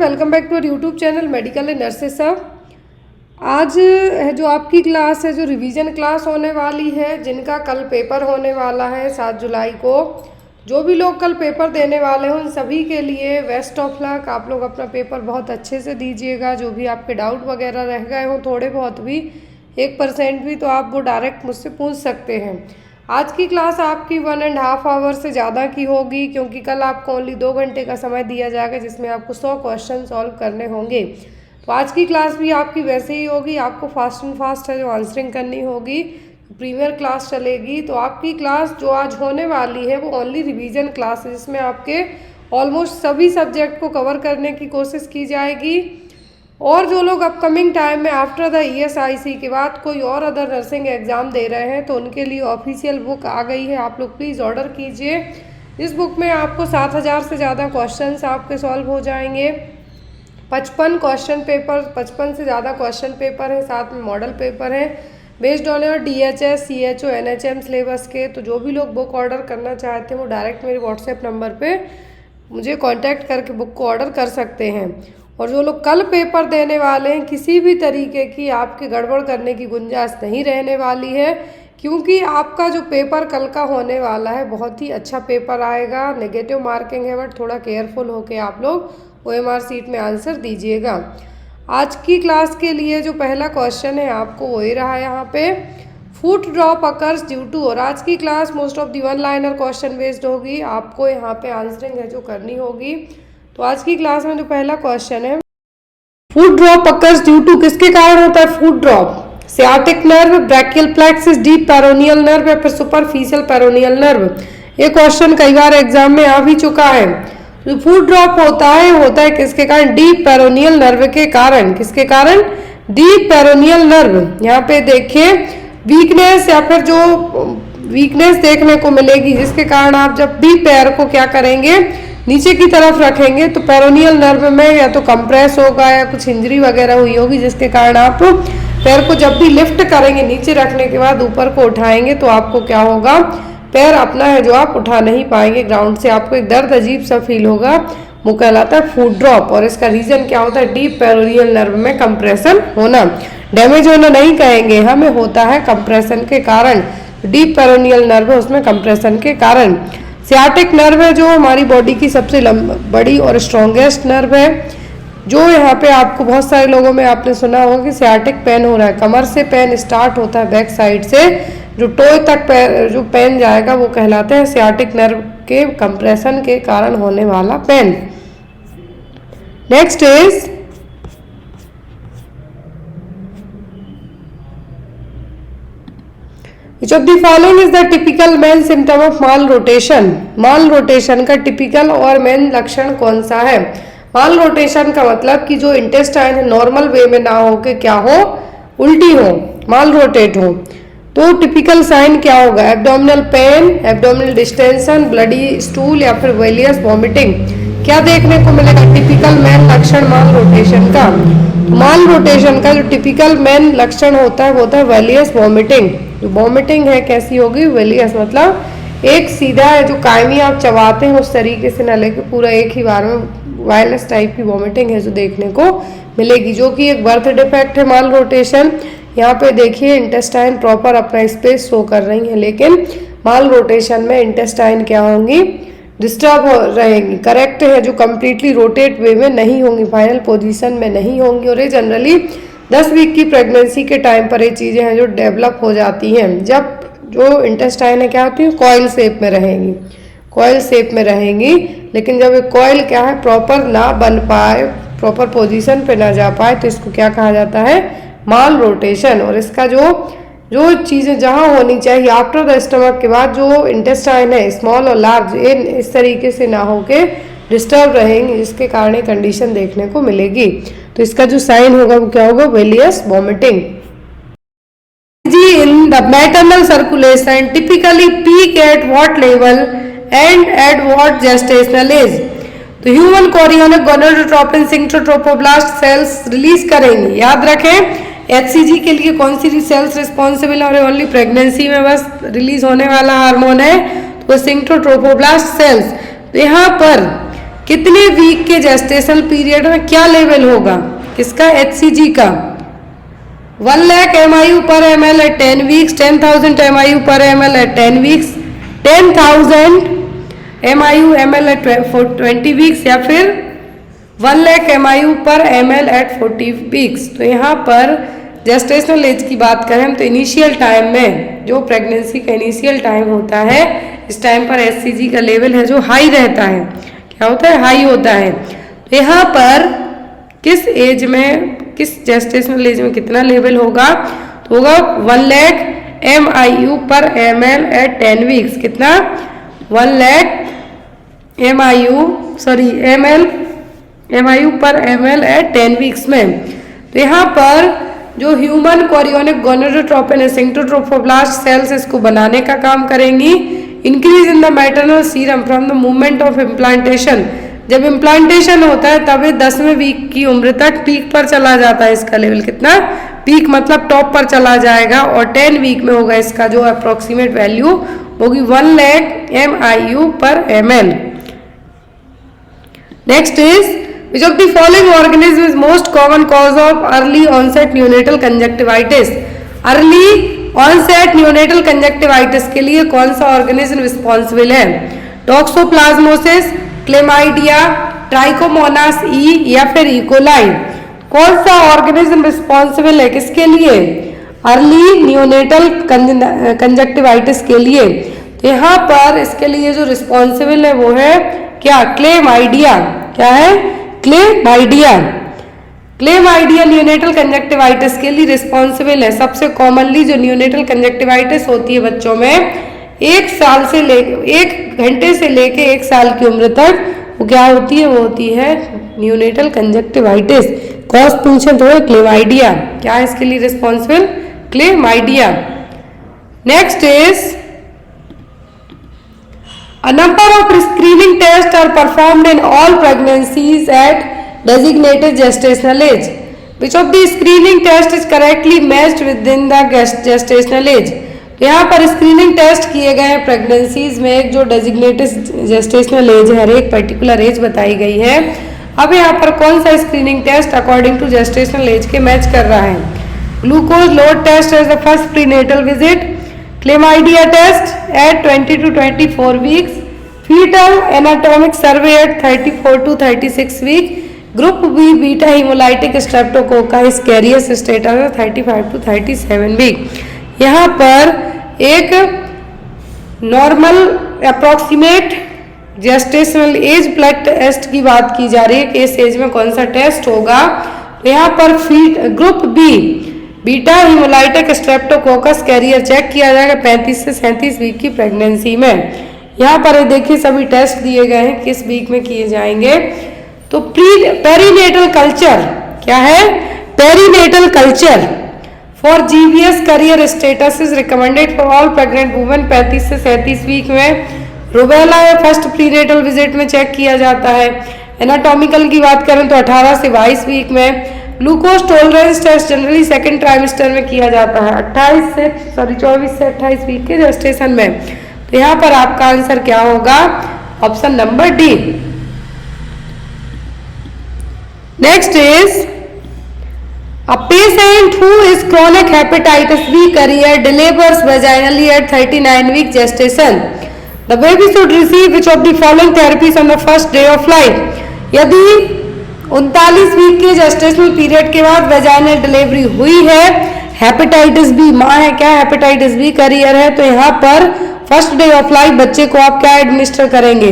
Welcome back to our YouTube channel medical and nurses सब। आज है जो आपकी क्लास है जो रिवीजन क्लास होने वाली है, जिनका कल पेपर होने वाला है 7 जुलाई को। जो भी लोग कल पेपर देने वाले हों उन सभी के लिए बेस्ट ऑफ लक। आप लोग अपना पेपर बहुत अच्छे से दीजिएगा। जो भी आपके डाउट वगैरह रह गए हों थोड़े बहुत भी 1% भी, तो आप वो डायरेक्ट मुझसे पूछ सकते हैं। आज की क्लास आपकी 1.5 आवर से ज़्यादा की होगी, क्योंकि कल आपको ओनली 2 घंटे का समय दिया जाएगा जिसमें आपको 100 क्वेश्चन सॉल्व करने होंगे। तो आज की क्लास भी आपकी वैसे ही होगी, आपको फास्ट एंड फास्ट है जो आंसरिंग करनी होगी। प्रीमियर क्लास चलेगी। तो आपकी क्लास जो आज होने वाली है वो ओनली रिवीजन क्लास है, जिसमें आपके ऑलमोस्ट सभी सब्जेक्ट को कवर करने की कोशिश की जाएगी। और जो लोग अपकमिंग टाइम में आफ्टर द ESIC के बाद कोई और अदर नर्सिंग एग्ज़ाम दे रहे हैं तो उनके लिए ऑफिशियल बुक आ गई है, आप लोग प्लीज़ ऑर्डर कीजिए। इस बुक में आपको 7000 से ज़्यादा क्वेश्चंस आपके सॉल्व हो जाएंगे। 55 क्वेश्चन पेपर, 55 से ज़्यादा क्वेश्चन पेपर हैं, साथ में मॉडल पेपर हैं based on your DHS, CHO, NHM syllabus के। तो जो भी लोग बुक ऑर्डर करना चाहते हैं वो डायरेक्ट मेरे व्हाट्सएप नंबर पे मुझे कांटेक्ट करके बुक को ऑर्डर कर सकते हैं। और जो लोग कल पेपर देने वाले हैं, किसी भी तरीके की आपके गड़बड़ करने की गुंजाइश नहीं रहने वाली है, क्योंकि आपका जो पेपर कल का होने वाला है बहुत ही अच्छा पेपर आएगा। नेगेटिव मार्किंग है, बट थोड़ा केयरफुल होके आप लोग OMR सीट में आंसर दीजिएगा। आज की क्लास के लिए जो पहला क्वेश्चन है आपको वही रहा है यहाँ पे, foot drop occurs due to. और आज की class most of the 1 liner question based होगी, आपको यहाँ पे आंसरिंग है जो करनी होगी। तो आज की क्लास में जो पहला क्वेश्चन है, foot drop occurs due to, किसके कारण होता है foot drop? Sciatic nerve, brachial plexus, deep peroneal nerve या फिर सुपरफिशियल पेरोनियल नर्व। ये क्वेश्चन कई बार एग्जाम में आ भी चुका है। जो फुट ड्रॉप होता है किसके कारण? डीप पेरोनियल नर्व के कारण। किसके कारण? Deep peroneal nerve. यहाँ पे देखिए वीकनेस या फिर जो वीकनेस देखने को मिलेगी, जिसके कारण आप जब भी पैर को क्या करेंगे नीचे की तरफ रखेंगे तो पेरोनियल नर्व में या तो कंप्रेस होगा या कुछ इंजरी वगैरह हुई होगी, जिसके कारण आप पैर को जब भी लिफ्ट करेंगे नीचे रखने के बाद ऊपर को उठाएंगे तो आपको क्या होगा, पैर अपना है जो आप उठा नहीं पाएंगे ग्राउंड से, आपको एक दर्द अजीब सा फील होगा, वो कहलाता है फुट ड्रॉप। और इसका रीजन क्या होता है? डीप पेरोनियल नर्व में कंप्रेशन होना। डैमेज होना नहीं कहेंगे, हमें होता है कंप्रेशन के कारण। डीप पेरोनियल नर्व है उसमें कंप्रेशन के कारण। सियाटिक नर्व है जो हमारी बॉडी की सबसे बड़ी और स्ट्रॉन्गेस्ट नर्व है, जो यहाँ पे आपको बहुत सारे लोगों में आपने सुना होगा कि सियाटिक पेन हो रहा है। कमर से पेन स्टार्ट होता है बैक साइड से, जो टोए तक जो पेन जाएगा वो कहलाते हैं सियाटिक नर्व के कंप्रेशन के कारण होने वाला pain. Next is Which of the following is the typical main symptom of mall rotation? Mall rotation का टिपिकल और मेन लक्षण कौन सा है? माल रोटेशन का मतलब कि जो इंटेस्टाइन है नॉर्मल वे में ना हो के क्या हो, उल्टी हो, माल रोटेट हो। तो टिपिकल साइन क्या होगा? Abdominal pain, abdominal distension, bloody stool या फिर वेलियस वॉमिटिंग। क्या देखने को मिलेगा टिपिकल मेन लक्षण माल रोटेशन का? माल रोटेशन का जो टिपिकल मेन लक्षण होता है वो होता है वेलियस वॉमिटिंग। जो वॉमिटिंग है कैसी होगी? वेलियस मतलब एक सीधा है जो कायमी आप चबाते हैं उस तरीके से ना लेके पूरा एक ही बार में वायरलेस टाइप की वॉमिटिंग है जो देखने को मिलेगी, जो कि एक बर्थ डिफेक्ट है माल रोटेशन। यहाँ पे देखिए इंटेस्टाइन प्रॉपर अपना स्पेस शो कर रही है, लेकिन माल रोटेशन में इंटेस्टाइन क्या होंगी? डिस्टर्ब रहेंगी। करेक्ट है जो कम्प्लीटली रोटेट वे में नहीं होंगी, फाइनल पोजीशन में नहीं होंगी। और ये जनरली 10 वीक की प्रेगनेंसी के टाइम पर ये चीज़ें हैं जो डेवलप हो जाती हैं। जब जो इंटेस्टाइन है क्या होती है? कॉइल शेप में रहेंगी, कॉइल शेप में रहेंगी। लेकिन जब एक कॉइल क्या है प्रॉपर ना बन पाए, प्रॉपर पोजीशन पे ना जा पाए, तो इसको क्या कहा जाता है? माल रोटेशन। और इसका जो चीज़ें जहाँ होनी चाहिए आफ्टर द स्टमक के बाद जो इंटेस्टाइन है स्मॉल और लार्ज, ये इस तरीके से ना होके डिस्टर्ब रहेंगे, जिसके कारण ये कंडीशन देखने को मिलेगी। तो इसका जो साइन होगा वो क्या होगा? Bilious vomiting. In the maternal circulation typically peak at what level and at what gestational age? तो human chorionic gonadotropin syncytiotrophoblast cells release करेंगी। याद रखें HCG के लिए कौन सी सेल्स रिस्पॉन्सिबल है? ओनली प्रेगनेंसी में बस रिलीज होने वाला हार्मोन है, तो सिंक्रोट्रोपोब्लास्ट सेल्स। तो यहाँ पर कितने वीक के जेस्टेशनल पीरियड में क्या लेवल होगा किसका, HCG का। 1 लाख MIU पर ml एट 10 वीक्स, 10,000 MIU पर ml at 10 weeks, 10,000 MIU ml at 20 weeks, या फिर 1 लाख MIU पर ml एट 40 वीक्स। तो यहाँ पर जेस्टेशनल एज की बात करें तो इनिशियल टाइम में, जो प्रेगनेंसी का इनिशियल टाइम होता है, इस टाइम पर HCG का लेवल है जो हाई रहता है। क्या होता है, हाई होता है। तो यहाँ पर किस एज में, किस जेस्टेशनल एज में कितना लेवल होगा, तो होगा 1 लाख MIU पर ml एट 10 वीक्स। कितना, 1 लाख MIU पर ml एट 10 वीक्स में। तो यहाँ पर जो ह्यूमन कोरियोनिक गोनेडोट्रोपिन सिंक्टोट्रोफोब्लास्ट सेल्स इसको बनाने का काम करेंगी। Increase in the maternal serum from the movement of implantation, जब इम्प्लांटेशन होता है तब 10वें वीक की उम्र तक पीक पर चला जाता है इसका लेवल। कितना, पीक मतलब टॉप पर चला जाएगा, और 10 वीक में होगा इसका जो अप्रोक्सीमेट वैल्यू होगी 1 लाख MIU पर ml। Next is which of the following organism is most common cause of early onset neonatal conjunctivitis। early onset neonatal conjunctivitis के लिए कौन सा ऑर्गेनिज्म रिस्पॉन्सिबल है, टॉक्सोप्लाज्मोसिस, क्लेमाइडिया, ट्राइकोमोनास ई, या फिर इकोलाई। कौन सा ऑर्गेनिज्म रिस्पॉन्सिबल है किसके लिए, अर्ली नियोनेटल कंजक्टिवाइटिस के लिए। तो यहाँ पर इसके लिए जो रिस्पॉन्सिबल है वो है क्या, क्लेमाइडिया। क्या है, क्लेमाइडिया। क्लेमाइडिया नियोनेटल कंजक्टिवाइटिस के लिए रिस्पॉन्सिबल है। सबसे कॉमनली जो नियोनेटल कंजक्टिवाइटिस होती है बच्चों में 1 घंटे से लेके 1 साल की उम्र तक, वो क्या होती है, वो होती है नियोनेटल कंजक्टिवाइटिस। कॉज पूछे तो क्लेमाइडिया, क्या है इसके लिए responsible, chlamydia. Next is A number of screening tests are performed in all pregnancies at designated gestational age. Which of the screening test is correctly matched within the gestational age? यहाँ पर screening test किए गए हैं pregnancies में, एक जो designated gestational age है, हर एक पर्टिकुलर एज बताई गई है। अब यहाँ पर कौन सा screening test according to gestational age के मैच कर रहा है, glucose load test as the first prenatal visit, chlamydia test at 20 to 24 weeks, fetal anatomic survey at 34 to 36 week, group B beta hemolytic streptococcus carrier status 35 to 37 week. यहाँ पर एक normal approximate gestational age blood test की बात की जा रही है कि इस एज में कौन सा टेस्ट होगा। यहाँ पर group B beta haemolytic streptococcus carrier check किया जाएगा 35 से 37 वीक की प्रेगनेंसी में। यहाँ पर देखिए सभी टेस्ट दिए गए हैं किस वीक में किए जाएंगे। तो पेरीनेटल कल्चर क्या है, perinatal culture for GBS career status is recommended for all pregnant women 35 से 37 वीक में। रूबेला फर्स्ट प्रीनेटल विजिट में चेक किया जाता है। एनाटॉमिकल की बात करें तो 18 से 22 वीक में। Glucose tolerance test generally second trimester में किया जाता है 24 से 28 वीक के जेस्टेशन में। तो यहाँ पर आपका आंसर क्या होगा, option number D. Next is a patient who is chronic hepatitis B carrier delivers vaginally at 39 week gestation. The baby should receive which of the following therapies on the first day of life? यदि 39 week के gestational period के बाद vaginal delivery हुई है, hepatitis B माँ है, क्या hepatitis B career है, तो यहाँ पर फर्स्ट डे ऑफ लाइफ बच्चे को आप क्या एडमिनिस्टर करेंगे,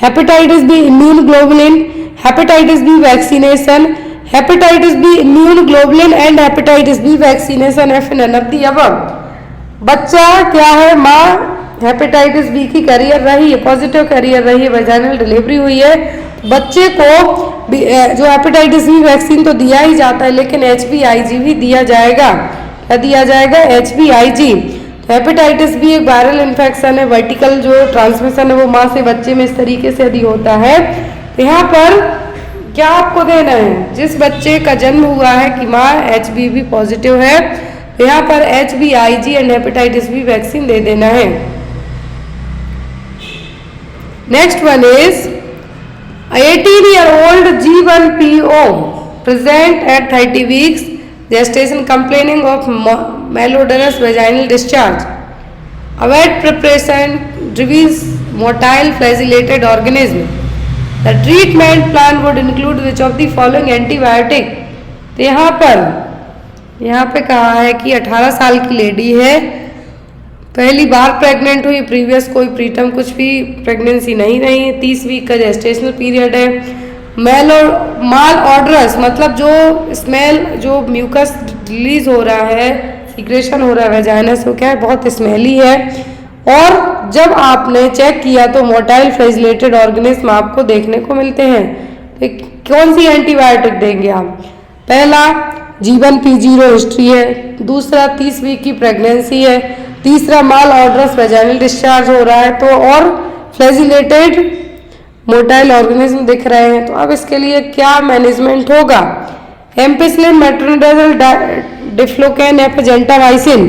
hepatitis B immune globulin, hepatitis B vaccination, hepatitis B immune globulin and hepatitis B vaccination F none of the above. बच्चा क्या है, माँ हेपेटाइटिस बी की कैरियर रही है, पॉजिटिव कैरियर रही है, वेजाइनल डिलीवरी हुई है, बच्चे को जो हेपेटाइटिस बी वैक्सीन तो दिया ही जाता है, लेकिन HBIG भी दिया जाएगा। क्या दिया जाएगा, HBIG। तो हेपेटाइटिस बी एक वायरल इन्फेक्शन है, वर्टिकल जो ट्रांसमिशन है वो माँ से बच्चे में इस तरीके से यदि होता है, तो यहाँ पर क्या आपको देना है, जिस बच्चे का जन्म हुआ है कि माँ HBV पॉजिटिव है, तो यहाँ पर HBIG and hepatitis B vaccine दे देना है। Next one is 18-year-old G1PO present at 30 weeks gestation complaining of malodorous vaginal discharge. Await preparation reveals motile flagellated organism. The treatment plan would include which of the following antibiotic? तो यहाँ पे कहा है कि 18 साल की लेडी है, पहली बार प्रेग्नेंट हुई, प्रीवियस कोई प्रीटर्म कुछ भी प्रेगनेंसी नहीं रही है, 30 वीक का जेस्टेशनल पीरियड है, माल ऑर्डरस मतलब जो स्मेल, जो म्यूकस रिलीज हो रहा है, सिक्रेशन हो रहा है वेजाइना से, क्या है, बहुत स्मेली है, और जब आपने चेक किया तो मोटाइल फ्लैजेलेटेड ऑर्गेनिज्म आपको देखने को मिलते हैं। तो कौन सी एंटीबायोटिक देंगे आप? पहला G1P0 हिस्ट्री है, दूसरा 30 वीक की प्रेगनेंसी है, तीसरा माल ऑर्डरस वेजाइनल डिस्चार्ज हो रहा है, तो और फ्लैजिलेटेड मोटाइल ऑर्गेनिज्म दिख रहे हैं। तो अब इसके लिए क्या मैनेजमेंट होगा? एम्पिसिलिन, मेट्रोनिडाजोल, डिफ्लोकैन या फिर जेंटामाइसिन,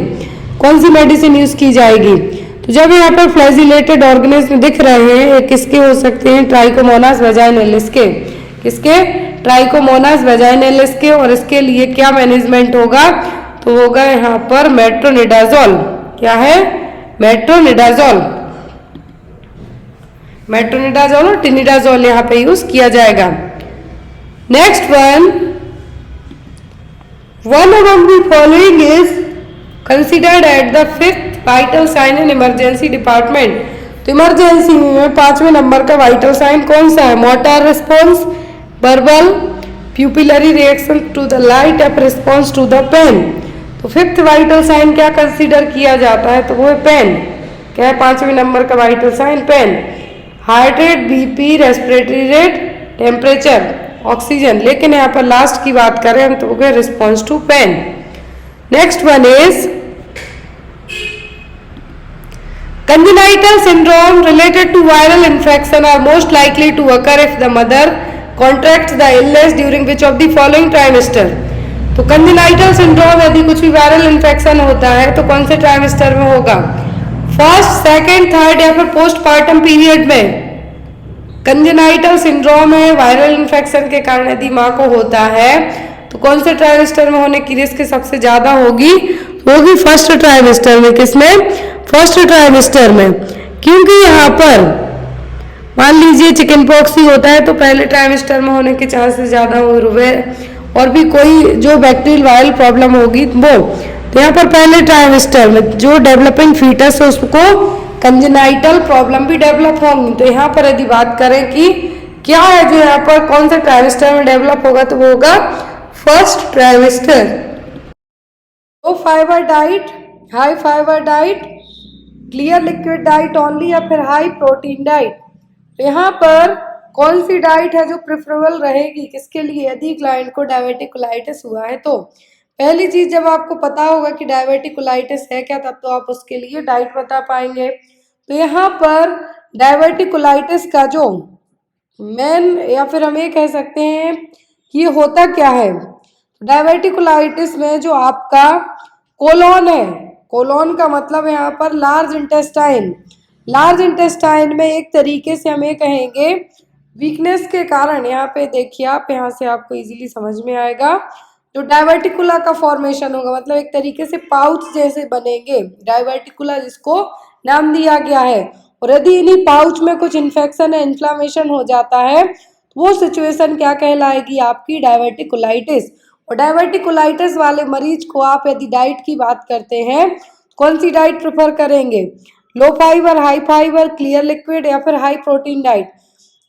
कौन सी मेडिसिन यूज की जाएगी? तो जब यहाँ पर फ्लैजिलेटेड ऑर्गेनिज्म दिख रहे हैं, ये किसके हो सकते हैं? ट्राइकोमोनास वेजाइनलिस के। किसके? ट्राइकोमोनास वेजाइनलिस के। और इसके लिए क्या मैनेजमेंट होगा? तो होगा यहाँ पर मेट्रोनिडाजोल। क्या है? मेट्रोनिडाजोल। मेट्रोनिडाजोल और टिनिडाजोल यहाँ पे यूज किया जाएगा। Next one among the following is considered at the 5th vital sign in emergency department। तो इमरजेंसी में 5वें नंबर का वाइटल साइन कौन सा है? Motor response, verbal, pupillary reaction to the light, एप रिस्पॉन्स टू द पेन। तो 5th vital sign क्या कंसीडर किया जाता है? तो वो है पेन। क्या है 5वें नंबर का vital sign? Pain. Heart rate, BP, respiratory rate, temperature, oxygen. लेकिन यहाँ पर लास्ट की बात करें हम तो हो गया response to pain. Next one is congenital syndrome related to viral infection are most likely to occur if the mother contracts the illness during which of the following trimester। तो congenital syndrome यदि कुछ भी viral infection होता है तो कौन से trimester में होगा? फर्स्ट, सेकेंड, थर्ड या फिर पोस्टपार्टम पीरियड में। कंजेनाइटल सिंड्रोम है, वायरल इन्फेक्शन के कारण यदि माँ को होता है तो कौन से ट्राइमेस्टर में होने की रिस्क सबसे ज्यादा होगी? होगी फर्स्ट ट्राइमेस्टर में। किसमें? फर्स्ट ट्राइमेस्टर में। क्योंकि यहाँ पर मान लीजिए चिकन पॉक्स ही होता है तो पहले ट्राइमेस्टर में होने के चांसेस ज्यादा होंगे, और भी कोई जो बैक्टीरियल वायरल प्रॉब्लम होगी वो। तो यहाँ पर पहले ट्राइमेस्टर में जो डेवलपिंग फीटस है उसको कंजेनाइटल प्रॉब्लम भी डेवलप होंगी। तो यहाँ पर यदि बात करें कि क्या है जो यहाँ पर कौन से ट्राइमेस्टर में डेवलप होगा, तो वो होगा first trimester. Low fibre diet, high fibre diet, clear liquid diet only, या फिर हाई प्रोटीन डाइट। तो यहाँ पर कौन सी डाइट है जो प्रेफरेबल रहेगी किसके लिए यदि क्लाइंट को डायबिटिकुलाइटिस हुआ है? तो पहली चीज जब आपको पता होगा कि डायबिटिकुलाइटिस है क्या, तब तो आप उसके लिए डाइट बता पाएंगे। तो यहाँ पर डायबिटिकुलाइटिस का जो मेन, या फिर हम ये कह सकते हैं कि ये होता क्या है, डायबिटिकुलाइटिस में जो आपका कोलोन है, कोलोन का मतलब यहाँ पर लार्ज इंटेस्टाइन, लार्ज इंटेस्टाइन में एक तरीके से हम ये कहेंगे वीकनेस के कारण, यहाँ पे देखिए आप, यहाँ से आपको इजीली समझ में आएगा, जो डायवर्टिकुला का फॉर्मेशन होगा, मतलब एक तरीके से पाउच जैसे बनेंगे डायवर्टिकुला, जिसको नाम दिया गया है। और यदि इन्हीं पाउच में कुछ इन्फेक्शन है, इन्फ्लामेशन हो जाता है, तो वो सिचुएशन क्या कहलाएगी? आपकी डायवर्टिकुलाइटिस। और डायवर्टिकुलाइटिस वाले मरीज को आप यदि डाइट की बात करते हैं, कौन सी डाइट प्रेफर करेंगे? Low fibre, high fibre, clear liquid या फिर हाई प्रोटीन डाइट।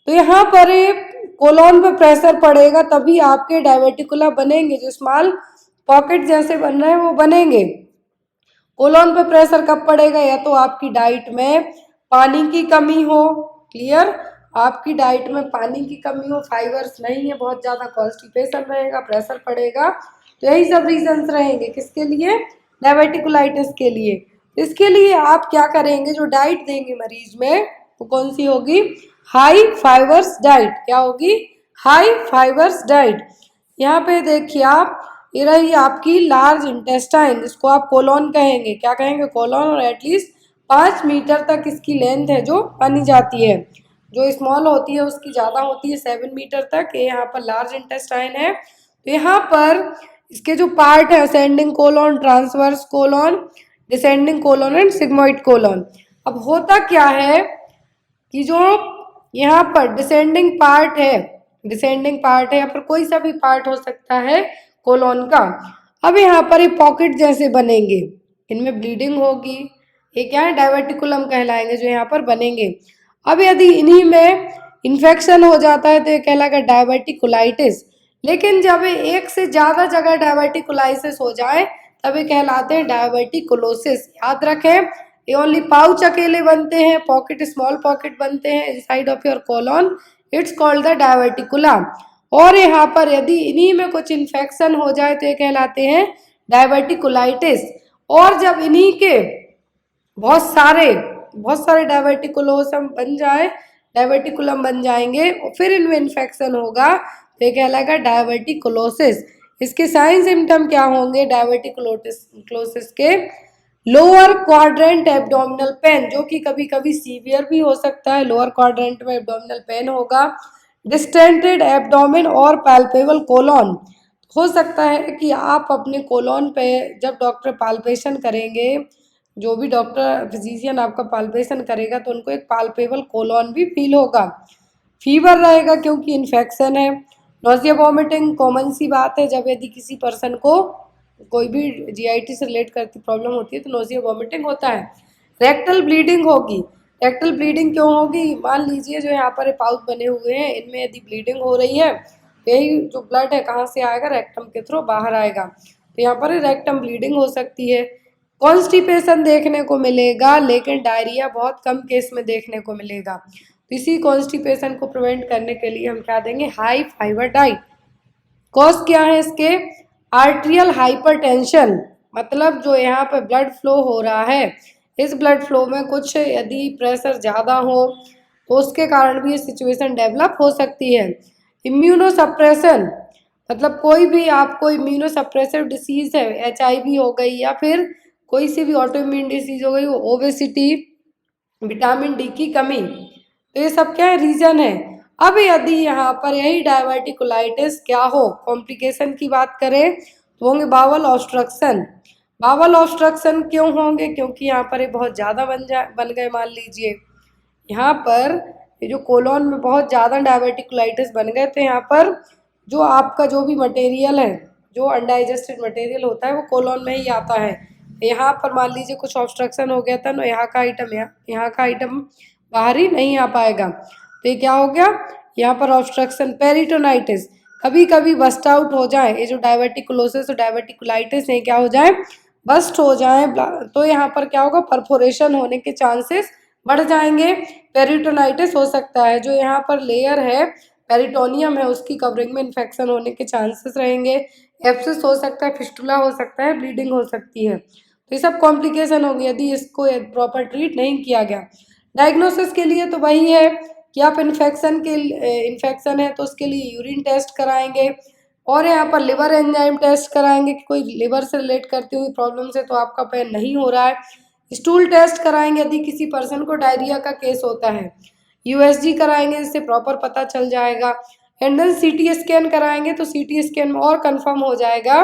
तो यहाँ पर कोलोन पे प्रेशर पड़ेगा तभी आपके डायवर्टिकुला बनेंगे, जो स्मॉल पॉकेट जैसे बन रहे हैं वो बनेंगे। कोलोन पे प्रेशर कब पड़ेगा? या तो आपकी डाइट में पानी की कमी हो, क्लियर, आपकी डाइट में पानी की कमी हो, फाइबर्स नहीं है, बहुत ज़्यादा कॉन्स्टिपेशन रहेगा, प्रेशर पड़ेगा। तो यही सब रीजंस रहेंगे किसके लिए? डायबिटिकुलाइटिस के लिए। इसके लिए आप क्या करेंगे, जो डाइट देंगे मरीज में वो कौन सी होगी? High fibres diet. क्या होगी? High fibres diet. यहाँ पे देखिए आप, ये रही आपकी लार्ज इंटेस्टाइन, जिसको आप कोलोन कहेंगे। क्या कहेंगे? कोलोन। और एटलीस्ट 5 मीटर तक इसकी लेंथ है जो मानी जाती है। जो स्मॉल होती है उसकी ज़्यादा होती है 7 मीटर तक। ये यहाँ पर लार्ज इंटेस्टाइन है। तो यहाँ पर इसके जो पार्ट है ascending colon, transverse colon, descending colon and sigmoid colon. अब होता क्या है कि जो यहाँ पर डिसेंडिंग पार्ट है या फिर कोई सा भी पार्ट हो सकता है कोलॉन का। अब यहाँ पर ये पॉकेट जैसे बनेंगे, इनमें ब्लीडिंग होगी, ये क्या है डायवर्टिकुलम कहलाएंगे जो यहाँ पर बनेंगे। अब यदि इन्हीं में इन्फेक्शन हो जाता है तो ये कहलाएगा डायवर्टिकुलाइटिस। लेकिन जब एक से ज़्यादा जगह डायवर्टिकुलाइसिस हो जाए तब ये कहलाते हैं डायवर्टिकुलोसिस। याद रखें, ये ओनली पाउच अकेले बनते हैं, पॉकेट स्मॉल पॉकेट बनते हैं inside of your colon, it's called the diverticula. और यहाँ पर यदि इन्हीं में कुछ इन्फेक्शन हो जाए तो ये कहलाते हैं डायवर्टिकुलाइटिस। और जब इन्हीं के बहुत सारे डायवर्टिकुलम बन जाएंगे और फिर इनमें इन्फेक्शन होगा तो ये कहलाएगा डायवर्टिकुलोसिस। इसके साइन सिम्टम क्या होंगे डायवर्टिकुलोसिस के? लोअर क्वाड्रेंट एब्डोमिनल पेन, जो कि कभी कभी सीवियर भी हो सकता है। लोअर क्वाड्रेंट में एब्डोमिनल पेन होगा। डिस्टेंटेड एब्डोमेन और पैल्पेबल कोलॉन, हो सकता है कि आप अपने कोलॉन पे जब डॉक्टर पाल्पेशन करेंगे, जो भी डॉक्टर फिजिशियन आपका पाल्पेशन करेगा तो उनको एक पाल्पेबल कोलॉन भी फील होगा। फीवर रहेगा क्योंकि इन्फेक्शन है। नोजिया वॉमिटिंग कॉमन सी बात है, जब यदि किसी पर्सन को कोई भी जीआईटी से रिलेट करती प्रॉब्लम होती है तो नोजिया वॉमिटिंग होता है। रेक्टल ब्लीडिंग होगी। रेक्टल ब्लीडिंग क्यों होगी? मान लीजिए जो यहाँ पर पाउच बने हुए हैं इनमें यदि ब्लीडिंग हो रही है, यही जो ब्लड है कहाँ से आएगा? रेक्टम के थ्रू बाहर आएगा, तो यहाँ पर रेक्टम ब्लीडिंग हो सकती है। कॉन्स्टिपेशन देखने को मिलेगा, लेकिन डायरिया बहुत कम केस में देखने को मिलेगा। तो इसी कॉन्स्टिपेशन को प्रिवेंट करने के लिए हम क्या देंगे? High fibre diet. कॉज क्या है इसके? आर्ट्रियल हाइपरटेंशन, मतलब जो यहाँ पे ब्लड फ्लो हो रहा है, इस ब्लड फ्लो में कुछ यदि प्रेशर ज़्यादा हो तो उसके कारण भी ये सिचुएशन डेवलप हो सकती है। इम्यूनोसप्रेशन, मतलब कोई भी आपको इम्यूनोसप्रेसिव डिसीज़ है, HIV हो गई या फिर कोई सी भी ऑटोइम्यून डिसीज़ हो गई, ओबेसिटी, विटामिन डी की कमी, तो ये सब क्या है? रीज़न है। अब यदि यहाँ पर यही डायवर्टिकुलाइटिस क्या हो, कॉम्प्लिकेशन की बात करें तो होंगे बावल ऑब्स्ट्रक्शन। बावल ऑब्स्ट्रक्शन क्यों होंगे? क्योंकि यहाँ पर ये बहुत ज़्यादा बन गए। मान लीजिए यहाँ पर ये जो कोलॉन में बहुत ज़्यादा डायवर्टिकुलाइटिस बन गए तो यहाँ पर जो आपका जो भी मटेरियल है, जो अनडाइजेस्टेड मटेरियल होता है वो कोलॉन में ही आता है। यहाँ पर मान लीजिए कुछ ऑब्स्ट्रक्शन हो गया था ना, यहाँ का आइटम बाहर ही नहीं आ पाएगा, तो ये क्या हो गया? यहाँ पर ऑब्स्ट्रक्शन। पेरिटोनाइटिस, कभी कभी बस्ट आउट हो जाए, ये जो डायवर्टिकुलोसिस और डायवर्टिकुलाइटिस है क्या हो जाए? बस्ट हो जाए, तो यहाँ पर क्या होगा? परफोरेशन होने के चांसेस बढ़ जाएंगे। पेरिटोनाइटिस हो सकता है, जो यहाँ पर लेयर है पेरिटोनियम है उसकी कवरिंग में इन्फेक्शन होने के चांसेस रहेंगे। एब्सेस हो सकता है, फिस्टुला हो सकता है, ब्लीडिंग हो सकती है। तो ये सब कॉम्प्लिकेशन होगी यदि इसको प्रॉपर ट्रीट नहीं किया गया। डायग्नोसिस के लिए तो वही है कि आप इन्फेक्शन है तो उसके लिए यूरिन टेस्ट कराएंगे और यहाँ पर लिवर एंजाइम टेस्ट कराएंगे कि कोई लिवर से रिलेट करती हुई प्रॉब्लम से तो आपका पेन नहीं हो रहा है। स्टूल टेस्ट कराएंगे यदि किसी पर्सन को डायरिया का केस होता है। USG कराएंगे जिससे प्रॉपर पता चल जाएगा। एंड देन CT स्कैन कराएंगे तो CT स्कैन में और कंफर्म हो जाएगा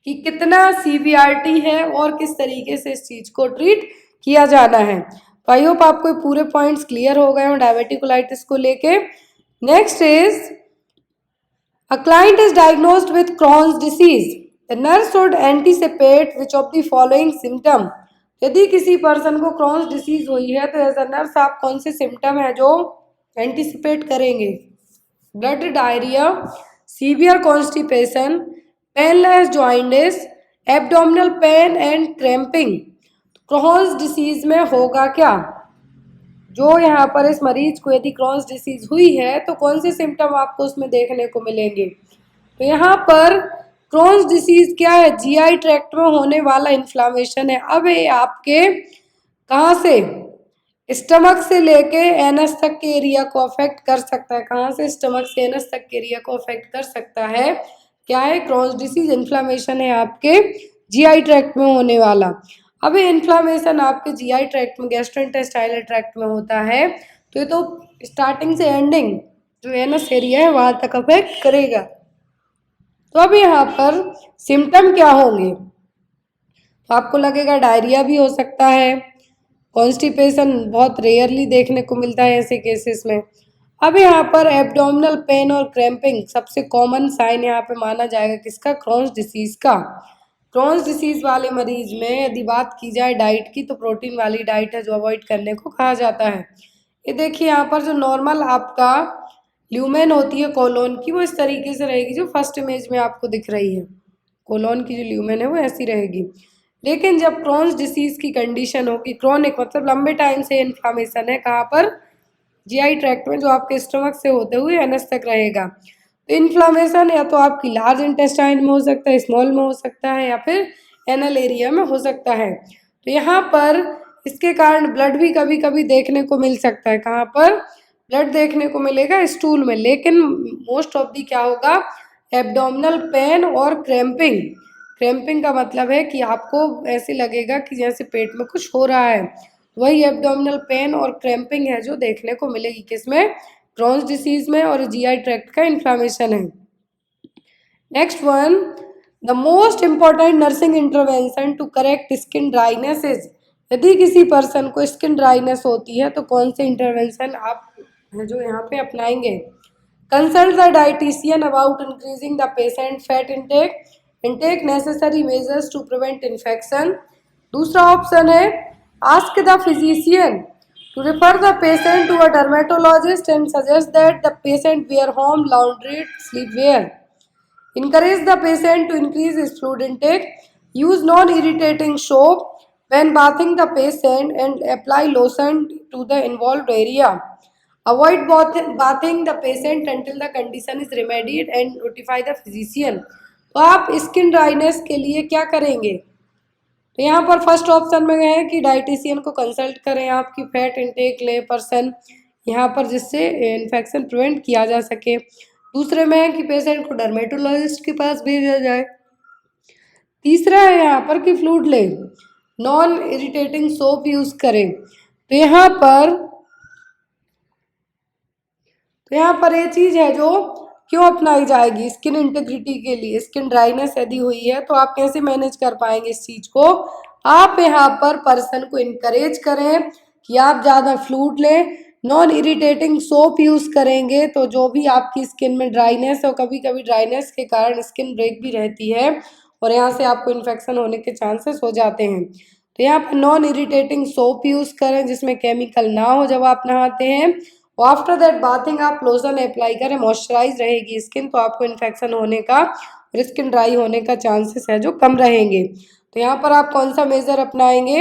कि कितना सीवियरिटी है और किस तरीके से इस चीज़ को ट्रीट किया जाना है। तो आई होप आपको पूरे पॉइंट्स क्लियर हो गए हों डायवर्टिकुलाइटिस को लेके। Next is a client is diagnosed with Crohn's disease. The nurse should anticipate which of the following symptom. यदि किसी पर्सन को Crohn's disease हुई है तो एज अ नर्स आप कौन से सिम्टम है जो एंटिसिपेट करेंगे? Blood diarrhoea, severe constipation, painless jaundice, abdominal pain and cramping. Crohn's disease में होगा क्या? जो यहाँ पर इस मरीज को यदि Crohn's डिसीज हुई है तो कौन से सिम्टम आपको उसमें देखने को मिलेंगे? तो यहाँ पर Crohn's डिसीज क्या है? GI ट्रैक्ट में होने वाला इन्फ्लामेशन है। अब ये आपके कहाँ से? स्टमक से लेके एनस तक के एरिया को अफेक्ट कर सकता है। कहाँ से? स्टमक से एनस तक के एरिया को अफेक्ट कर सकता है। क्या है? Crohn's डिसीज इन्फ्लामेशन है आपके GI ट्रैक्ट में होने वाला। अब ये इन्फ्लामेशन आपके GI ट्रैक्ट में, गैस्ट्रोइंटेस्टाइनल ट्रैक्ट में होता है तो ये तो स्टार्टिंग से एंडिंग जो एनस एरिया है वहाँ तक अफेक्ट करेगा। तो अब यहाँ पर सिम्टम क्या होंगे, तो आपको लगेगा डायरिया भी हो सकता है, कॉन्स्टिपेशन बहुत रेयरली देखने को मिलता है ऐसे केसेस में। अब यहाँ पर एब्डोमिनल पेन और क्रैम्पिंग सबसे कॉमन साइन यहाँ पे माना जाएगा किसका, क्रॉन्स डिसीज का। क्रॉन्स डिसीज वाले मरीज में यदि बात की जाए डाइट की, तो प्रोटीन वाली डाइट है जो अवॉइड करने को कहा जाता है। ये देखिए यहाँ पर जो नॉर्मल आपका ल्यूमेन होती है कोलोन की, वो इस तरीके से रहेगी जो फर्स्ट इमेज में आपको दिख रही है। कोलोन की जो ल्यूमेन है वो ऐसी रहेगी। लेकिन जब क्रॉन्स डिसीज की कंडीशन होगी, क्रॉनिक मतलब लंबे टाइम से इन्फ्लामेशन है, कहाँ पर, जीआई ट्रैक्ट में, जो आपके स्टमक से होते हुए एनस तक रहेगा। तो इन्फ्लामेशन या तो आपकी लार्ज इंटेस्टाइन में हो सकता है, स्मॉल में हो सकता है, या फिर एनल एरिया में हो सकता है। तो यहाँ पर इसके कारण ब्लड भी कभी कभी देखने को मिल सकता है। कहाँ पर ब्लड देखने को मिलेगा, स्टूल में। लेकिन मोस्ट ऑफ दी क्या होगा, एब्डोमिनल पेन और क्रैम्पिंग। क्रैम्पिंग का मतलब है कि आपको ऐसे लगेगा कि जैसे पेट में कुछ हो रहा है, वही एब्डोमिनल पेन और क्रैम्पिंग है जो देखने को मिलेगी किसमें, क्रॉन्स डिसीज में, और जीआई ट्रैक्ट का इन्फ्लामेशन है। Next one, the most important nursing intervention to correct skin dryness is, यदि किसी पर्सन को स्किन ड्राइनेस होती है तो कौन से इंटरवेंशन आप जो यहाँ पे अपनाएंगे, consult the dietitian about increasing the patient fat intake and take necessary measures to prevent infection। दूसरा ऑप्शन है, ask the physician to refer the patient to a dermatologist and suggest that the patient wear home laundered sleepwear। Encourage the patient to increase his fluid intake, use non-irritating soap when bathing the patient and apply lotion to the involved area। Avoid bathing the patient until the condition is remedied and notify the physician। तो आप skin dryness के लिए क्या करेंगे, तो यहाँ पर first option में है कि डाइटिशियन को कंसल्ट करें, आपकी फैट इंटेक ले पर्सन यहाँ पर, जिससे इन्फेक्शन प्रिवेंट किया जा सके। दूसरे में है कि पेशेंट को डर्मेटोलॉजिस्ट के पास भेजा जाए। तीसरा है यहाँ पर कि फ्लूइड ले, नॉन इरिटेटिंग सोप यूज करें। तो यहाँ पर ये चीज़ है जो क्यों अपनाई जाएगी स्किन इंटेग्रिटी के लिए। स्किन ड्राइनेस यदि हुई है तो आप कैसे मैनेज कर पाएंगे इस चीज़ को, आप यहाँ पर पर्सन को इनकरेज करें कि आप ज़्यादा फ्लूइड लें, नॉन इरिटेटिंग सोप यूज़ करेंगे तो जो भी आपकी स्किन में ड्राइनेस और कभी कभी ड्राइनेस के कारण स्किन ब्रेक भी रहती है और यहाँ से आपको इन्फेक्शन होने के चांसेस हो जाते हैं। तो यहाँ पर नॉन इरिटेटिंग सोप यूज़ करें जिसमें केमिकल ना हो जब आप नहाते हैं। और आफ्टर दैट बाथिंग आप लोशन अप्लाई करें, मॉइस्चराइज रहेगी स्किन, तो आपको इन्फेक्शन होने का और स्किन ड्राई होने का चांसेस है जो कम रहेंगे। तो यहाँ पर आप कौन सा मेजर अपनाएंगे,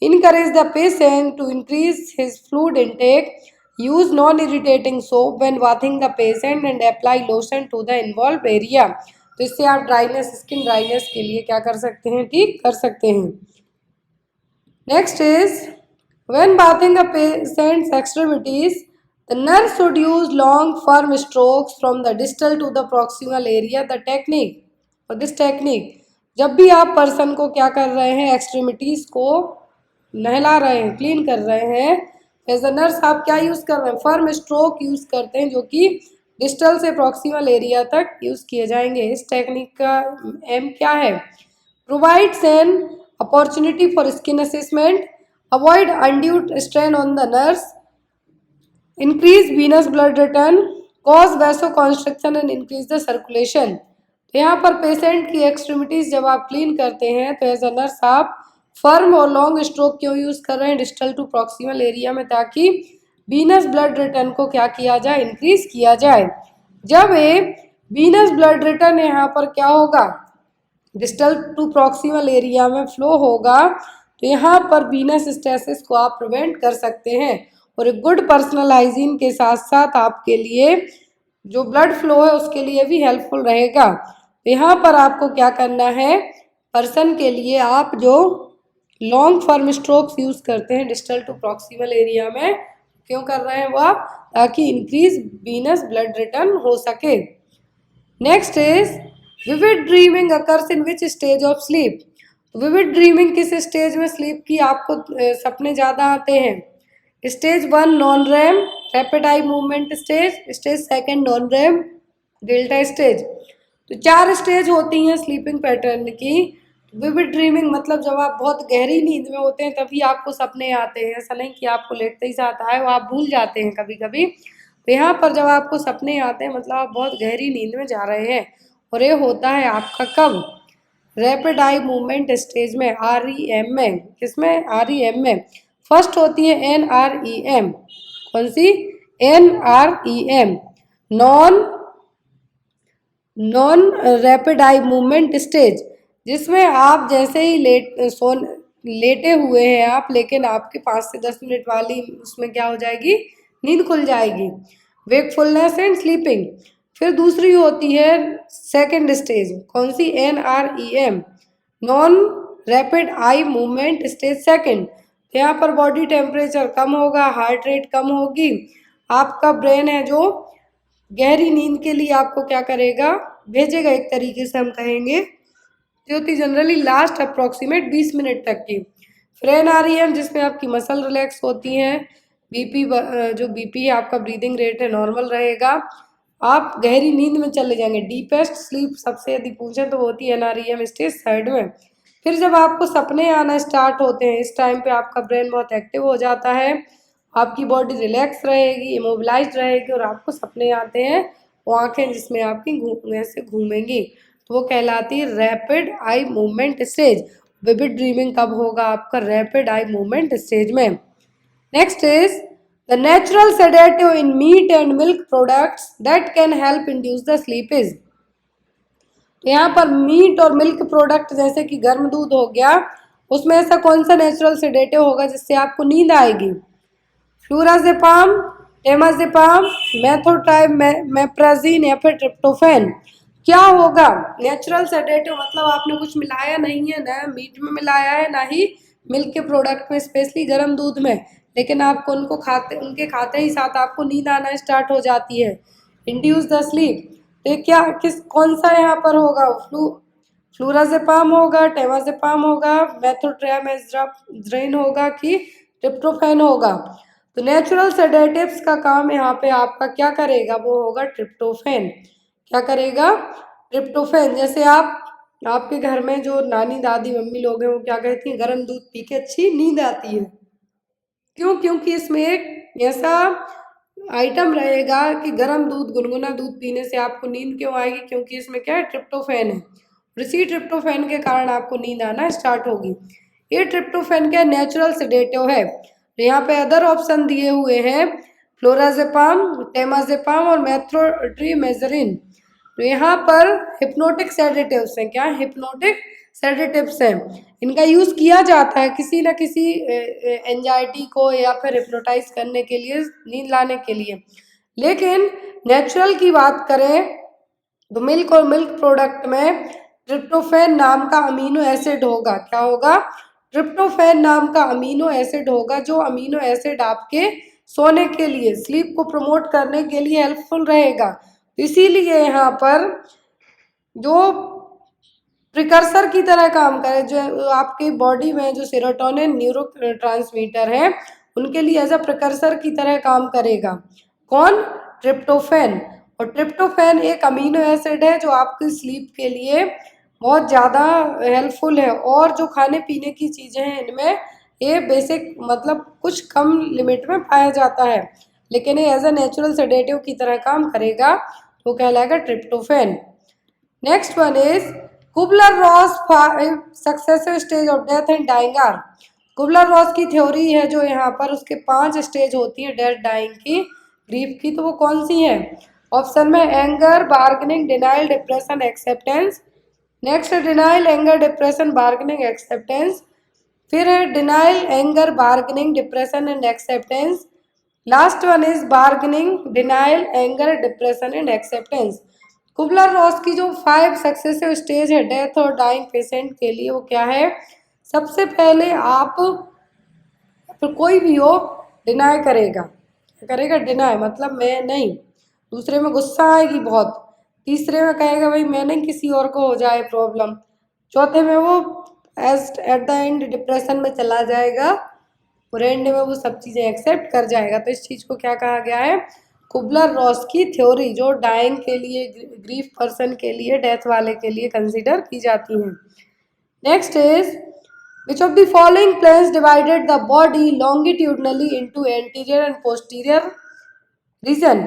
encourage the patient to increase his fluid intake, use non irritating soap when bathing the patient and apply lotion to the involve area. तो इससे आप ड्राइनेस, स्किन ड्राइनेस के लिए क्या कर सकते हैं, ठीक कर सकते हैं। Next is when bathing a patients extremities, the nurse should use long firm strokes from the distal to the proximal area। The technique or this technique, जब भी आप पर्सन को क्या कर रहे हैं, एक्सट्रीमिटीज को नहला रहे हैं, क्लीन कर रहे हैं, एज अ नर्स आप क्या यूज़ कर रहे हैं, फर्म स्ट्रोक यूज़ करते हैं जो कि डिस्टल से प्रॉक्सिमल एरिया तक यूज़ किए जाएंगे। इस टेक्निक का एम क्या है, provides an opportunity for skin assessment, avoid undue strain on the nurse, increase venous blood return, cause vasoconstriction and increase the circulation. तो यहाँ पर पेशेंट की एक्सट्रीमिटीज जब आप क्लीन करते हैं तो एज अ नर्स आप फर्म और लॉन्ग स्ट्रोक क्यों यूज़ कर रहे हैं डिस्टल टू प्रॉक्सिमल एरिया में, ताकि वीनस ब्लड रिटर्न को क्या किया जाए, इंक्रीज किया जाए। जब ये वीनस ब्लड रिटर्न यहाँ पर क्या होगा, डिस्टल टू प्रॉक्सिमल एरिया में फ्लो होगा, तो यहाँ पर वीनस स्टेसिस को आप प्रिवेंट कर सकते हैं और एक गुड पर्सनल हाइजीन के साथ साथ आपके लिए जो ब्लड फ्लो है उसके लिए भी हेल्पफुल रहेगा। तो यहाँ पर आपको क्या करना है, पर्सन के लिए आप जो लॉन्ग फर्म स्ट्रोक्स यूज़ करते हैं डिस्टल टू प्रॉक्सिमल एरिया में, क्यों कर रहे हैं वो आप, ताकि इंक्रीज वीनस ब्लड रिटर्न हो सके। Next is vivid dreaming occurs in which stage of sleep. Vivid dreaming किस स्टेज में स्लीप की आपको सपने ज़्यादा आते हैं, stage 1 non RAM rapid eye movement stage, stage 2 non RAM delta stage. तो 4 स्टेज होती हैं स्लीपिंग पैटर्न की। विविड ड्रीमिंग मतलब जब आप बहुत गहरी नींद में होते हैं तभी आपको सपने आते हैं, ऐसा नहीं कि आपको लेटते ही साथ आए, वो आप भूल जाते हैं कभी कभी। तो यहाँ पर जब आपको सपने आते हैं मतलब आप बहुत गहरी नींद में जा रहे हैं, और ये होता है आपका कब? रैपिड आई मूवमेंट स्टेज में, REM में। किसमें? REM में। फर्स्ट होती है NREM। कौन सी? NREM, non non rapid eye movement stage, जिसमें आप जैसे ही लेटे हुए हैं आप, लेकिन आपके 5 से 10 मिनट वाली उसमें क्या हो जाएगी? नींद खुल जाएगी। Wakefulness and sleeping. फिर दूसरी होती है सेकंड स्टेज। कौन सी? NREM, non rapid eye movement stage second. यहाँ पर बॉडी टेम्परेचर कम होगा, हार्ट रेट कम होगी, आपका ब्रेन है जो गहरी नींद के लिए आपको क्या करेगा? भेजेगा, एक तरीके से हम कहेंगे। जो होती जनरली लास्ट अप्रॉक्सीमेट 20 मिनट तक की। फिर NREM जिसमें आपकी मसल रिलैक्स होती हैं, बीपी जो बीपी है आपका, ब्रीदिंग रेट है नॉर्मल रहेगा, आप गहरी नींद में चले जाएंगे। डीपेस्ट स्लीप सबसे यदि पूछें तो होती है NREM स्टेज थर्ड में। फिर जब आपको सपने आना स्टार्ट होते हैं, इस टाइम पे आपका ब्रेन बहुत एक्टिव हो जाता है, आपकी बॉडी रिलैक्स रहेगी, इमोबिलाइज्ड रहेगी, और आपको सपने आते हैं, वो आंखें जिसमें आपकी ऐसे घूमेंगी, तो वो कहलाती है rapid eye movement stage. Vivid dreaming कब होगा आपका? रैपिड आई मूवमेंट स्टेज में। Next is the natural sedative in meat and milk products that can help induce the sleep is. तो यहाँ पर मीट और मिल्क प्रोडक्ट जैसे कि गर्म दूध हो गया, उसमें ऐसा कौन सा नेचुरल सेडेटिव होगा जिससे आपको नींद आएगी? फ्लोराजेपाम, टेमाजेपाम, मेथोट्राइमेप्राजीन या फिर ट्रिप्टोफैन। क्या होगा? नेचुरल सेडेटिव मतलब आपने कुछ मिलाया नहीं है, ना मीट में मिलाया है ना ही मिल्क के प्रोडक्ट में, स्पेशली गर्म दूध में, लेकिन आपको उनके खाते ही साथ आपको नींद आना स्टार्ट हो जाती है। Induce the sleep. तो क्या कौन सा यहाँ पर होगा? फ्लोराजेपाम होगा, टेमाजेपाम होगा, मेथोट्रेमाजेपाम होगा कि ट्रिप्टोफैन होगा? तो नेचुरल सेडेटिव्स का काम यहाँ पे आपका क्या करेगा? वो होगा ट्रिप्टोफैन। क्या करेगा? ट्रिप्टोफैन। जैसे आपके घर में जो नानी दादी मम्मी लोग हैं वो क्या कहती हैं? गर्म दूध पी के अच्छी नींद आती है। क्यों? क्योंकि इसमें एक ऐसा आइटम रहेगा कि गर्म दूध, गुनगुना दूध पीने से आपको नींद क्यों आएगी? क्योंकि इसमें क्या है? ट्रिप्टोफैन है। इसी ट्रिप्टोफैन के कारण आपको नींद आना स्टार्ट होगी। ये ट्रिप्टोफैन क्या नेचुरल सेडेटिव है। तो यहाँ पे अदर ऑप्शन दिए हुए हैं फ्लोराजेपाम, टेमाजेपाम और मेथोट्रेमाजेपाम। तो यहाँ पर हिप्नोटिक सेडेटिव्स हैं। क्या? हिप्नोटिक सेडेटिव्स हैं। इनका यूज़ किया जाता है किसी न किसी एंजाइटी को या फिर हिप्नोटाइज करने के लिए, नींद लाने के लिए। लेकिन नेचुरल की बात करें तो मिल्क और मिल्क प्रोडक्ट में ट्रिप्टोफैन नाम का अमीनो एसिड होगा। क्या होगा? ट्रिप्टोफैन नाम का अमीनो एसिड होगा, जो अमीनो एसिड आपके सोने के लिए, स्लीप को प्रमोट करने के लिए हेल्पफुल रहेगा। इसीलिए यहाँ पर जो प्रिकर्सर की तरह काम करे, जो आपकी बॉडी में जो सेरोटोनिन न्यूरो ट्रांसमीटर है, उनके लिए एज अ प्रिकर्सर की तरह काम करेगा। कौन? ट्रिप्टोफैन। और ट्रिप्टोफैन एक अमीनो एसिड है जो आपकी स्लीप के लिए बहुत ज़्यादा हेल्पफुल है। और जो खाने पीने की चीज़ें हैं इनमें ये बेसिक मतलब कुछ कम लिमिट में पाया जाता है, लेकिन ये एज अ नेचुरल सेडेटिव की तरह काम करेगा, तो कहलाएगा tryptophan. Next one is Kubler Ross 5 successive stage of death and dying are. Kubler Ross की थ्योरी है जो यहाँ पर उसके 5 स्टेज होती है डेथ, डाइंग की, ग्रीफ की। तो वो कौन सी है? ऑप्शन में anger, bargaining, denial, depression, acceptance. Next है denial, anger, depression, bargaining, acceptance. फिर है denial, anger, bargaining, depression and acceptance. Last one is bargaining, denial, anger, depression and acceptance. Kubler Ross की जो 5 सक्सेसिव स्टेज है डेथ और dying patient के लिए, वो क्या है? सबसे पहले आप, फिर कोई भी हो, डिनाई करेगा। करेगा डिनाई मतलब मैं नहीं, दूसरे में गुस्सा आएगी बहुत, तीसरे में कहेगा भाई मैं नहीं, किसी और को हो जाए प्रॉब्लम, चौथे में वो एट द एंड डिप्रेशन में चला जाएगा, और एंड में वो सब चीज़ें एक्सेप्ट कर जाएगा। तो इस चीज़ को क्या कहा गया है, कुबलर-रॉस की थ्योरी, जो डाइंग के लिए, ग्रीफ पर्सन के लिए, डेथ वाले के लिए कंसिडर की जाती हैं। Next is which of the following planes divided the body longitudinally into anterior and posterior region?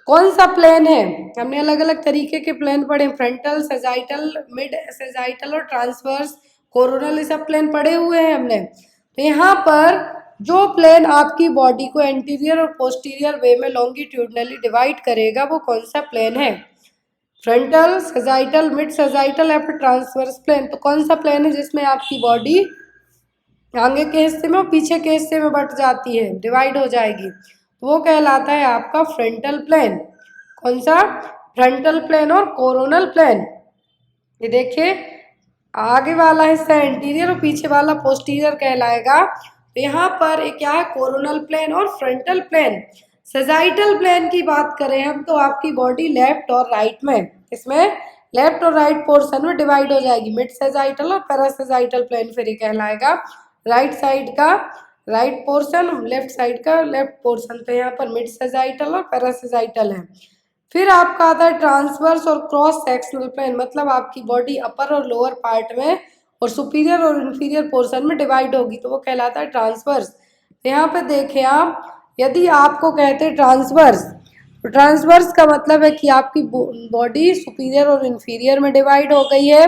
कौन सा प्लेन है, हमने अलग अलग तरीके के प्लेन पढ़े, फ्रंटल, सेजाइटल, मिड सेजाइटल और ट्रांसवर्स, कोरोनल, ये सब प्लेन पढ़े हुए हैं हमने। तो यहाँ पर जो प्लेन आपकी बॉडी को एंटीरियर और पोस्टीरियर वे में लॉन्गिट्यूडनली डिवाइड करेगा वो कौन सा प्लेन है, फ्रंटल, सेजाइटल, मिड सेजाइटल या फिर ट्रांसवर्स प्लेन। तो कौन सा प्लेन है जिसमें आपकी बॉडी आगे के हिस्से में और पीछे के हिस्से में बट जाती है, डिवाइड हो जाएगी, तो वो कहलाता है आपका फ्रंटल प्लेन। कौन सा, फ्रंटल प्लेन और कोरोनल प्लेन। ये देखिए आगे वाला हिस्सा एंटीरियर और पीछे वाला पोस्टीरियर कहलाएगा। तो यहाँ पर एक क्या है, कोरोनल प्लेन और फ्रंटल प्लेन। सेजाइटल प्लेन की बात करें हम तो आपकी बॉडी लेफ्ट और राइट में, इसमें लेफ्ट और राइट पोर्शन में डिवाइड हो जाएगी, मिड सेजाइटल और पैरासेजाइटल प्लेन फिर ये कहलाएगा। राइट साइड का राइट पोर्शन, लेफ्ट साइड का लेफ्ट पोर्शन, तो यहाँ पर मिड सेजाइटल और पैरासेजाइटल है। फिर आपका आता है ट्रांसवर्स और क्रॉस सेक्शनल प्लेन, मतलब आपकी बॉडी अपर और लोअर पार्ट में और सुपीरियर और इन्फीरियर पोर्शन में डिवाइड होगी, तो वो कहलाता है ट्रांसवर्स। तो यहाँ पे देखें आप, यदि आपको कहते हैं ट्रांसवर्स, तो ट्रांसवर्स का मतलब है कि आपकी बॉडी सुपीरियर और इन्फीरियर में डिवाइड हो गई है।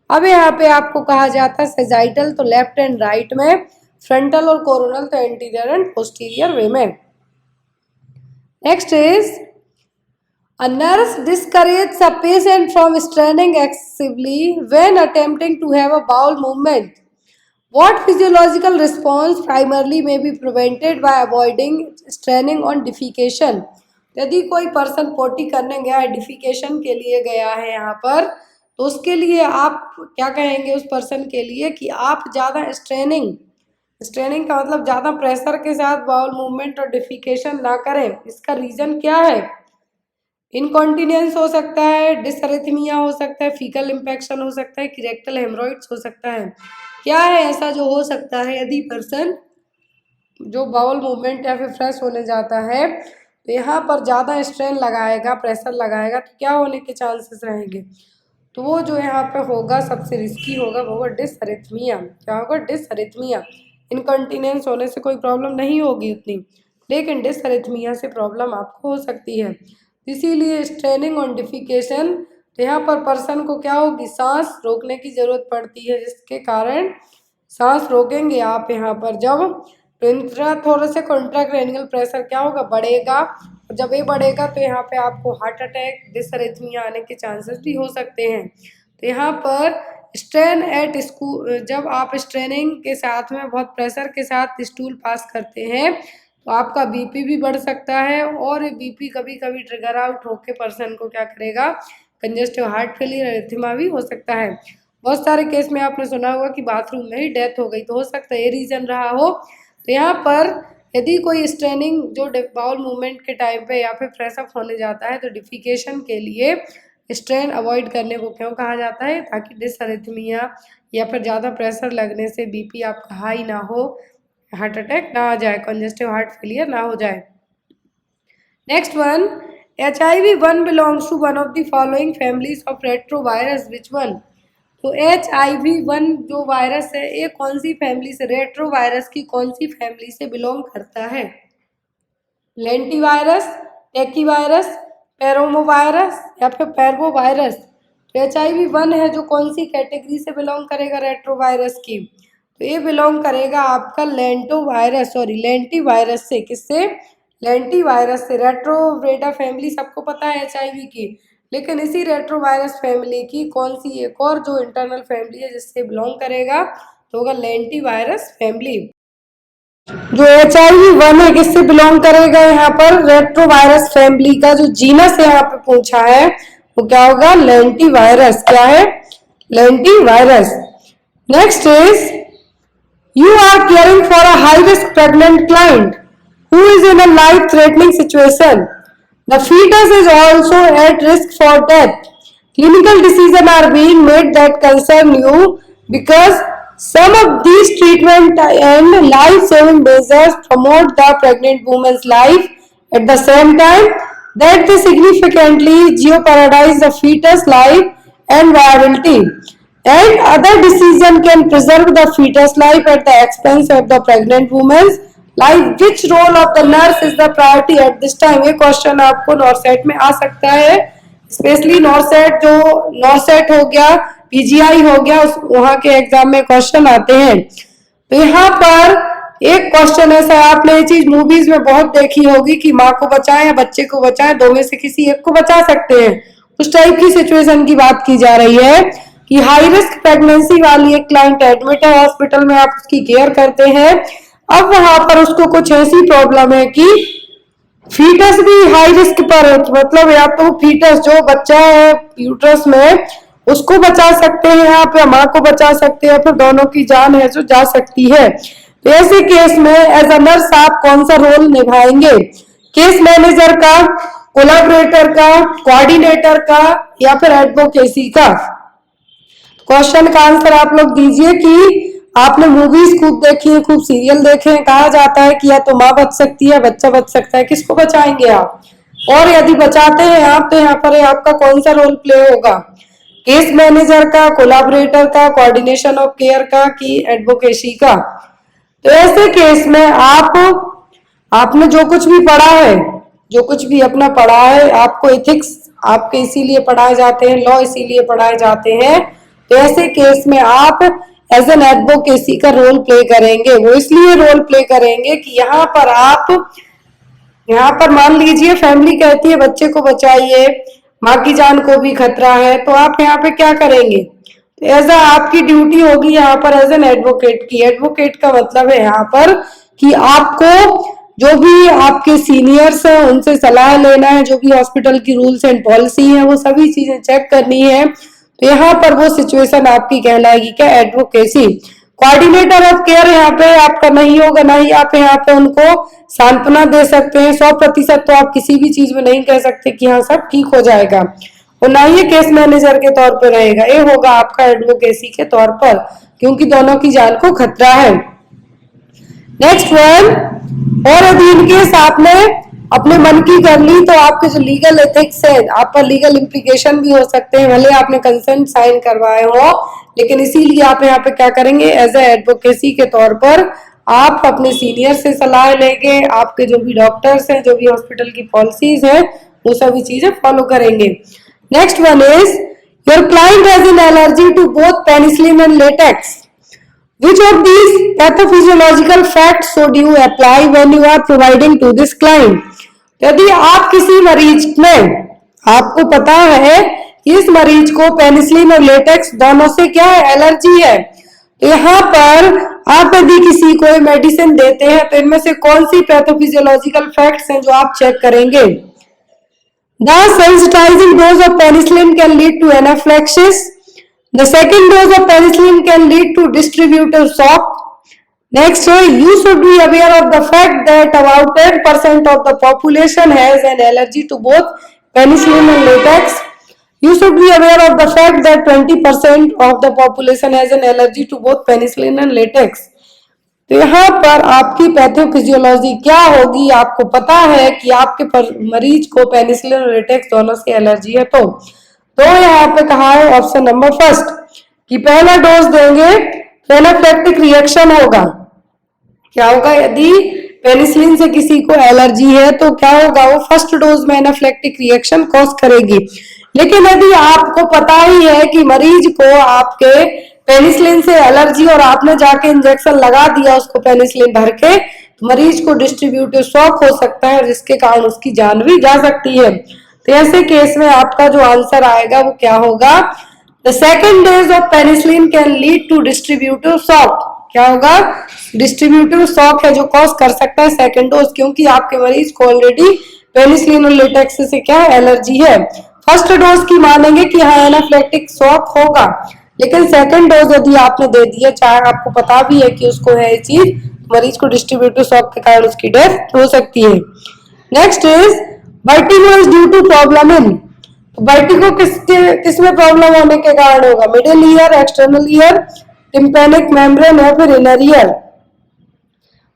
अब यहाँ पे आपको कहा जाता है सेजाइटल, तो लेफ्ट एंड राइट में, फ्रंटल और कोरोनल तो एंटीरियर एंड पोस्टीरियर वे में। Next is a nurse discourages a patient from straining excessively when attempting to have a bowel movement. What physiological response primarily may be prevented by avoiding straining on defecation? यदि कोई person पोटी करने गया है, defecation के लिए गया है यहाँ पर, तो उसके लिए आप क्या कहेंगे उस पर्सन के लिए कि आप ज़्यादा स्ट्रेनिंग का मतलब ज़्यादा प्रेशर के साथ बाउल मूवमेंट और डिफिकेशन ना करें। इसका रीज़न क्या है, इनकॉन्टिनेंस हो सकता है, डिसअरिथमिया हो सकता है, फीकल इन्फेक्शन हो सकता है, रेक्टल हेमरॉइड्स हो सकता है। क्या है ऐसा जो हो सकता है यदि पर्सन जो बाउल मूवमेंट या फिर फ्रेश होने जाता है तो यहाँ पर ज़्यादा स्ट्रेन लगाएगा, प्रेशर लगाएगा, तो क्या होने के चांसेस रहेंगे, तो वो जो यहाँ पे होगा सबसे रिस्की होगा, वो होगा डिसअरिथमिया। क्या होगा, डिसअरिथमिया। इनकॉन्टिनेंस होने से कोई प्रॉब्लम नहीं होगी उतनी, लेकिन डिसअरिथमिया से प्रॉब्लम आपको हो सकती है। इसीलिए स्ट्रेनिंग ऑन डिफिकेशन, तो यहाँ पर पर्सन को क्या होगी, सांस रोकने की ज़रूरत पड़ती है, जिसके कारण सांस रोकेंगे आप यहाँ पर जब, तो इंट्राथोरैसिक कॉन्ट्राक्रैनियल प्रेशर क्या होगा, बढ़ेगा, और जब ये बढ़ेगा तो यहाँ पे आपको हार्ट अटैक, डिसअरिथमिया आने के चांसेस भी हो सकते हैं। तो यहाँ पर स्ट्रेन एट स्कूल, जब आप स्ट्रेनिंग के साथ में बहुत प्रेशर के साथ स्टूल पास करते हैं तो आपका बीपी भी बढ़ सकता है, और बीपी कभी कभी ट्रिगर आउट होकर पर्सन को क्या करेगा, कंजेस्टिव हार्ट फेलियर, एरिथमिया भी हो सकता है। बहुत सारे केस में आपने सुना होगा कि बाथरूम में ही डेथ हो गई, तो हो सकता है ये रीज़न रहा हो। तो यहाँ पर यदि कोई स्ट्रेनिंग जो बाउल मूवमेंट के टाइम पे या फिर फ्रेश अप होने जाता है तो डिफिकेशन के लिए स्ट्रेन अवॉइड करने को क्यों कहा जाता है, ताकि डिसअरिथमिया या फिर ज़्यादा प्रेशर लगने से बीपी आपका हाई ना हो, हार्ट अटैक ना आ जाए, कंजेस्टिव हार्ट फेलियर ना हो जाए। Next one, HIV-1 belongs to one of the following families of retrovirus, which one? तो HIV-1 जो वायरस है ये कौन सी फैमिली से, रेट्रोवायरस की कौन सी फैमिली से बिलोंग करता है? लेंटिवायरस, टेकीवायरस, पेरोमोवायरस या फिर पैरवोवायरस। तो HIV-1 है जो कौन सी कैटेगरी से बिलोंग करेगा, रेट्रोवायरस की, तो ये बिलोंग करेगा आपका लेंटिवायरस से। किससे? लेंटिवायरस से। रेट्रोवेडा फैमिली सबको पता है HIV की, लेकिन इसी रेट्रोवायरस फैमिली की कौन सी एक और जो इंटरनल फैमिली है जिससे बिलोंग करेगा, तो होगा लेंटिवायरस फैमिली। जो HIV-1 है किससे बिलोंग करेगा, यहाँ पर रेट्रोवायरस फैमिली का जो जीनस है यहाँ पे पूछा है वो क्या होगा, लेंटिवायरस। क्या है? Lentivirus. Next is, you are caring for a high risk pregnant client who is in a life threatening situation. The fetus is also at risk for death. Clinical decisions are being made that concern you because Some of these treatment and life-saving measures promote the pregnant woman's life at the same time that they significantly jeopardize the fetus life and viability. And other decision can preserve the fetus life at the expense of the pregnant woman's life. Which role of the nurse is the priority at this time? ये question आपको नॉर्सेट में आ सकता है, specially नॉर्सेट जो नॉर्सेट हो गया, PGI हो गया, उस वहां के एग्जाम में क्वेश्चन आते हैं। तो यहाँ पर एक क्वेश्चन ऐसा, आपने ये चीज मूवीज में बहुत देखी होगी कि माँ को बचाएं या बच्चे को बचाएं, दो में से किसी एक को बचा सकते हैं। उस टाइप की सिचुएशन की बात की जा रही है कि हाई रिस्क प्रेगनेंसी वाली एक क्लाइंट एडमिट है हॉस्पिटल में, आप उसकी केयर करते हैं। अब वहां पर उसको कुछ ऐसी प्रॉब्लम है कि फीटस भी हाई रिस्क पर है, मतलब या तो फीटस जो बच्चा है यूट्रस में उसको बचा सकते हैं आप, या माँ को बचा सकते हैं, फिर दोनों की जान है जो जा सकती है। तो ऐसे केस में एज अ नर्स आप कौन सा रोल निभाएंगे? केस मैनेजर का, कोलैबोरेटर का, कोऑर्डिनेटर का, या फिर एडवोकेसी का? क्वेश्चन का आंसर आप लोग दीजिए कि आपने मूवीज खूब देखी है, खूब सीरियल देखे हैं, कहा जाता है कि या तो माँ बच सकती है, बच्चा बच सकता है, किसको बचाएंगे आप? और यदि बचाते हैं आप तो यहाँ पर आपका कौन सा रोल प्ले होगा? केस मैनेजर का, कोलैबोरेटर का, कोऑर्डिनेशन ऑफ केयर का, कि एडवोकेसी का? तो ऐसे केस में आपने जो कुछ भी पढ़ा है, जो कुछ भी अपना पढ़ा है, आपको एथिक्स आपके इसीलिए पढ़ाए जाते हैं, लॉ इसीलिए पढ़ाए जाते हैं। तो ऐसे केस में आप एज एन एडवोकेसी का रोल प्ले करेंगे। वो इसलिए रोल प्ले करेंगे कि यहाँ पर मान लीजिए फैमिली कहती है बच्चे को बचाइए, माँ की जान को भी खतरा है, तो आप यहाँ पे क्या करेंगे? तो एज आपकी ड्यूटी होगी यहाँ पर एज एन एडवोकेट की। एडवोकेट का मतलब है यहाँ पर कि आपको जो भी आपके सीनियर्स हैं उनसे सलाह लेना है, जो भी हॉस्पिटल की रूल्स एंड पॉलिसी है वो सभी चीजें चेक करनी है। तो यहाँ पर वो सिचुएशन आपकी कहलाएगी क्या? एडवोकेसी। कोऑर्डिनेटर ऑफ केयर यहाँ पे आपका नहीं होगा, ना ही आप यहाँ पे उनको सांत्वना दे सकते हैं। 100% तो आप किसी भी चीज में नहीं कह सकते कि हाँ सब ठीक हो जाएगा, और ना ही केस मैनेजर के तौर पर रहेगा, ये होगा आपका एडवोकेसी के तौर पर, क्योंकि दोनों की जान को खतरा है। नेक्स्ट वन, और यदि इनकेस आपने अपने मन की कर ली तो आपके जो लीगल एथिक्स है, आप पर लीगल इम्प्लीकेशन भी हो सकते हैं, भले आपने कंसेंट साइन करवाए हो, लेकिन इसीलिए आप यहाँ पे क्या करेंगे? एज ए एडवोकेसी के तौर पर आप अपने सीनियर से सलाह लेंगे, आपके जो भी डॉक्टर्स हैं, जो भी हॉस्पिटल की पॉलिसीज है, वो सभी चीजें फॉलो करेंगे। Next one is, your client has an allergy to both penicillin and latex. Which of these pathophysiological facts should you apply when you are providing to this client? यदि आप किसी मरीज में, आपको पता है कि इस मरीज को पेनिसिलिन और लेटेक्स दोनों से क्या है? एलर्जी है, तो यहाँ पर आप यदि किसी को मेडिसिन देते हैं तो इनमें से कौन सी पैथोफिजियोलॉजिकल फैक्ट्स हैं जो आप चेक करेंगे? The sensitizing dose of penicillin can lead to anaphylaxis. The second dose of penicillin can lead to distributive shock. Next, you should be aware of the fact that about 10% of the population has an allergy to both penicillin and latex. You should be aware of the fact that 20% of the population has an allergy to both penicillin and latex. तो यहाँ पर आपकी pathophysiology क्या होगी? आपको पता है कि आपके मरीज को पेनिसिलिन और लेटेक्स दोनों से एलर्जी है। तो यहाँ पे कहा है ऑप्शन नंबर फर्स्ट कि पहला डोज देंगे तो एनाफिलेक्टिक रिएक्शन होगा। क्या होगा? यदि पेनिसिलिन से किसी को एलर्जी है तो क्या होगा? वो फर्स्ट डोज में एनाफिलेक्टिक रिएक्शन कॉज करेगी। लेकिन यदि आपको पता ही है कि मरीज को आपके पेनिसिलिन से एलर्जी और आपने जाके इंजेक्शन लगा दिया उसको पेनिसिलिन भर के, तो मरीज को डिस्ट्रीब्यूटिव शॉक हो सकता है, जिसके कारण उसकी जान भी जा सकती है। तो ऐसे केस में आपका जो आंसर आएगा वो क्या होगा? The second dose of penicillin can lead to distributive shock. क्या होगा? डिस्ट्रीब्यूटिव शॉक है जो कॉज कर सकता है सेकेंड डोज, क्योंकि आपके मरीज को ऑलरेडी पेनिसिलिन और लेटेक्स से क्या एलर्जी है। फर्स्ट डोज की मानेंगे कि हाँ एनाफिलेक्टिक शॉक होगा, लेकिन सेकेंड डोज यदि आपने दे दिया, चाहे आपको पता भी है कि उसको है ये चीज, मरीज को डिस्ट्रीब्यूटिव शॉक के कारण उसकी डेथ हो सकती है। Next is vertigo is due to problem in. Vertigo किसमें प्रॉब्लम होने के कारण होगा? Middle ear, external ear, tympanic membrane या फिर इनर ईयर।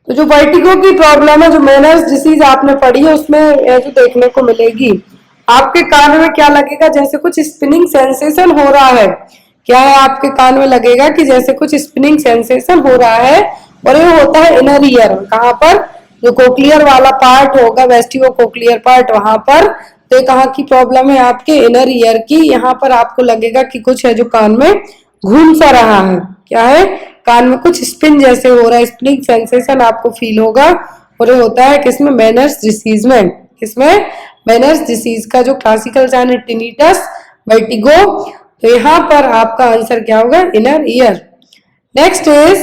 तो जो वर्टिगो की प्रॉब्लम है, जो मेनर्स डिसीज आपने पढ़ी है, उसमें जो देखने को मिलेगी, आपके कान में क्या लगेगा, जैसे कुछ स्पिनिंग सेंसेशन हो रहा है। क्या है, आपके कान में लगेगा कि जैसे कुछ स्पिनिंग सेंसेशन हो रहा है, और ये होता है इनर ईयर। कहाँ पर, जो कोक्लियर वाला पार्ट होगा, वेस्टिबो कोक्लियर पार्ट, वहां पर। तो कहाँ की प्रॉब्लम है, आपके इनर ईयर की। यहाँ पर आपको लगेगा कि कुछ है जो कान में घूम सा रहा है। क्या है, कान में कुछ स्पिन जैसे हो रहा है, स्पिनिंग सेंसेशन आपको फील होगा। और ये होता है किसमें, मेनर्स डिसीज में। किसमें, मेनर्स डिसीज का जो क्लासिकल साइन है टिनिटस, वर्टिगो। तो यहाँ पर आपका आंसर क्या होगा, inner ear. Next is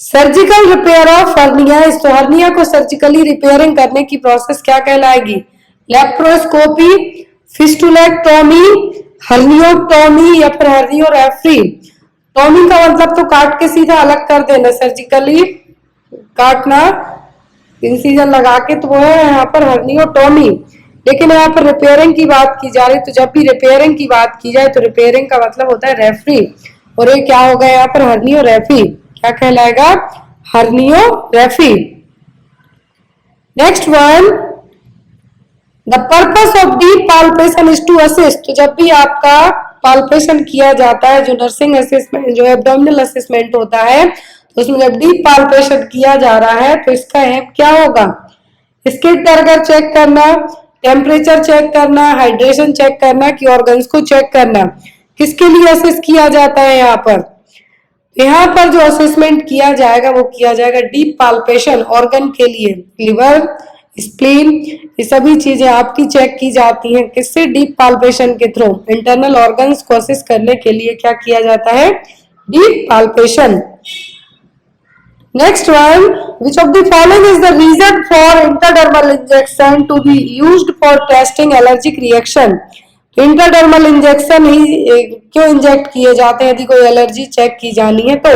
surgical repair of hernia. तो हर्निया को सर्जिकली रिपेयरिंग करने की प्रोसेस क्या कहलाएगी, लेप्रोस्कोपी, फिस्टुलेक्टोमी, हर्नियोटोमी या फिर हर्नियोरेफ्री। टोमी का मतलब तो काट के सीधा अलग कर देना, सर्जिकली काटना, इंसिजन लगा के, तो वो है यहाँ पर हर्नियोटोमी। लेकिन यहाँ पर रिपेयरिंग की बात की जा रही, तो जब भी रिपेयरिंग की बात की जाए तो रिपेयरिंग का मतलब होता है रेफरी। और ये क्या होगा यहाँ पर, हर्नियोरेफी। क्या कहलाएगा, herniorrhaphy. Next one, the purpose of deep palpation is to assist. तो जब भी आपका पाल्पेशन किया जाता है, जो नर्सिंग असेसमेंट, जो एब्डोमिनल असेसमेंट होता है, तो उसमें जब डीप पाल्पेशन किया जा रहा है, तो इसका एम क्या होगा, स्किन टर्गर चेक करना, टेम्परेचर चेक करना, हाइड्रेशन चेक करना, कि ऑर्गन्स को चेक करना। किसके लिए असेस किया जाता है यहाँ पर, यहाँ पर जो असेसमेंट किया जाएगा वो किया जाएगा डीप पाल्पेशन ऑर्गन के लिए। लिवर, स्प्लीन, ये सभी चीजें आपकी चेक की जाती हैं किससे, डीप पाल्पेशन के थ्रू। इंटरनल ऑर्गन्स को असेस करने के लिए क्या किया जाता है, deep palpation. Next one, which of the following is the reason for intradermal injection to be used for testing allergic reaction. Intradermal injection ही क्यों इंजेक्ट किए जाते हैं, यदि कोई एलर्जी चेक की जानी है तो।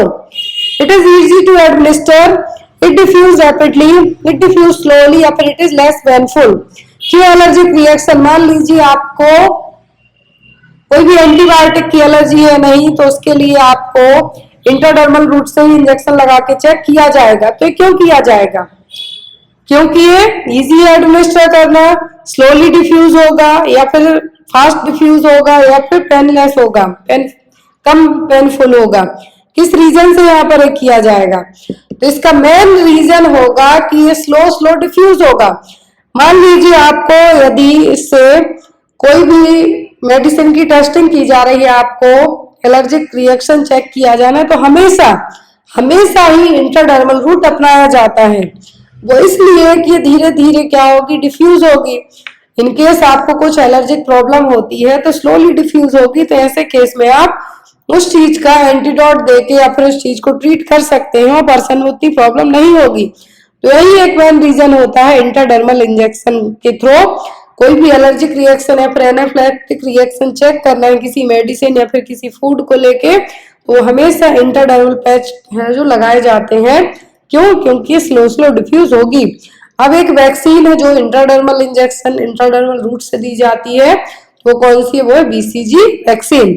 It is easy to administer, it diffuse rapidly, it diffuse slowly, या फिर इट इज लेस पेनफुल। क्यों एलर्जिक रिएक्शन, मान लीजिए आपको कोई भी एंटीबायोटिक की एलर्जी है नहीं, तो उसके लिए आपको इंटरडर्मल रूट से ही इंजेक्शन लगा के चेक किया जाएगा। तो क्यों किया जाएगा, क्योंकि ये इजी एडमिनिस्टर करना, स्लोली डिफ्यूज होगा, या फिर फास्ट डिफ्यूज होगा, या फिर पेनलेस होगा, कम पेनफुल होगा। किस रीजन से यहाँ पर किया जाएगा, तो इसका मेन रीजन होगा कि ये स्लो डिफ्यूज होगा। मान लीजिए आपको यदि इससे कोई भी मेडिसिन की टेस्टिंग की जा रही है, आपको एलर्जिक रिएक्शन चेक किया जाना है, तो हमेशा ही इंटरडर्मल रूट अपनाया जाता है। वो इसलिए कि धीरे धीरे क्या होगी, डिफ्यूज होगी। इनकेस आपको कुछ एलर्जिक प्रॉब्लम होती है तो स्लोली डिफ्यूज होगी, तो ऐसे केस में आप उस चीज का एंटीडोट देके या फिर उस चीज को ट्रीट कर सकते हैं और पर्सन में उतनी प्रॉब्लम नहीं होगी। तो यही एक मेन रीजन होता है इंटरडर्मल इंजेक्शन के थ्रू कोई भी एलर्जिक रिएक्शन या फिर एनाफिलैक्टिक रिएक्शन चेक करना है किसी मेडिसिन या फिर किसी फूड को लेके, तो हमेशा इंटरडर्मल पैच है जो लगाए जाते हैं। क्यों, क्योंकि स्लो डिफ्यूज होगी। अब एक वैक्सीन है जो इंट्राडर्मल इंजेक्शन इंट्राडर्मल रूट से दी जाती है, वो कौन सी है, वो है BCG vaccine.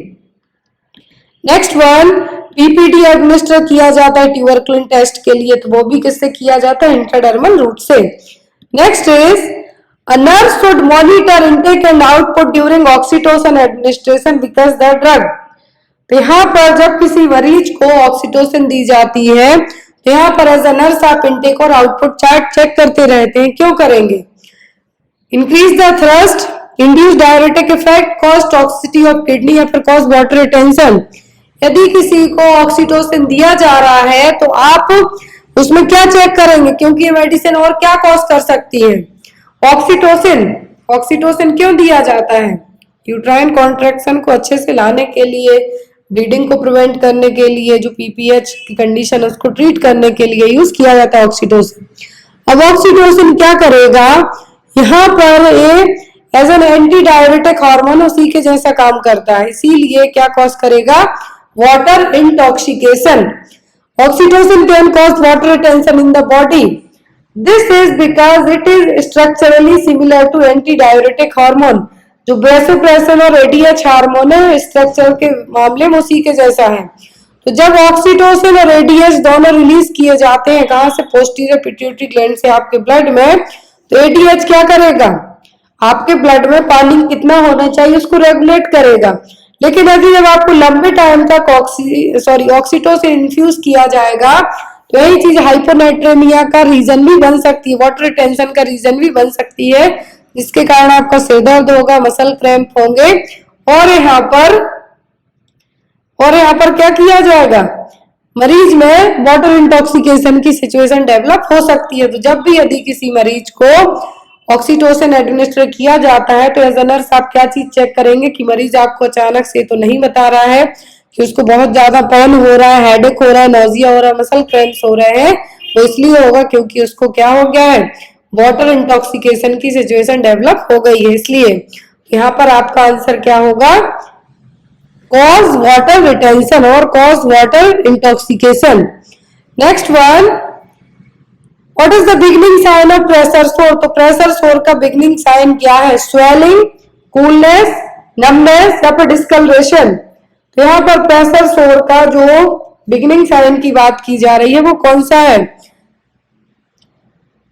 Next one, PPT administer किया जाता है ट्यूबरकुलिन टेस्ट के लिए, तो वो भी किससे किया जाता है, इंट्राडर्मल रूट से। Next is a nurse should monitor intake and output during oxytocin administration because the drug। तो यहाँ पर जब किसी मरीज को ऑक्सीटोसिन दी जाती है, तो यहाँ पर एज अ नर्स आप इनटेक और आउटपुट चार्ट चेक करते रहते हैं। क्यों करेंगे, increase the thrust, induce diuretic effect, cause toxicity of kidney या फिर कॉज वाटर रिटेंशन। यदि किसी को ऑक्सीटोसिन दिया जा रहा है तो आप उसमें क्या चेक करेंगे, क्योंकि ये मेडिसिन और क्या कॉज कर सकती है, ऑक्सीटोसिन क्यों दिया जाता है, यूट्राइन कॉन्ट्रैक्शन को अच्छे से लाने के लिए, ब्लीडिंग को प्रिवेंट करने के लिए, जो पीपीएच की कंडीशन है उसको ट्रीट करने के लिए यूज किया जाता है ऑक्सीटोसिन। अब ऑक्सीटोसिन क्या करेगा, यहाँ पर ये as an anti diuretic hormone उसी के जैसा काम करता है, इसीलिए क्या कॉज करेगा, water intoxication. Oxytocin can cause water retention in the body. This is because it is structurally similar to antidiuretic hormone। जो ब्रेसोप्रेसिन और एडीएच हार्मोन है स्ट्रक्चर के मामले में उसी के जैसा है। तो जब ऑक्सीटोसिन और एडीएच दोनों रिलीज किए जाते हैं, कहां से? पोस्टीरियर पिट्यूटरी ग्लैंड से आपके ब्लड में, तो एडीएच क्या करेगा? आपके ब्लड में पानी कितना होना चाहिए उसको रेगुलेट करेगा। लेकिन अभी जब आपको लंबे टाइम तक ऑक्सीटोसिन इन्फ्यूज किया जाएगा तो यही चीज हाइपोनाइट्रेमिया का रीजन भी बन सकती है, वाटर रिटेंशन का रीजन भी बन सकती है, जिसके कारण आपका सिर दर्द होगा, मसल क्रैम्प होंगे। और यहाँ पर क्या किया जाएगा? मरीज में वाटर इंटॉक्सिकेशन की सिचुएशन डेवलप हो सकती है। तो जब भी यदि किसी मरीज को ऑक्सीटोसिन एडमिनिस्टर किया जाता है तो एज अ नर्स आप क्या चीज चेक करेंगे कि मरीज आपको अचानक से तो नहीं बता रहा है कि उसको बहुत ज्यादा पेन हो रहा है, हेडेक हो रहा है, नोजिया हो रहा है, मसल क्रैम्प्स हो रहे हैं, वो इसलिए होगा क्योंकि उसको क्या हो गया है? वाटर इंटॉक्सिकेशन की सिचुएशन डेवलप हो गई है। इसलिए यहाँ पर आपका आंसर क्या होगा? कॉज वाटर रिटेंशन और cause water intoxication. Next one, what is the beginning sign of pressure sore? तो प्रेशर सोर का बिगिनिंग साइन क्या है? स्वेलिंग, कूलनेस, नमनेस या फिर डिस्कलरेशन। तो यहाँ पर प्रेशर सोर का जो बिगिनिंग साइन की बात की जा रही है वो कौन सा है?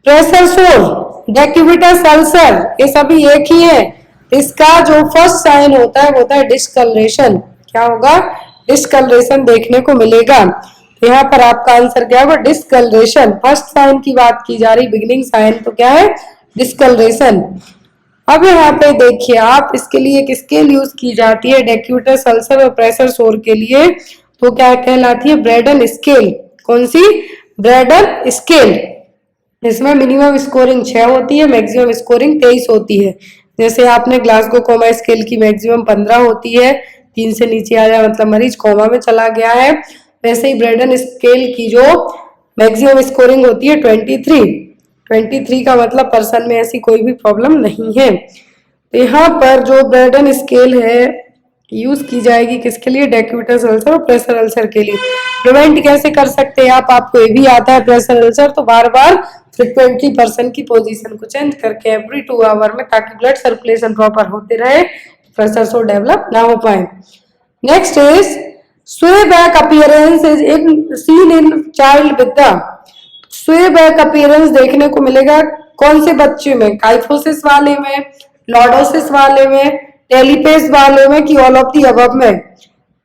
प्रेशर सोर, डेक्यूबिटस अल्सर, ये सभी एक ही है। इसका जो फर्स्ट साइन होता है वो होता है डिस्कलरेशन। क्या होगा? डिस्कलरेशन देखने को मिलेगा। यहाँ पर आपका आंसर क्या होगा? डिस्कलरेशन। फर्स्ट साइन की बात की जा रही, बिगिनिंग साइन तो क्या है? डिस्कलरेशन। अब यहाँ पे देखिए आप, इसके लिए एक स्केल यूज की जाती है डेक्यूबिटस अल्सर और प्रेशर सोर के लिए, तो क्या कहलाती है? Braden scale. कौन सी? Braden scale. इसमें मिनिमम स्कोरिंग 6 होती है, मैक्सिमम स्कोरिंग 23 होती है। जैसे आपने ग्लासगो कोमा स्केल की मैक्सिमम 15 होती है, 3 से नीचे आ जाए मतलब मरीज कोमा में चला गया है। वैसे ही ब्रेडन स्केल की जो मैक्सिमम स्कोरिंग होती है 23 का मतलब पर्सन में ऐसी कोई भी प्रॉब्लम नहीं है। तो यहाँ पर जो ब्रेडन स्केल है यूज की जाएगी किसके लिए? डेक्यूबिटस अल्सर और प्रेशर अल्सर के लिए। प्रिवेंट कैसे कर सकते हैं आप? आपको ये भी आता है प्रेशर अल्सर, तो बार बार फ्रिक्वेंटली पर्सन की पोजीशन को चेंज करके एवरी 2 आवर में, ताकि ब्लड सर्कुलेशन प्रॉपर होते रहे, प्रेशर सो डेवलप ना हो पाए। नेक्स्ट इज स्वे back appearance is seen in child with the. स्वे बैक अपीयरेंस देखने को मिलेगा कौन से बच्चे में? काइफोसिस वाले में, लॉर्डोसिस वाले में, टेलीपेस वाले में कि ऑल ऑफ दी अबव में?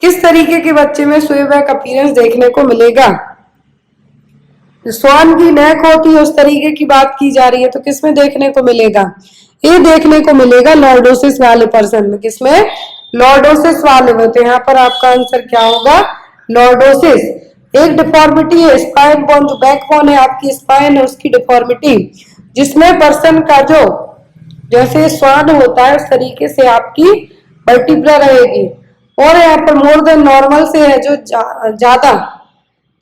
किस तरीके के बच्चे में स्वे बैक अपीयरेंस देखने को मिलेगा? स्वान की नेक होती है उस तरीके की बात की जा रही है, तो किसमें देखने को मिलेगा? ये देखने को मिलेगा लॉर्डोसिस वाले पर्सन में। किसमें? लॉर्डोसिस वाले में। तो यहाँ पर आपका आंसर क्या होगा? लॉर्डोसिस। एक डिफॉर्मिटी है स्पाइन बोन, जो बैकबोन है आपकी स्पाइन है उसकी डिफॉर्मिटी, जिसमें पर्सन का जो जैसे स्वान होता है उस तरीके से आपकी वर्टिब्रा रहेगी। और यहाँ पर मोर देन नॉर्मल से है जो ज्यादा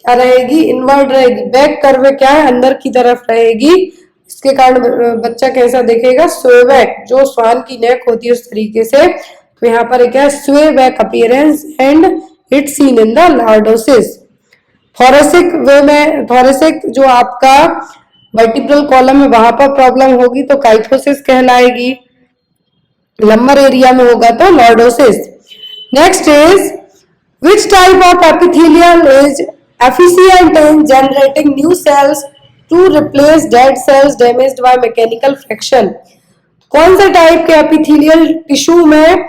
क्या रहेगी? इनवर्ड रहेगी। बैक कर्व क्या है? अंदर की तरफ रहेगी। इसके कारण बच्चा कैसा दिखेगा? स्वे बैक, जो स्वान की नेक होती है उस तरीके से। तो यहाँ पर क्या है? Sway back appearance and it's seen in the lordosis. Thoracic वे में, थोरेसिक जो आपका वर्टिब्रल कॉलम है वहां पर प्रॉब्लम होगी तो काइफोसिस कहलाएगी। लंबर एरिया में होगा तो lordosis. Next is which type of epithelial is efficient in generating new cells to replace dead cells damaged by mechanical friction? कौन से टाइप के एपिथेलियल टिश्यू में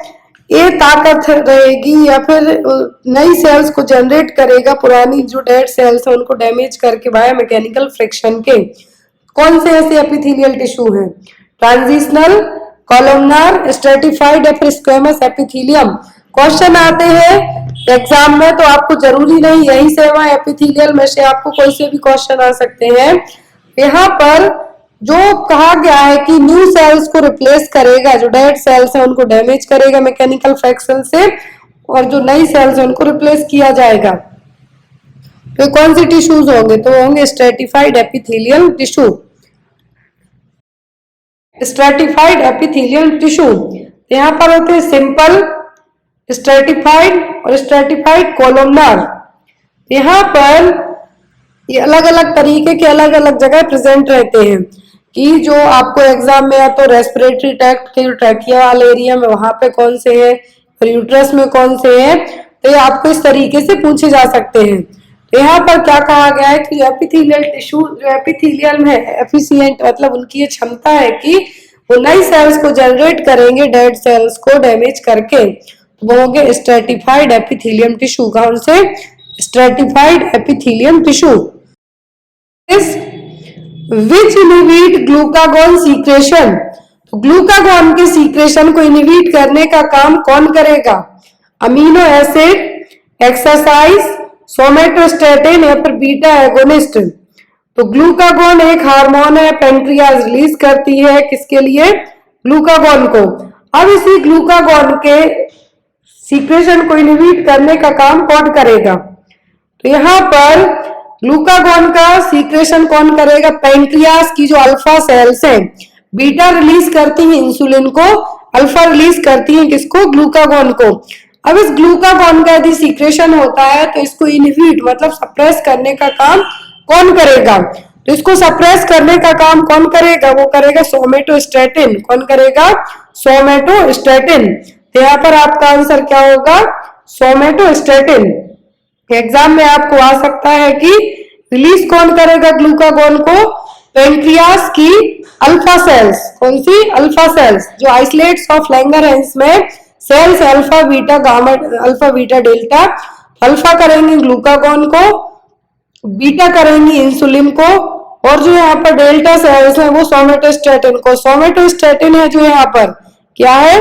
ये ताकत रहेगी या फिर नई सेल्स को जनरेट करेगा पुरानी जो डेड सेल्स है उनको डैमेज करके बाय मैकेनिकल फ्रिक्शन के? कौन से ऐसे एपिथेलियल टिश्यू हैं? ट्रांजिशनल, कॉलमनार, स्ट्रेटिफाइड या फिर स्क्वेमस एपिथेलियम? क्वेश्चन आते हैं एग्जाम में तो आपको जरूरी नहीं यही से वहां एपिथेलियल में से आपको कोई से भी क्वेश्चन आ सकते हैं। यहाँ पर जो कहा गया है कि न्यू सेल्स को रिप्लेस करेगा, जो डेड सेल्स है उनको डैमेज करेगा मैकेनिकल फ्रैक्शन से, और जो नई सेल्स है उनको रिप्लेस किया जाएगा। तो कौन से टिश्यूज होंगे? तो होंगे stratified epithelial tissue. Stratified epithelial tissue यहाँ पर होते हैं सिंपल, स्ट्रेटिफाइड और स्ट्रेटिफाइड कोलमनार। यहाँ पर ये अलग अलग तरीके के अलग अलग जगह प्रेजेंट रहते हैं कि जो आपको एग्जाम में या तो रेस्पिरेटरी ट्रैक्ट के ट्रैकिया वाले एरिया में वहां पे कौन से हैं, यूट्रस में कौन से हैं, तो ये आपको इस तरीके से पूछे जा सकते हैं। तो यहाँ पर क्या कहा गया है कि एपिथेलियल टिश्यू जो एपिथेलियल में एफिशिएंट मतलब उनकी ये क्षमता है कि वो नई सेल्स को जनरेट करेंगे डेड सेल्स को डैमेज करके, तो वो होंगे स्ट्रेटिफाइड एपिथेलियम टिश्यू। कौन से? Stratified epithelium tissue. Which inhibit glucagon secretion, तो ग्लूकागॉन के सीक्रेशन को इनहिबिट करने का काम कौन करेगा? अमीनो एसिड, एक्सरसाइज, सोमेटोस्टेटिन या फिर बीटा एगोनिस्ट। तो ग्लूकागॉन एक हार्मोन है, पेंक्रियाज रिलीज करती है किसके लिए? ग्लूकागॉन को। अब इसी ग्लूकागॉन के सीक्रेशन को इनहिबिट करने का काम कौन करेगा? तो यहाँ पर ग्लूकागॉन का सीक्रेशन कौन करेगा? पेंक्रियाज की जो अल्फा सेल्स हैं, बीटा रिलीज करती हैं इंसुलिन को, अल्फा रिलीज करती हैं किसको? ग्लूकागॉन को। अब इस ग्लूकागॉन का यदि सीक्रेशन होता है तो इसको इनहिबिट मतलब सप्रेस करने का काम कौन करेगा? तो इसको सप्रेस करने का काम कौन करेगा? वो करेगा सोमेटोस्टेटिन। कौन करेगा? सोमेटोस्टेटिन। तो यहाँ पर आपका आंसर क्या होगा? सोमेटोस्टेटिन। एग्जाम में आपको आ सकता है कि रिलीज कौन करेगा ग्लूकागॉन को? पेंक्रियाज की अल्फा सेल्स। कौन सी? अल्फा सेल्स, जो आइसोलेट्स ऑफ लैंगरहैंस में cells alpha beta gamma alpha beta delta. Alpha करेंगे ग्लूकागॉन को, बीटा करेंगी इंसुलिन को, और जो यहाँ पर डेल्टा सेल्स है वो सोमेटोस्टेटिन को। सोमेटोस्टेटिन है जो यहाँ पर क्या है?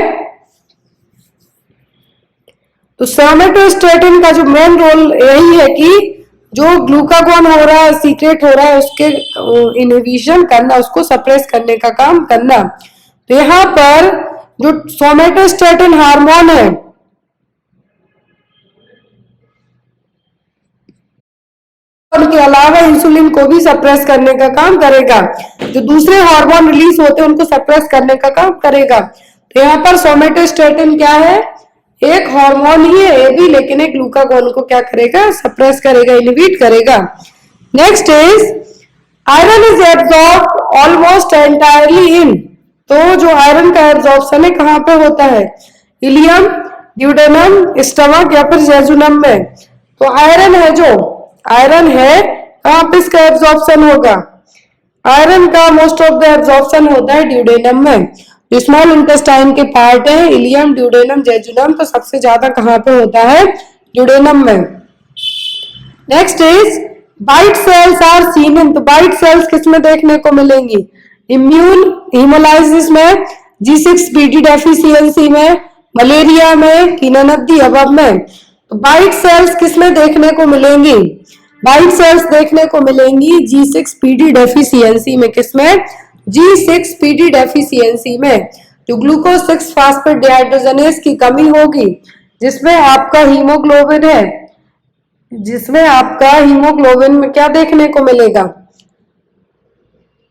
तो सोमेटोस्टेटिन का जो मेन रोल यही है कि जो ग्लूकागॉन हो रहा है, सीक्रेट हो रहा है, उसके इनहिबिशन करना, उसको सप्रेस करने का काम करना। तो यहाँ पर जो सोमेटोस्टेटिन हार्मोन है उनके अलावा इंसुलिन को भी सप्रेस करने का काम करेगा। जो दूसरे हार्मोन रिलीज होते हैं उनको सप्रेस करने का काम करेगा। तो यहाँ पर सोमेटोस्टेटिन क्या है? एक हार्मोन ही है ये भी, लेकिन एक ग्लूकागॉन को क्या करेगा? सप्रेस करेगा, इनहिबिट करेगा। Next is iron is absorbed almost entirely इन, तो जो आयरन का एब्जॉर्प्शन है कहाँ पे होता है? इलियम, ड्यूडेनम, स्टमक या फिर जेजुनम में। तो आयरन है जो आयरन है कहाँ पे इसका एब्जॉर्प्शन होगा? आयरन का मोस्ट ऑफ द एब्जॉर्प्शन होता है ड्यूडेनम में। जो स्मॉल इंटेस्टाइन के पार्ट है इलियम, ड्यूडेनम, जेजुनम, तो सबसे ज्यादा कहाँ पे होता है? ड्यूडेनम में। Next is bite cells are seen in, तो बाइट सेल्स किसमें देखने को मिलेंगी? इम्यून हीमोलाइसिस में, G6PD डेफिशिएंसी में, मलेरिया में, कि नन ऑफ द अबव में। तो बाइट सेल्स किसमें देखने को मिलेंगी? बाइट सेल्स देखने को मिलेंगी G6PD डेफिशिएंसी में। किसमें? G6PD डेफिशिएंसी में। जो ग्लूकोज 6 फास्फेट डिहाइड्रोजनेज की कमी होगी, जिसमें आपका हीमोग्लोबिन है, जिसमें आपका हीमोग्लोबिन में क्या देखने को मिलेगा?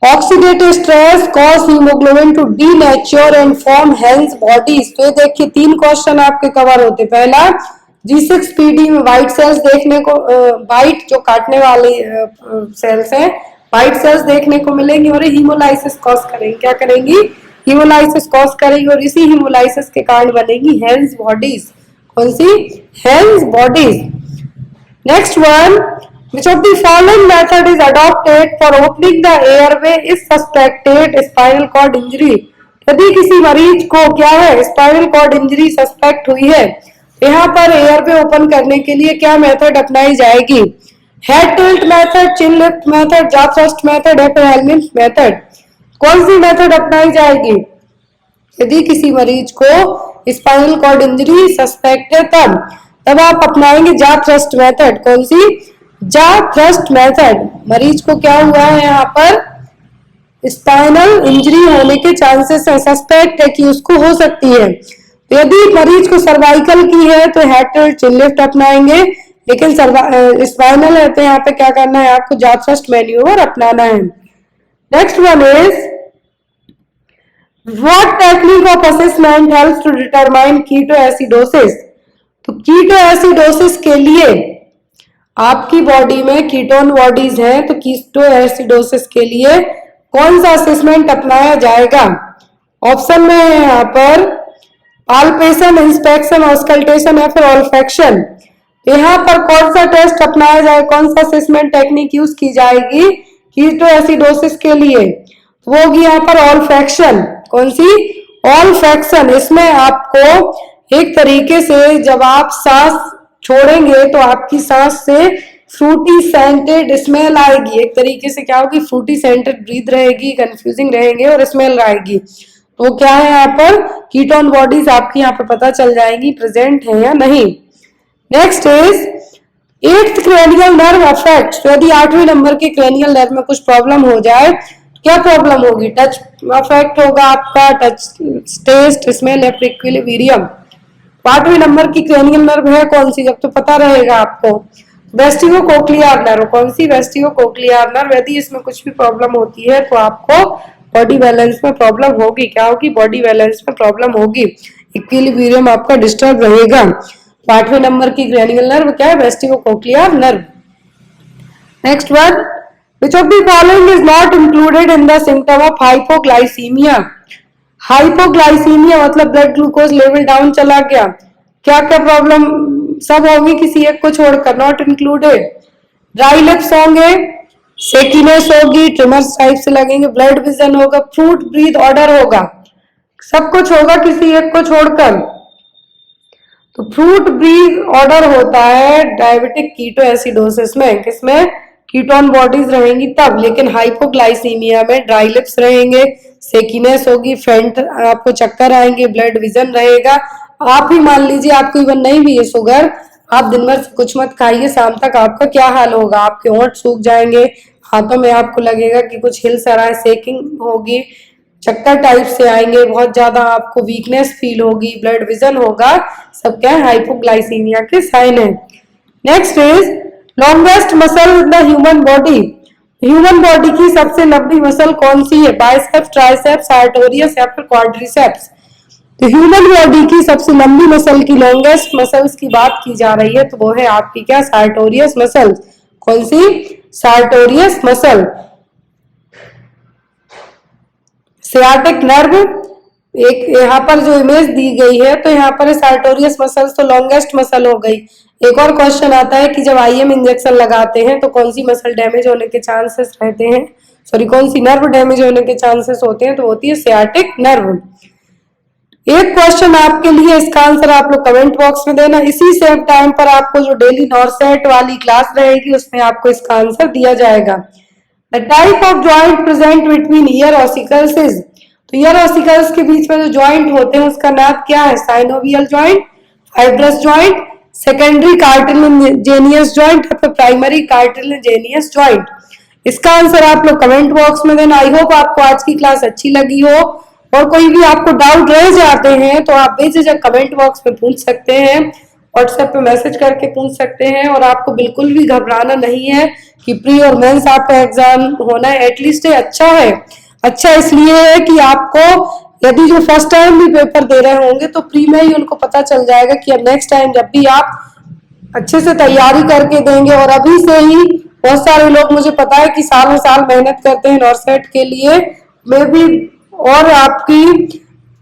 Oxidative stress cause haemoglobin to denature and form health bodies. तो ये देखिए 3 क्वेश्चन आपके कवर होते। पहला G6PD में व्हाइट सेल्स देखने को, व्हाइट जो काटने वाली सेल्स हैं, व्हाइट सेल्स देखने को मिलेंगी और हीमोलाइसिस कॉज करेंगी। क्या करेंगी? हीमोलाइसिस कॉज करेंगी, और इसी हीमोलाइसिस के कारण बनेगी हेल्थ बॉडीज। कौन सी? Health bodies. Next one, which of the following method is adopted for opening the airway is suspected spinal cord injury। यदि किसी मरीज को क्या है? स्पाइनल कॉर्ड इंजरी सस्पेक्ट हुई है, यहाँ पर एयरवे ओपन करने के लिए क्या मेथड अपनाई जाएगी? Head tilt method, chin lift method, jaw thrust method या फिर हेलमिन मेथड? कौन सी मेथड अपनाई जाएगी? यदि किसी मरीज को स्पाइनल कॉर्ड इंजरी सस्पेक्ट है तब आप अपनाएंगे जॉ थ्रस्ट मेथड। कौन सी? Jaw thrust method. मरीज को क्या हुआ है? यहाँ पर स्पाइनल इंजरी होने के चांसेस है, सस्पेक्ट है कि उसको हो सकती है। तो यदि मरीज को सर्वाइकल की है तो हेड टिल्ट, चिन लिफ्ट अपनाएंगे, लेकिन स्पाइनल है तो यहाँ पे क्या करना है? आपको जॉ थ्रस्ट मैन्यूवर अपनाना है। Next one is what technique of assessment helps to determine ketoacidosis. तो कीटोएसिडोसिस के लिए आपकी बॉडी में कीटोन बॉडीज हैं, तो कीटोएसिडोसिस के लिए कौन सा असेसमेंट अपनाया जाएगा? ऑप्शन में है यहाँ पर पाल्पेशन, इंस्पेक्शन, ऑस्कल्टेशन या फिर ऑल्फैक्शन। यहाँ पर कौन सा टेस्ट अपनाया जाए, कौन सा असेसमेंट टेक्निक यूज की जाएगी कीटोएसिडोसिस के लिए? वो होगी यहाँ पर ऑल्फैक्शन। कौन सी? ऑल्फैक्शन। इसमें आपको एक तरीके से जब आप सांस छोड़ेंगे तो आपकी सांस से फ्रूटी सेंटेड स्मेल आएगी। एक तरीके से क्या होगी? फ्रूटी सेंटेड ब्रीथ रहेगी, कंफ्यूजिंग रहेंगे और स्मेल आएगी। तो क्या है यहाँ पर? कीटोन बॉडीज आपकी यहाँ पे पता चल जाएंगी प्रेजेंट है या नहीं। Next is 8th cranial nerve affect. तो यदि 8वें नंबर के क्रेनियल नर्व में कुछ प्रॉब्लम हो जाए, क्या प्रॉब्लम होगी? टच अफेक्ट होगा आपका, टच, टेस्ट, स्मेल या इक्विलिब्रियम। 8वें नंबर की क्रेनियल नर्व है कौन सी? जब तो पता रहेगा आपको। वेस्टिबो कोक्लियर नर्व। कौन सी? वेस्टिबो कोक्लियर नर्व। यदि इसमें कुछ भी प्रॉब्लम होती है तो आपको बॉडी बैलेंस में प्रॉब्लम होगी। क्या होगी? बॉडी बैलेंस में प्रॉब्लम होगी, इक्विलिब्रियम आपका डिस्टर्ब रहेगा। 8वें नंबर की क्रेनियल नर्व क्या है? Vestibulocochlear nerve. Next one, which of the following is not included in the symptom of hypoglycemia? Hypoglycaemia मतलब ब्लड ग्लूकोज लेवल डाउन चला गया। क्या क्या प्रॉब्लम? सब होंगी, किसी एक को छोड़कर, नॉट इंक्लूडेड। ड्राई लिप्स होंगे, सेकीनेस होगी, ट्रिमर्स टाइप से लगेंगे, ब्लड विजन होगा, फ्रूट ब्रीथ ऑर्डर होगा, सब कुछ होगा किसी एक को छोड़कर। तो फ्रूट ब्रीथ ऑर्डर होता है डायबिटिक कीटोएसिडोसिस में। किसमें? कीटोन बॉडीज रहेंगी तब। लेकिन हाइपोग्लाइसीमिया में ड्राई लिप्स रहेंगे, सेकीनेस होगी, फेंट, आपको चक्कर आएंगे, ब्लड विजन रहेगा। आप ही मान लीजिए आपको इवन नहीं भी है शुगर, आप दिन भर कुछ मत खाइए, शाम तक आपका क्या हाल होगा? आपके होंठ सूख जाएंगे, हाथों में आपको लगेगा कि कुछ हिल्स आ रहा है, सेकिंग होगी, चक्कर टाइप से आएंगे, बहुत ज्यादा आपको वीकनेस फील होगी, ब्लड विजन होगा। सब क्या है? हाइपोग्लाइसीमिया के साइन है। Next is longest muscle in the human body. Human body की सबसे लंबी मसल कौन सी है? बाइसेप्स, ट्राइसेप्स, सार्टोरियस या फिर क्वाड्रिसेप्स। तो ह्यूमन बॉडी की सबसे लंबी मसल की लॉन्गेस्ट मसल्स की बात की जा रही है तो वो है आपकी क्या? Sartorius muscle. कौन सी? Sartorius muscle. सियाटिक नर्व, एक यहाँ पर जो इमेज दी गई है तो यहाँ पर सार्टोरियस मसल्स तो लॉन्गेस्ट मसल हो गई। एक और क्वेश्चन आता है कि जब आईएम इंजेक्शन लगाते हैं तो कौन सी मसल डैमेज होने के चांसेस रहते हैं, सॉरी कौन सी नर्व डैमेज होने के चांसेस होते हैं? तो होती है सियाटिक नर्व। एक क्वेश्चन आपके लिए, इसका आंसर आप लोग कमेंट बॉक्स में देना। इसी सेम टाइम पर आपको जो डेली नॉर्सेट वाली क्लास रहेगी उसमें आपको इसका आंसर दिया जाएगा। The type of joint present between ear ossicles is, तो ईयर ऑसिकल्स के बीच में जो जॉइंट होते हैं उसका नाम क्या है? Synovial joint, fibrous joint, secondary cartilaginous joint या फिर प्राइमरी कार्टिलेजेनियस जॉइंट। इसका आंसर आप लोग कमेंट बॉक्स में देना। आई होप आपको आज की क्लास अच्छी लगी हो, और कोई भी आपको डाउट रह जाते हैं तो आप बेझिझक कमेंट बॉक्स में पूछ सकते हैं, व्हाट्सएप पे मैसेज करके पूछ सकते हैं। और आपको बिल्कुल भी घबराना नहीं है कि प्री और मेंस आपका एग्जाम होना है, एटलीस्ट ये अच्छा है। अच्छा इसलिए है कि आपको यदि जो फर्स्ट टाइम भी पेपर दे रहे होंगे तो प्री में ही उनको पता चल जाएगा कि अब नेक्स्ट टाइम जब भी आप अच्छे से तैयारी करके देंगे। और अभी से ही बहुत सारे लोग, मुझे पता है कि सालों साल मेहनत करते हैं नॉर्सेट के लिए में भी, और आपकी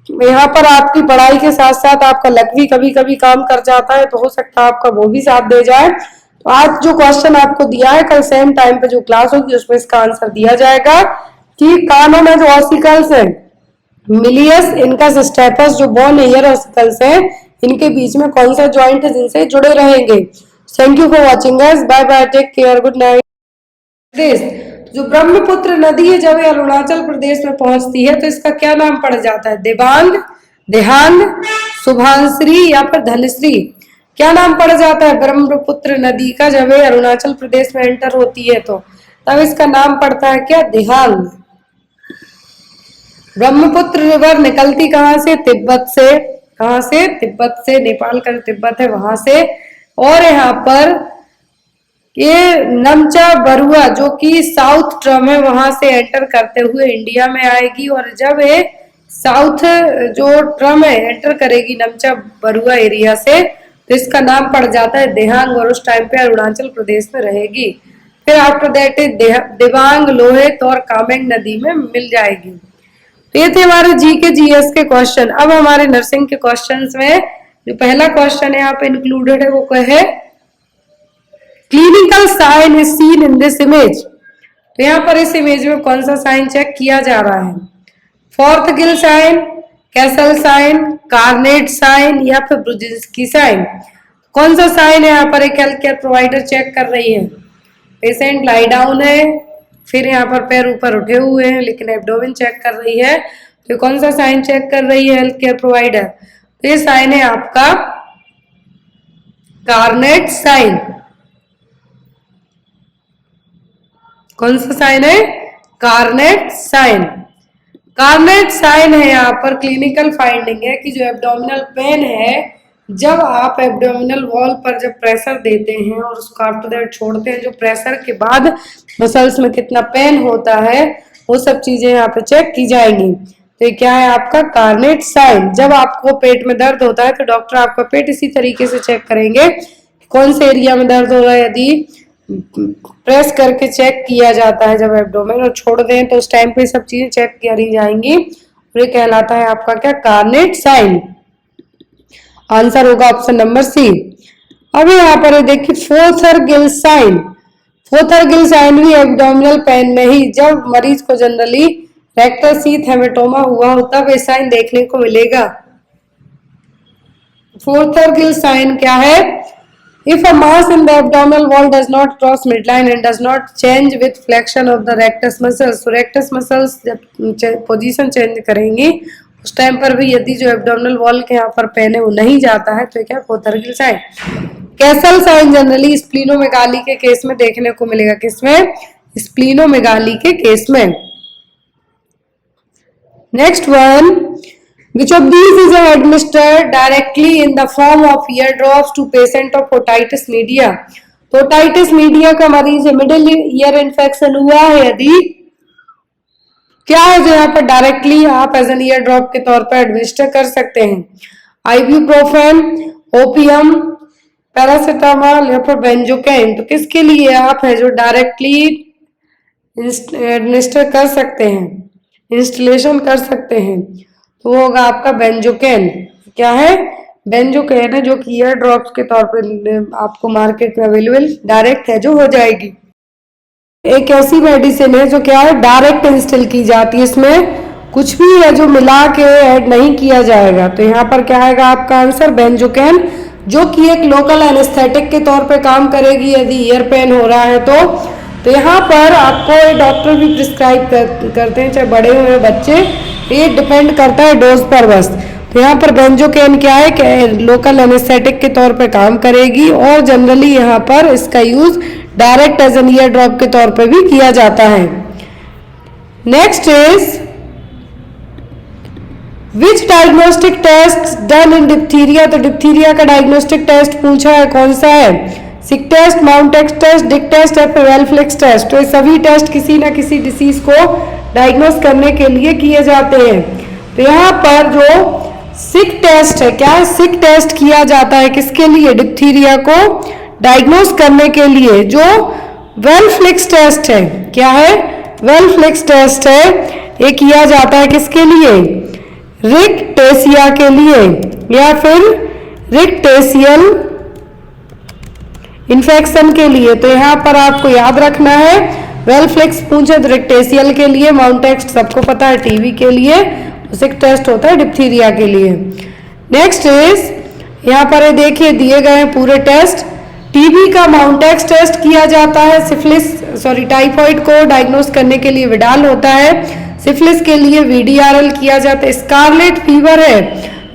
यहाँ पर आपकी पढ़ाई के साथ साथ आपका लक भी कभी कभी काम कर जाता है, तो हो सकता है आपका वो भी साथ दे जाए। तो आज जो क्वेश्चन आपको दिया है, कल सेम टाइम पे जो क्लास होगी उसमें इसका आंसर दिया जाएगा कि कानों में जो ऑसिकल्स है, मिलियस, इनका स्टेपस, जो बोन ईयर ऑसिकल्स है, इनके बीच में कौन सा जॉइंट है जिनसे जुड़े रहेंगे। Thank you for watching guys, bye bye, take care, good night. जो ब्रह्मपुत्र नदी है जब ये अरुणाचल प्रदेश में पहुंचती है तो इसका क्या नाम पड़ जाता है? देवांग, देहांग, शुभांश्री या फिर धनश्री। क्या नाम पड़ जाता है ब्रह्मपुत्र नदी का जब ये अरुणाचल प्रदेश में एंटर होती है तो? तब इसका नाम पड़ता है क्या? देहांग। ब्रह्मपुत्र रिवर निकलती कहाँ से? तिब्बत से। कहाँ से? तिब्बत से। नेपाल का तिब्बत है वहां से। और यहाँ पर ये नमचा बरुआ जो कि साउथ ट्रम है वहां से एंटर करते हुए इंडिया में आएगी। और जब ये साउथ जो ट्रम है एंटर करेगी नमचा बरुआ एरिया से तो इसका नाम पड़ जाता है देहांग, और उस टाइम पे अरुणाचल प्रदेश में रहेगी। फिर आफ्टर दैट दिबांग, लोहित और कामेंग नदी में मिल जाएगी। तो ये थे हमारे जीके जीएस के क्वेश्चन। अब हमारे नर्सिंग के क्वेश्चंस में जो पहला क्वेश्चन है यहाँ पे इंक्लूडेड है वो है clinical sign is seen in this image. तो यहाँ पर इस इमेज में कौन सा साइन चेक किया जा रहा है? फोर्थ गिल sign, Castell sign, Carnett sign या फिर ब्रुजिंस्की साइन। कौन सा साइन है यहाँ पर एक हेल्थ केयर प्रोवाइडर चेक कर रही है? पेशेंट लाई डाउन है, फिर यहाँ पर पैर ऊपर उठे हुए हैं लेकिन एब्डोमेन चेक कर रही है। तो कौन सा साइन चेक कर रही है हेल्थ केयर प्रोवाइडर? तो ये साइन है आपका कार्नेट साइन। कौन सा साइन है? कार्नेट साइन। कार्नेट साइन है यहाँ पर क्लिनिकल फाइंडिंग है कि जो एब्डोमिनल पेन है, जब आप एब्डोमिनल वॉल पर जब प्रेशर देते हैं और उसको आफ्टर दैट छोड़ते हैं, जो प्रेशर के बाद मसल्स में कितना पेन होता है वो सब चीजें यहाँ पे चेक की जाएंगी। तो ये क्या है आपका कार्नेट साइन। जब आपको पेट में दर्द होता है तो डॉक्टर आपका पेट इसी तरीके से चेक करेंगे कौन से एरिया में दर्द हो रहा है। यदि प्रेस करके चेक किया जाता है जब एब्डोमेन, और छोड़ दें तो उस टाइम पे सब चीजें चेक करी जाएंगी। ये कहलाता है आपका क्या? कार्नेट साइन। आंसर होगा ऑप्शन नंबर सी। अब यहाँ पर देखिए फोर्थर गिल साइन। फोर्थर गिल साइन भी एब्डोमिनल पेन में ही, जब मरीज को जनरली रेक्टल सीथ हेमेटोमा हुआ हो तब ये साइन देखने को मिलेगा। फोर्थर गिल साइन क्या है? If a mass in the abdominal wall does not cross midline and does not change with flexion of the rectus muscles, तो rectus muscles जब पोजीशन चेंज करेंगी उस टाइम पर भी यदि जो एब्डोमिनल वॉल के यहाँ पर पेन है वो नहीं जाता है तो क्या? Fothergill sign. Castell sign generally splenomegaly के केस में देखने को मिलेगा। किसमें? स्प्लीनोमेगाली के केस में। Next one, which of these is administered directly in the form of ear drops to patient of otitis media? तो otitis media का मरीज है, मिडिल ईयर इन्फेक्शन हुआ है, यदि क्या है जो यहाँ पर डायरेक्टली आप एज एन ईयर ड्रॉप के तौर पर एडमिनिस्टर कर सकते हैं? आइब्यूप्रोफेन, ओपियम, पैरासिटामोल या फिर बेंजोकेन। तो किसके लिए आप है जो डायरेक्टली एडमिनिस्टर कर सकते हैं, इंस्टॉलेशन कर सकते हैं? तो वो होगा आपका बेंजोकेन। क्या है? बेंजोकेन है जो कि ईयर ड्रॉप्स के तौर पे आपको मार्केट में अवेलेबल डायरेक्ट है जो हो जाएगी। एक ऐसी मेडिसिन है जो क्या है? डायरेक्ट इंस्टॉल की जाती है, इसमें कुछ भी है जो मिला के ऐड नहीं किया जाएगा। तो यहाँ पर क्या आएगा आपका आंसर? बेंजोकेन, जो कि एक लोकल एनेस्थेटिक के तौर पे काम करेगी यदि ईयर पेन हो रहा है तो यहाँ पर आपको डॉक्टर भी प्रिस्क्राइब करते हैं, चाहे बड़े हो या बच्चे, ये डिपेंड करता है डोज पर बस। तो यहाँ पर बेंजोकेन क्या है कि लोकल एनेस्थेटिक के तौर पे काम करेगी और जनरली यहाँ पर इसका use direct as an ear drop के तौर पे भी किया जाता है। Next is which diagnostic test done in diphtheria. तो डिप्थीरिया का डायग्नोस्टिक टेस्ट पूछा है, कौन सा है? Schick test, Mantoux test, Dick test या फिर वेलफ्लेक्स टेस्ट। तो ये सभी टेस्ट किसी ना किसी डिसीज को डायग्नोस करने के लिए किए जाते हैं। तो यहाँ पर जो सिक टेस्ट है, क्या है? सिक टेस्ट किया जाता है किसके लिए? डिप्थीरिया को डायग्नोस करने के लिए। जो वेलफ्लेक्स टेस्ट है, क्या है? वेलफ्लेक्स टेस्ट है, ये किया जाता है किसके लिए? रिक्टेशिया के लिए या फिर रिक्टेशियल इन्फेक्शन के लिए। तो यहाँ पर आपको याद रखना है, वेलफ्लेक्स पूछे तो रिक्टेशियल के लिए, माउंटेक्स सबको पता है टीबी के लिए, सिक टेस्ट होता है डिप्थीरिया के लिए। नेक्स्ट इज यहाँ पर देखिए दिए गए हैं पूरे टेस्ट। टीबी का माउंटेक्स टेस्ट किया जाता है। टाइफाइड को डायग्नोस करने के लिए विडाल होता है। सिफिलिस के लिए वीडीआरएल किया जाता है। स्कारलेट फीवर है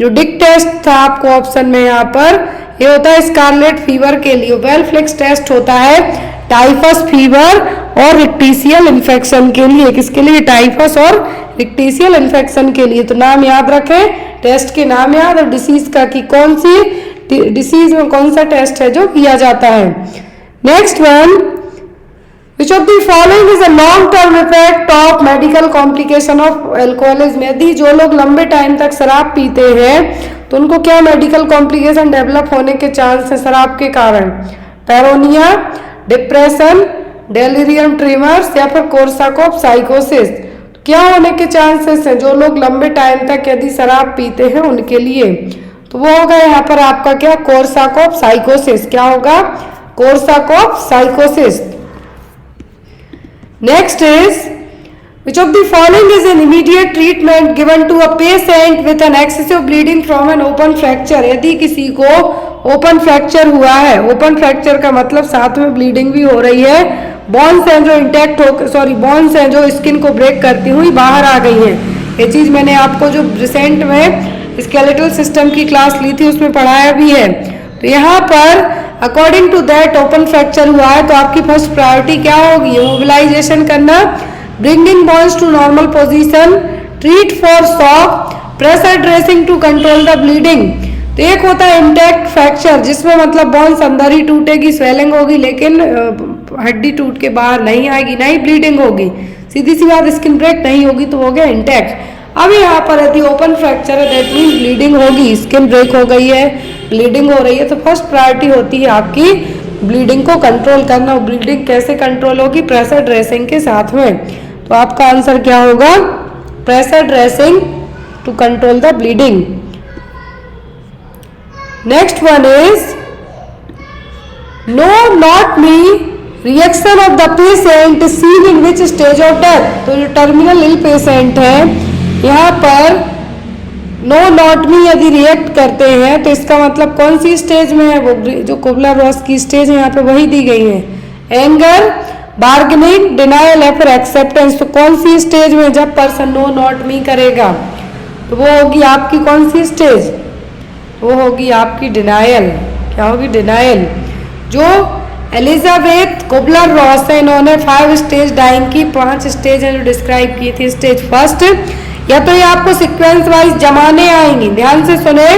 जो डिक टेस्ट था आपको ऑप्शन में, यहाँ पर ये होता है स्कारलेट फीवर के लिए। वेलफ्लेक्स टेस्ट होता है टाइफस फीवर और रिक्टीशियल इन्फेक्शन के लिए। किसके लिए? टाइफस और रिक्टीशियल इन्फेक्शन के लिए। तो नाम याद रखें, टेस्ट के नाम याद, और डिसीज का कि कौन सी डिसीज में कौन सा टेस्ट है जो किया जाता है। Next one, which of the following is a long term effect of medical complication of alcoholism. यदि जो लोग लंबे टाइम तक शराब पीते हैं तो उनको क्या मेडिकल कॉम्प्लिकेशन डेवलप होने के चांस है शराब के कारण? पैरोनिया, डिप्रेशन, डेलिरियम ट्रीमर्स या फिर कोर्साकॉफ साइकोसिस। क्या होने के चांसेस हैं? जो लोग लंबे टाइम तक यदि शराब पीते हैं उनके लिए, तो वो होगा यहाँ पर आपका क्या, कोर्साकॉफ साइकोसिस। क्या होगा? कोर्साकॉफ साइकोसिस। Next is which of the following is an immediate treatment given to a patient with an excessive bleeding from an open fracture? यदि किसी को ओपन फ्रैक्चर हुआ है, ओपन फ्रैक्चर का मतलब साथ में ब्लीडिंग भी हो रही है, बोन्स हैं जो इंटैक्ट हो, सॉरी बोन्स हैं जो स्किन को ब्रेक करती हुई बाहर आ गई हैं। ये चीज मैंने आपको जो रिसेंट में स्केलेटल सिस्टम की क्लास ली थी उसमें पढ़ाया भी है। तो यहाँ पर according to that open fracture हुआ है, तो आपकी फर्स्ट प्रायोरिटी क्या होगी? मोबिलाइजेशन करना, bringing bones to normal position, treat for shock, pressure dressing to control the bleeding। तो एक होता है इंटैक्ट फ्रैक्चर जिसमें मतलब बोन्स अंदर ही टूटेगी, स्वेलिंग होगी, लेकिन हड्डी टूट के बाहर नहीं आएगी, नहीं ब्लीडिंग होगी, सीधी सी बात, स्किन ब्रेक नहीं होगी, तो हो गया इंटैक्ट। अब यहाँ पर यदि ओपन फ्रैक्चर है दैट मीन ब्लीडिंग होगी, स्किन ब्रेक हो गई है, ब्लीडिंग हो रही है, तो फर्स्ट प्रायोरिटी होती है आपकी ब्लीडिंग को कंट्रोल करना। ब्लीडिंग कैसे कंट्रोल होगी? प्रेशर ड्रेसिंग के साथ में। तो आपका आंसर क्या होगा? Pressure dressing to control the bleeding. Next one is no not me reaction of the patient seen in which stage of death. तो जो टर्मिनल इल पेशेंट है, यहाँ पर नो नॉट मी यदि रिएक्ट करते हैं तो इसका मतलब कौन सी स्टेज में है? वो जो कुबलर-रॉस की स्टेज है यहाँ पे वही दी गई है, एंगर, बार्गेनिंग, डिनायल या फिर एक्सेप्टेंस। तो कौन सी स्टेज में जब पर्सन नो नॉट मी करेगा, तो वो होगी आपकी कौन सी स्टेज? वो होगी आपकी डिनायल। क्या होगी? डिनायल। जो एलिजाबेथ कुबलर-रॉस है, इन्होंने 5 स्टेज डाइंग की, 5 स्टेज है जो डिस्क्राइब की थी। स्टेज फर्स्ट, या तो ये आपको सीक्वेंस वाइज जमाने आएंगी, ध्यान से सुने,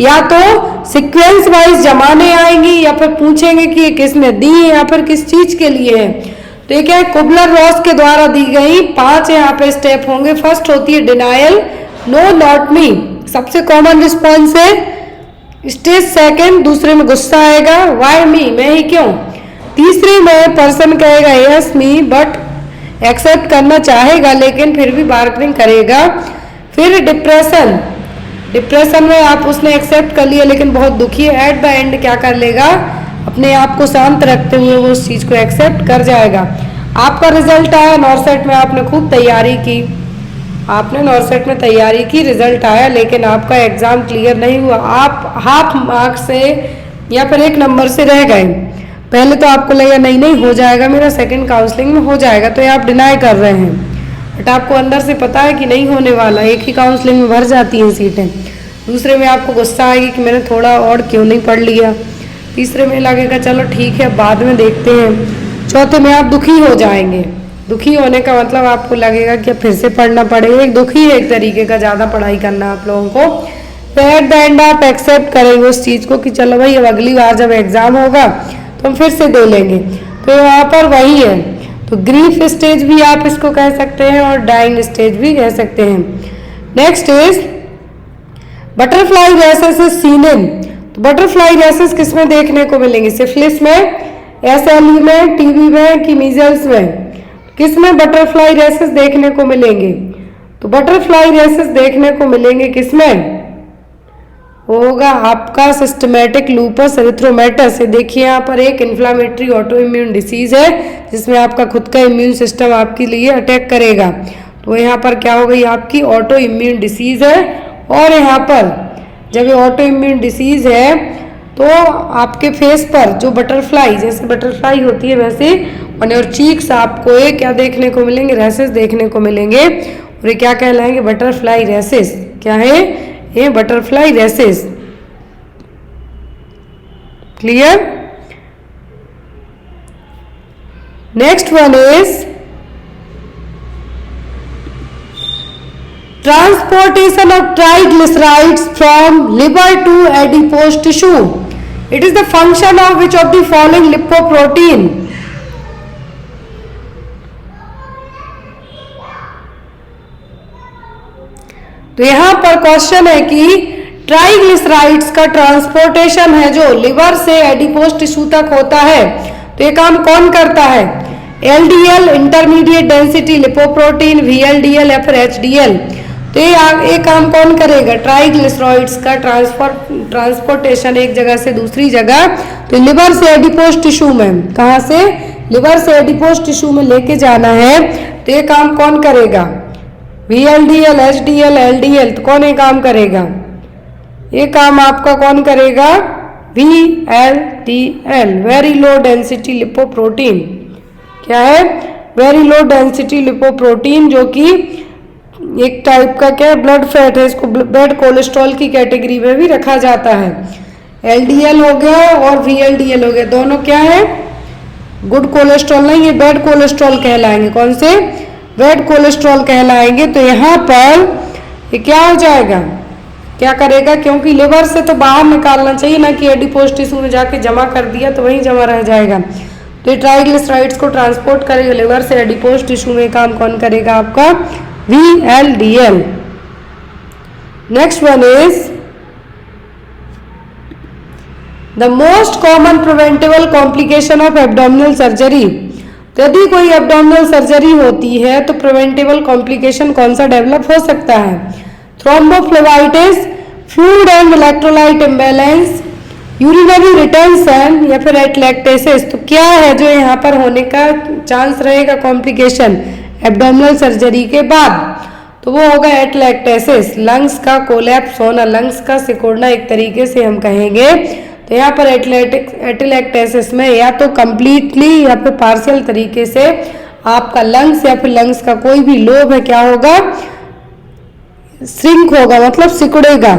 या तो सीक्वेंस वाइज जमाने आएंगी या फिर पूछेंगे कि ये किसने दी है या फिर किस चीज के लिए है। तो ये क्या है? कुबलर-रॉस के द्वारा दी गई 5 यहाँ पे स्टेप होंगे। फर्स्ट होती है डिनायल, नो नॉट मी, सबसे कॉमन रिस्पॉन्स है। स्टेज सेकंड, दूसरे में गुस्सा आएगा, वाई मी, मैं ही क्यों। तीसरे में पर्सन कहेगा यस मी, बट एक्सेप्ट करना चाहेगा लेकिन फिर भी बार्गेनिंग करेगा। फिर डिप्रेशन, डिप्रेशन में आप उसने एक्सेप्ट कर लिया लेकिन बहुत दुखी है, एट द एंड क्या कर लेगा? अपने आप को शांत रखते हुए वो उस चीज को एक्सेप्ट कर जाएगा। आपका रिजल्ट आया, नॉर्सेट में आपने खूब तैयारी की, आपने नॉर्सेट में तैयारी की, रिजल्ट आया, लेकिन आपका एग्जाम क्लियर नहीं हुआ, आप हाफ मार्क से या फिर 1 नंबर से रह गए। पहले तो आपको लगा नहीं नहीं हो जाएगा मेरा, सेकंड काउंसलिंग में हो जाएगा, तो ये आप डिनाई कर रहे हैं, बट आपको अंदर से पता है कि नहीं होने वाला, एक ही काउंसलिंग में भर जाती हैं सीटें। दूसरे में आपको गुस्सा आएगी कि मैंने थोड़ा और क्यों नहीं पढ़ लिया। तीसरे में लगेगा चलो ठीक है बाद में देखते हैं। चौथे में आप दुखी हो जाएंगे। दुखी होने का मतलब आपको लगेगा कि फिर से पढ़ना पड़ेगा, एक दुखी है एक तरीके का, ज़्यादा पढ़ाई करना आप लोगों को। तो एट द एंड आप एक्सेप्ट करेंगे उस चीज़ को कि चलो भाई अब अगली बार जब एग्जाम होगा तो हम फिर से दे लेंगे। तो यहाँ पर वही है, तो ग्रीफ स्टेज भी आप इसको कह सकते हैं और डाइंग स्टेज भी कह सकते हैं। Next is butterfly rashes is seen in. तो बटरफ्लाई रैशेस किस में देखने को मिलेंगे? सिफिलिस में, SLE में, TB में कि मीजल्स में? किस में बटरफ्लाई रैशेस देखने को मिलेंगे? तो बटरफ्लाई रैशेस देखने को मिलेंगे किस में? होगा आपका सिस्टमेटिक लूपस एरिथ्रोमेटस। देखिए यहाँ पर एक इन्फ्लामेटरी ऑटो इम्यून डिसीज है जिसमें आपका खुद का इम्यून सिस्टम आपके लिए अटैक करेगा। तो यहाँ पर क्या हो गई? आपकी ऑटो इम्यून डिसीज है। और यहाँ पर जब ये ऑटो इम्यून डिसीज है तो आपके फेस पर जो बटरफ्लाई, जैसे बटरफ्लाई होती है वैसे ऑन योर चीक्स आपको ये क्या देखने को मिलेंगे? रैसेस देखने को मिलेंगे। और ये क्या कहलाएंगे? Butterfly rashes. क्या है ये? Butterfly rashes. Clear? Next one is transportation of triglycerides from liver to adipose tissue. It is the function of which of the following lipoprotein? तो यहां पर क्वेश्चन है कि ट्राइग्लिसराइड्स का ट्रांसपोर्टेशन है जो लिवर से एडिपोज टिश्यू तक होता है, तो ये काम कौन करता है? LDL intermediate density lipoprotein, VLDL या फिर HDL। तो ये काम कौन करेगा? ट्राइग्लिसराइड्स का ट्रांसपोर्टेशन एक जगह से दूसरी जगह, तो लिवर से एडिपोज टिश्यू में, कहाँ से? लिवर से एडिपोज टिश्यू में लेके जाना है, तो ये काम कौन करेगा? VLDL, HDL, LDL। तो कौन ये काम करेगा? ये काम आपका कौन करेगा? VLDL, very low density lipoprotein. क्या है? वेरी लो डेंसिटी लिपोप्रोटीन, जो कि एक टाइप का क्या ब्लड फैट है, इसको ब्लड कोलेस्ट्रॉल की कैटेगरी में भी रखा जाता है। LDL हो गया और VLDL हो गया, दोनों क्या है? गुड कोलेस्ट्रॉल नहीं, ये बैड कोलेस्ट्रॉल कहलाएंगे। कौन से? बैड कोलेस्ट्रॉल कहलाएंगे। तो यहाँ पर ये क्या हो जाएगा? क्या करेगा? क्योंकि लिवर से तो बाहर निकालना चाहिए ना, कि एडिपोज टिश्यू में जाके जमा कर दिया तो वहीं जमा रह जाएगा। तो ये ट्राइग्लिसराइड्स को ट्रांसपोर्ट करेगा लिवर से एडिपोज टिश्यू में, काम कौन करेगा? आपका VLDL। Next one is the most common preventable complication of abdominal surgery. तो यदि कोई एब्डोमिनल सर्जरी होती है तो प्रिवेंटेबल कॉम्प्लिकेशन कौन सा डेवलप हो सकता है? Thrombophlebitis, fluid and electrolyte imbalance, urinary retention या फिर एटलैक्टेसिस। तो क्या है जो यहाँ पर होने का चांस रहेगा कॉम्प्लिकेशन एब्डोमिनल सर्जरी के बाद? तो वो होगा एटलैक्टेसिस, लंग्स का कोलैप्स होना, लंग्स का सिकुड़ना एक तरीके से हम कहेंगे। तो यहाँ पर एटलैक्टेसिस में या तो कंप्लीटली या फिर पार्शियल तरीके से आपका लंग्स या फिर लंग्स का कोई भी लोब है क्या होगा? श्रिंक होगा, मतलब सिकुड़ेगा।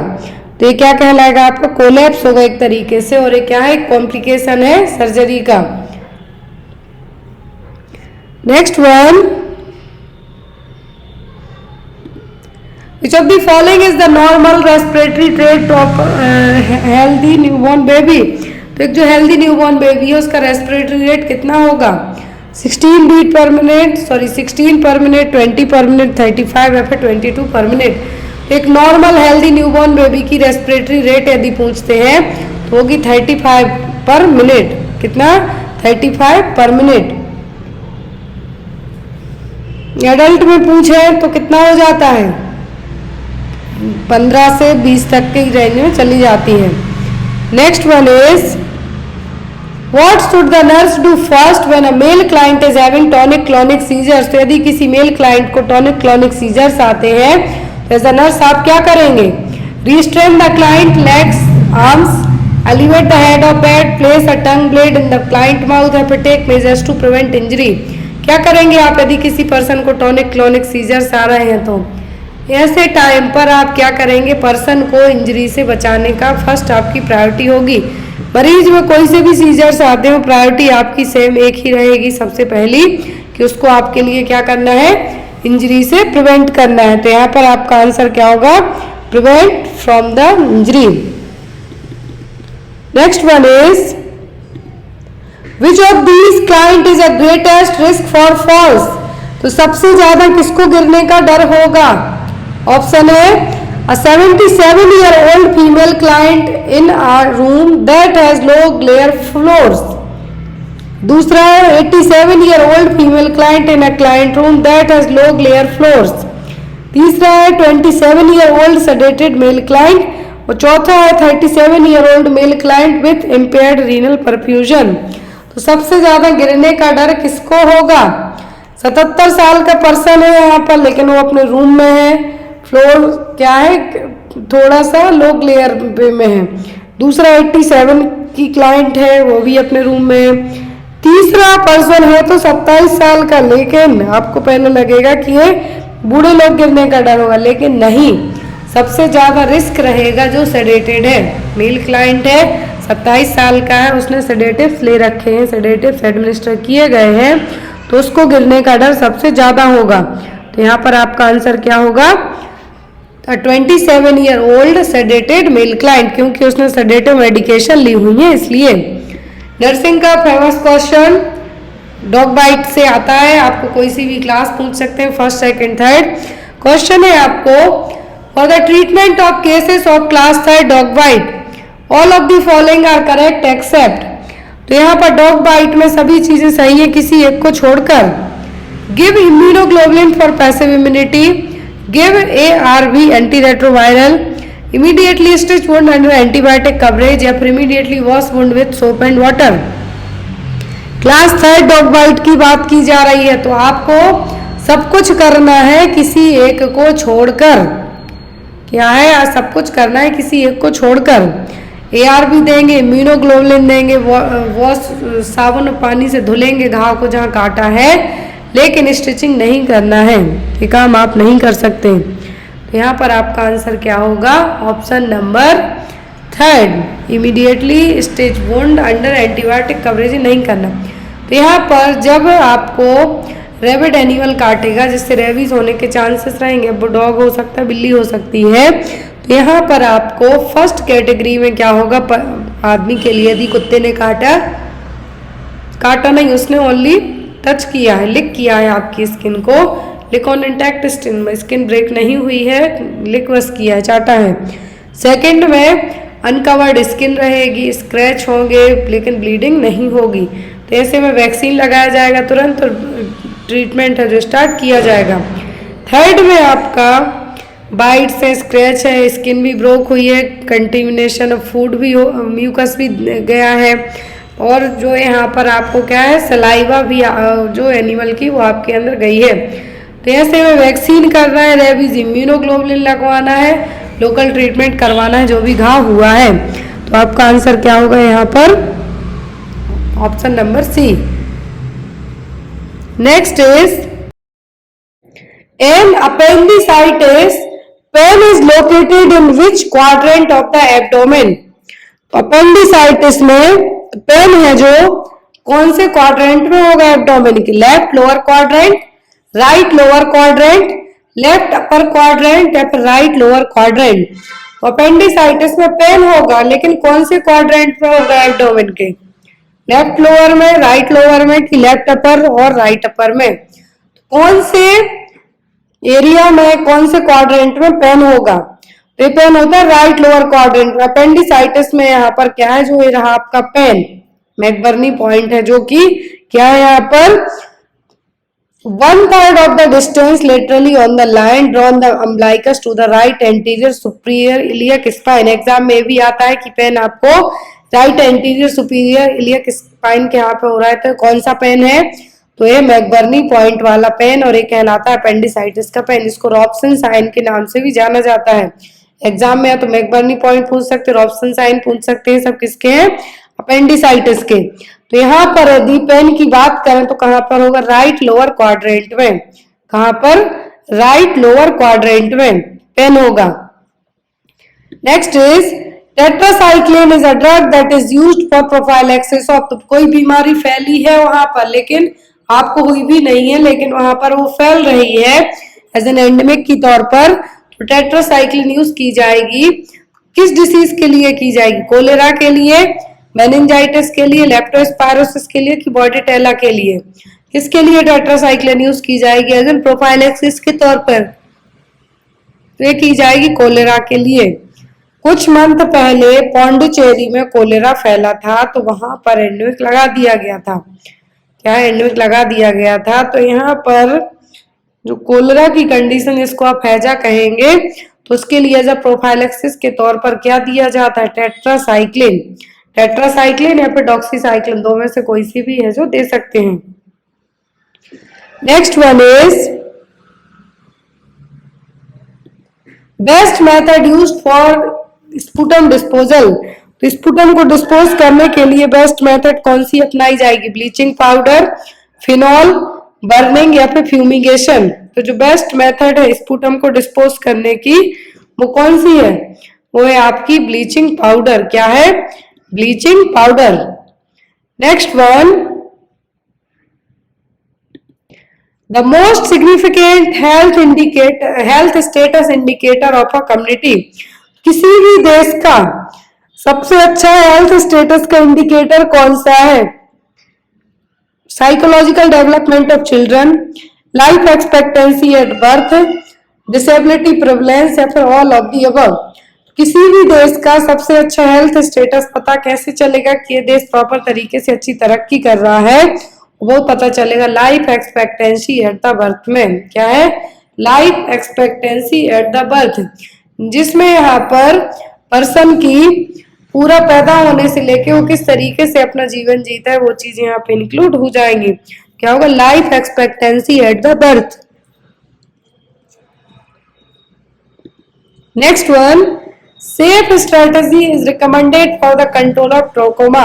तो ये क्या कहलाएगा? आपका कोलैप्स होगा एक तरीके से, और ये क्या है? कॉम्प्लिकेशन है सर्जरी का। Next one, which of the following is the normal respiratory rate of healthy newborn baby? तो एक जो हेल्दी न्यूबॉर्न बेबी है उसका रेस्पिरेटरी रेट कितना होगा? 16 बीट पर मिनट, 16 पर मिनट, 20 पर मिनट, 35 या फिर 22 पर मिनट। एक नॉर्मल हेल्दी न्यूबॉर्न बेबी की रेस्पिरेटरी रेट यदि पूछते हैं तो होगी 35 पर मिनट। कितना? 35 पर मिनट। एडल्ट में पूछे तो कितना हो जाता है? 15 से 20 तक के रेंज में चली जाती है। Next one is what should the nurse do first when a male client is having tonic clonic seizures. तो यदि किसी मेल क्लाइंट को टॉनिक क्लॉनिक सीजर्स आते हैं तो एज अ नर्स आप क्या करेंगे? Restrain the client legs arms, elevate the head of bed, place a tongue blade in the client mouth या फिर take measures to prevent injury. क्या करेंगे आप यदि किसी पर्सन को टॉनिक क्लॉनिक सीजर्स आ रहे हैं? तो ऐसे टाइम पर आप क्या करेंगे? पर्सन को इंजरी से बचाने का फर्स्ट आपकी प्रायोरिटी होगी। मरीज में कोई से भी सीजर्स आते हो, प्रायोरिटी आपकी सेम एक ही रहेगी सबसे पहली, कि उसको आपके लिए क्या करना है? इंजरी से प्रिवेंट करना है। तो यहाँ पर आपका आंसर क्या होगा? Prevent from the injury. Next one is which of these client is a greatest risk for falls. तो सबसे ज्यादा किसको गिरने का डर होगा? ऑप्शन है a 77-year-old female client in a room that has low glare floors। दूसरा है 87-year-old female client in a client room that has low glare floors। तीसरा है 27-year-old sedated male client, और चौथा है 37-year-old male client with impaired renal perfusion। तो सबसे ज्यादा गिरने का डर किसको होगा? 77 साल का पर्सन है यहाँ पर, लेकिन वो अपने रूम में है, फ्लोर क्या है? थोड़ा सा लो ग्लेयर में है। दूसरा 87 की क्लाइंट है, वो भी अपने रूम में है। तीसरा पर्सन है तो 27 साल का, लेकिन आपको पहले लगेगा कि ये बूढ़े लोग गिरने का डर होगा, लेकिन नहीं, सबसे ज्यादा रिस्क रहेगा जो सेडेटेड है। मेल क्लाइंट है, 27 साल का है, उसने सेडेटिव्स ले रखे हैं, सेडेटिव्स एडमिनिस्टर किए गए हैं, तो उसको गिरने का डर सबसे ज्यादा होगा। तो यहाँ पर आपका आंसर क्या होगा? 27-year-old सेडेटेड मेल क्लाइंट, क्योंकि उसने सेडेटिव मेडिकेशन ली हुई है इसलिए। नर्सिंग का फेमस क्वेश्चन डॉग बाइट से आता है, आपको कोई सी भी क्लास पूछ सकते हैं, फर्स्ट सेकंड थर्ड। क्वेश्चन है आपको for the treatment of cases of class 3 dog bite all of the following are correct except. तो यहाँ पर डॉग बाइट में सभी चीजें सही है किसी एक को छोड़कर। Give immunoglobulin for passive immunity, give ARV anti retroviral, immediately stitch wound under antibiotic coverage, या फिर immediately wash wound with soap and water. Class 3 dog bite की बात की जा रही है, तो आपको सब कुछ करना है किसी एक को छोड़कर। क्या है? सब कुछ करना है किसी एक को छोड़कर। ARV देंगे, इम्यूनोग्लोबुलिन देंगे, वॉश साबुन पानी से धुलेंगे घाव को जहाँ काटा है, लेकिन स्टिचिंग नहीं करना है, ये काम आप नहीं कर सकते। तो यहाँ पर आपका आंसर क्या होगा? Option number 3, immediately stitch wound under antibiotic coverage नहीं करना। तो यहाँ पर जब आपको रेबिड एनिमल काटेगा जिससे रेबीज होने के चांसेस रहेंगे, वो डॉग हो सकता है, बिल्ली हो सकती है, तो यहाँ पर आपको फर्स्ट कैटेगरी में क्या होगा? आदमी के लिए यदि कुत्ते ने काटा नहीं, उसने ओनली टच किया है, लिक किया है आपकी स्किन को, लिक ऑन इंटैक्ट स्किन ब्रेक नहीं हुई है, लिक बस किया है, चाटा है। सेकंड में अनकवर्ड स्किन रहेगी, स्क्रैच होंगे लेकिन ब्लीडिंग नहीं होगी, तो ऐसे में वैक्सीन लगाया जाएगा तुरंत और ट्रीटमेंट है जो स्टार्ट किया जाएगा। थर्ड में आपका बाइट से स्क्रैच है, स्किन भी ब्रोक हुई है, कंटेमिनेशन ऑफ फूड भी हो, म्यूकस भी गया है, और जो यहाँ पर आपको क्या है? सलाइवा भी जो एनिमल की वो आपके अंदर गई है। तो ऐसे में वैक्सीन करना है, रेबीज इम्यूनोग्लोबुलिन लगवाना है, लोकल ट्रीटमेंट करवाना है जो भी घाव हुआ है। तो आपका आंसर क्या होगा यहाँ पर? Option number C. Next is an appendicitis pain is located in which quadrant of the abdomen? appendicitis में पेन है जो कौन से क्वाड्रेंट में होगा एब्डोमेन की? Left lower quadrant, right lower quadrant, left upper quadrant या फिर राइट लोअर क्वाड्रेंट? अपेंडिसाइटिस में पेन होगा लेकिन कौन से क्वाड्रेंट में होगा एब्डोमेन के? लेफ्ट लोअर में, राइट लोअर में कि लेफ्ट अपर और राइट अपर में? कौन से एरिया में, कौन से क्वाड्रेंट में पेन होगा? तो पेन होता है राइट लोअर क्वाड्रेंट में। अपेंडिसाइटिस में यहाँ पर क्या है? जो ये रहा आपका पेन, मैकबर्नी पॉइंट है, जो कि क्या है यहाँ पर? 1/3 of the distance laterally on the line drawn the umbilicus to the right anterior superior iliac spine। Exam में भी आता है कि पेन आपको right anterior superior iliac spine के यहाँ पे हो रहा है, तो कौन सा पेन है? तो ये मैकबर्नी पॉइंट वाला पेन, और ये कहलाता है अपेंडिसाइटिस का पेन। इसको रॉबसन साइन के नाम से भी जाना जाता है। एग्जाम में या तो मैकबर्नी पॉइंट पूछ सकते हैं, रॉबसन साइन पूछ सकते हैं, सब किसके हैं? अपेंडिसाइटिस के। तो यहाँ पर यदि पेन की बात करें तो कहाँ पर होगा? राइट लोअर क्वाड्रेंट में। कहाँ पर? राइट लोअर क्वाड्रेंट में पेन होगा। Next is tetracycline is a drug that is used for prophylaxis of. कोई बीमारी फैली है वहां पर, लेकिन आपको हुई भी नहीं है, लेकिन वहां पर वो फैल रही है एज एन एंडेमिक की तौर पर, तो टेट्रासाइक्लिन यूज की जाएगी। किस डिसीज के लिए की जाएगी? कोलेरा के लिए, मेनिंजाइटिस के लिए, लेप्टोस्पायरोसिस के लिए कि बॉर्डेटेला के लिए? किसके लिए टेट्रासाइक्लिन यूज की जाएगी? एज एन प्रोफाइलैक्सिस के तौर पर तो ये की जाएगी कोलेरा के लिए। कुछ मंथ पहले पौंडुचेरी में कोलेरा फैला था, तो वहां पर एंडेमिक लगा दिया गया था। क्या एंडेमिक लगा दिया गया था? तो यहाँ पर जो कोलेरा की कंडीशन, इसको आप हैजा कहेंगे, तो उसके लिए एज अ प्रोफाइलैक्सिस के तौर पर क्या दिया जाता है? टेट्रासाइक्लिन। टेट्रासाइक्लिन या फिर डॉक्सीसाइक्लिन, दो में से कोई सी भी है जो दे सकते हैं। Next one is best method used for sputum disposal. तो स्पुटम को डिस्पोज करने के लिए बेस्ट मेथड कौन सी अपनाई जाएगी? ब्लीचिंग पाउडर, फिनॉल, बर्निंग या फिर फ्यूमिगेशन? तो जो बेस्ट मेथड है स्पुटम को डिस्पोज करने की वो कौन सी है? वो है आपकी ब्लीचिंग पाउडर। क्या है? Bleaching powder. Next one, the most significant health status indicator of a community. किसी भी देश का सबसे अच्छा हेल्थ स्टेटस का इंडिकेटर कौन सा है? Psychological development of children, life expectancy at birth, disability prevalence या फिर ऑल ऑफ दी अबव? किसी भी देश का सबसे अच्छा हेल्थ स्टेटस पता कैसे चलेगा कि ये देश प्रॉपर तरीके से अच्छी तरक्की कर रहा है? वो पता चलेगा life expectancy at the birth में। क्या है? Life expectancy at the birth, जिसमें यहाँ पर पर्सन की पूरा पैदा होने से लेके वो किस तरीके से अपना जीवन जीता है वो चीजें यहाँ पे इंक्लूड हो जाएंगी। क्या होगा? Life expectancy at the birth. Next one, safe strategy is recommended for the control of trachoma.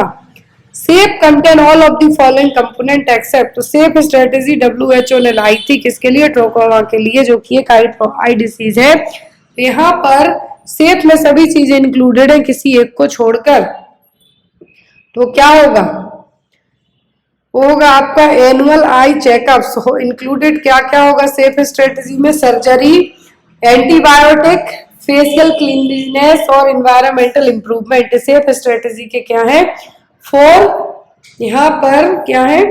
Safe contain all of the following component except। तो सेफ स्ट्रेटेजी WHO ने लाई थी किसके लिए? ट्रोकोमा के लिए, जो कि एक आई डिसीज है। तो यहाँ पर सेफ में सभी चीजें इंक्लूडेड है किसी एक को छोड़कर। तो क्या होगा? वो होगा आपका एनुअल आई चेकअप। इंक्लूडेड क्या क्या होगा सेफ स्ट्रेटेजी में? सर्जरी, एंटीबायोटिक, फेशियल क्लीनलीनेस और इन्वायरमेंटल इंप्रूवमेंट। सेफ स्ट्रेटेजी के क्या है? 4 यहाँ पर क्या है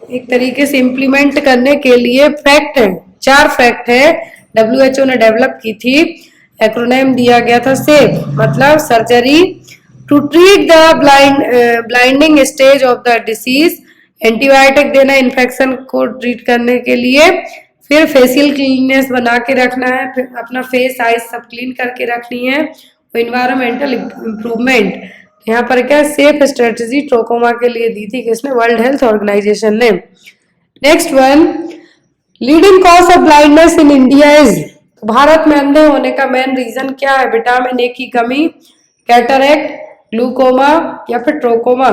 एक तरीके से इम्प्लीमेंट करने के लिए फैक्ट है, 4 फैक्ट है WHO ने डेवलप की थी। एक्रोनिम दिया गया था सेफ, मतलब surgery to treat the blinding stage of the disease, antibiotic देना इन्फेक्शन को ट्रीट करने के लिए, फिर फेशियल क्लीननेस बना के रखना है, फिर अपना फेस आइज सब क्लीन करके रखनी है, और इन्वायरमेंटल इम्प्रूवमेंट। यहाँ पर क्या सेफ स्ट्रेटेजी ट्रोकोमा के लिए दी थी किसने? वर्ल्ड हेल्थ ऑर्गेनाइजेशन ने। Next one, leading cause of blindness in India is. Bharat में अंधे होने का मेन रीजन क्या है? विटामिन ए की कमी, कैटरेक्ट, ग्लूकोमा या फिर ट्रोकोमा।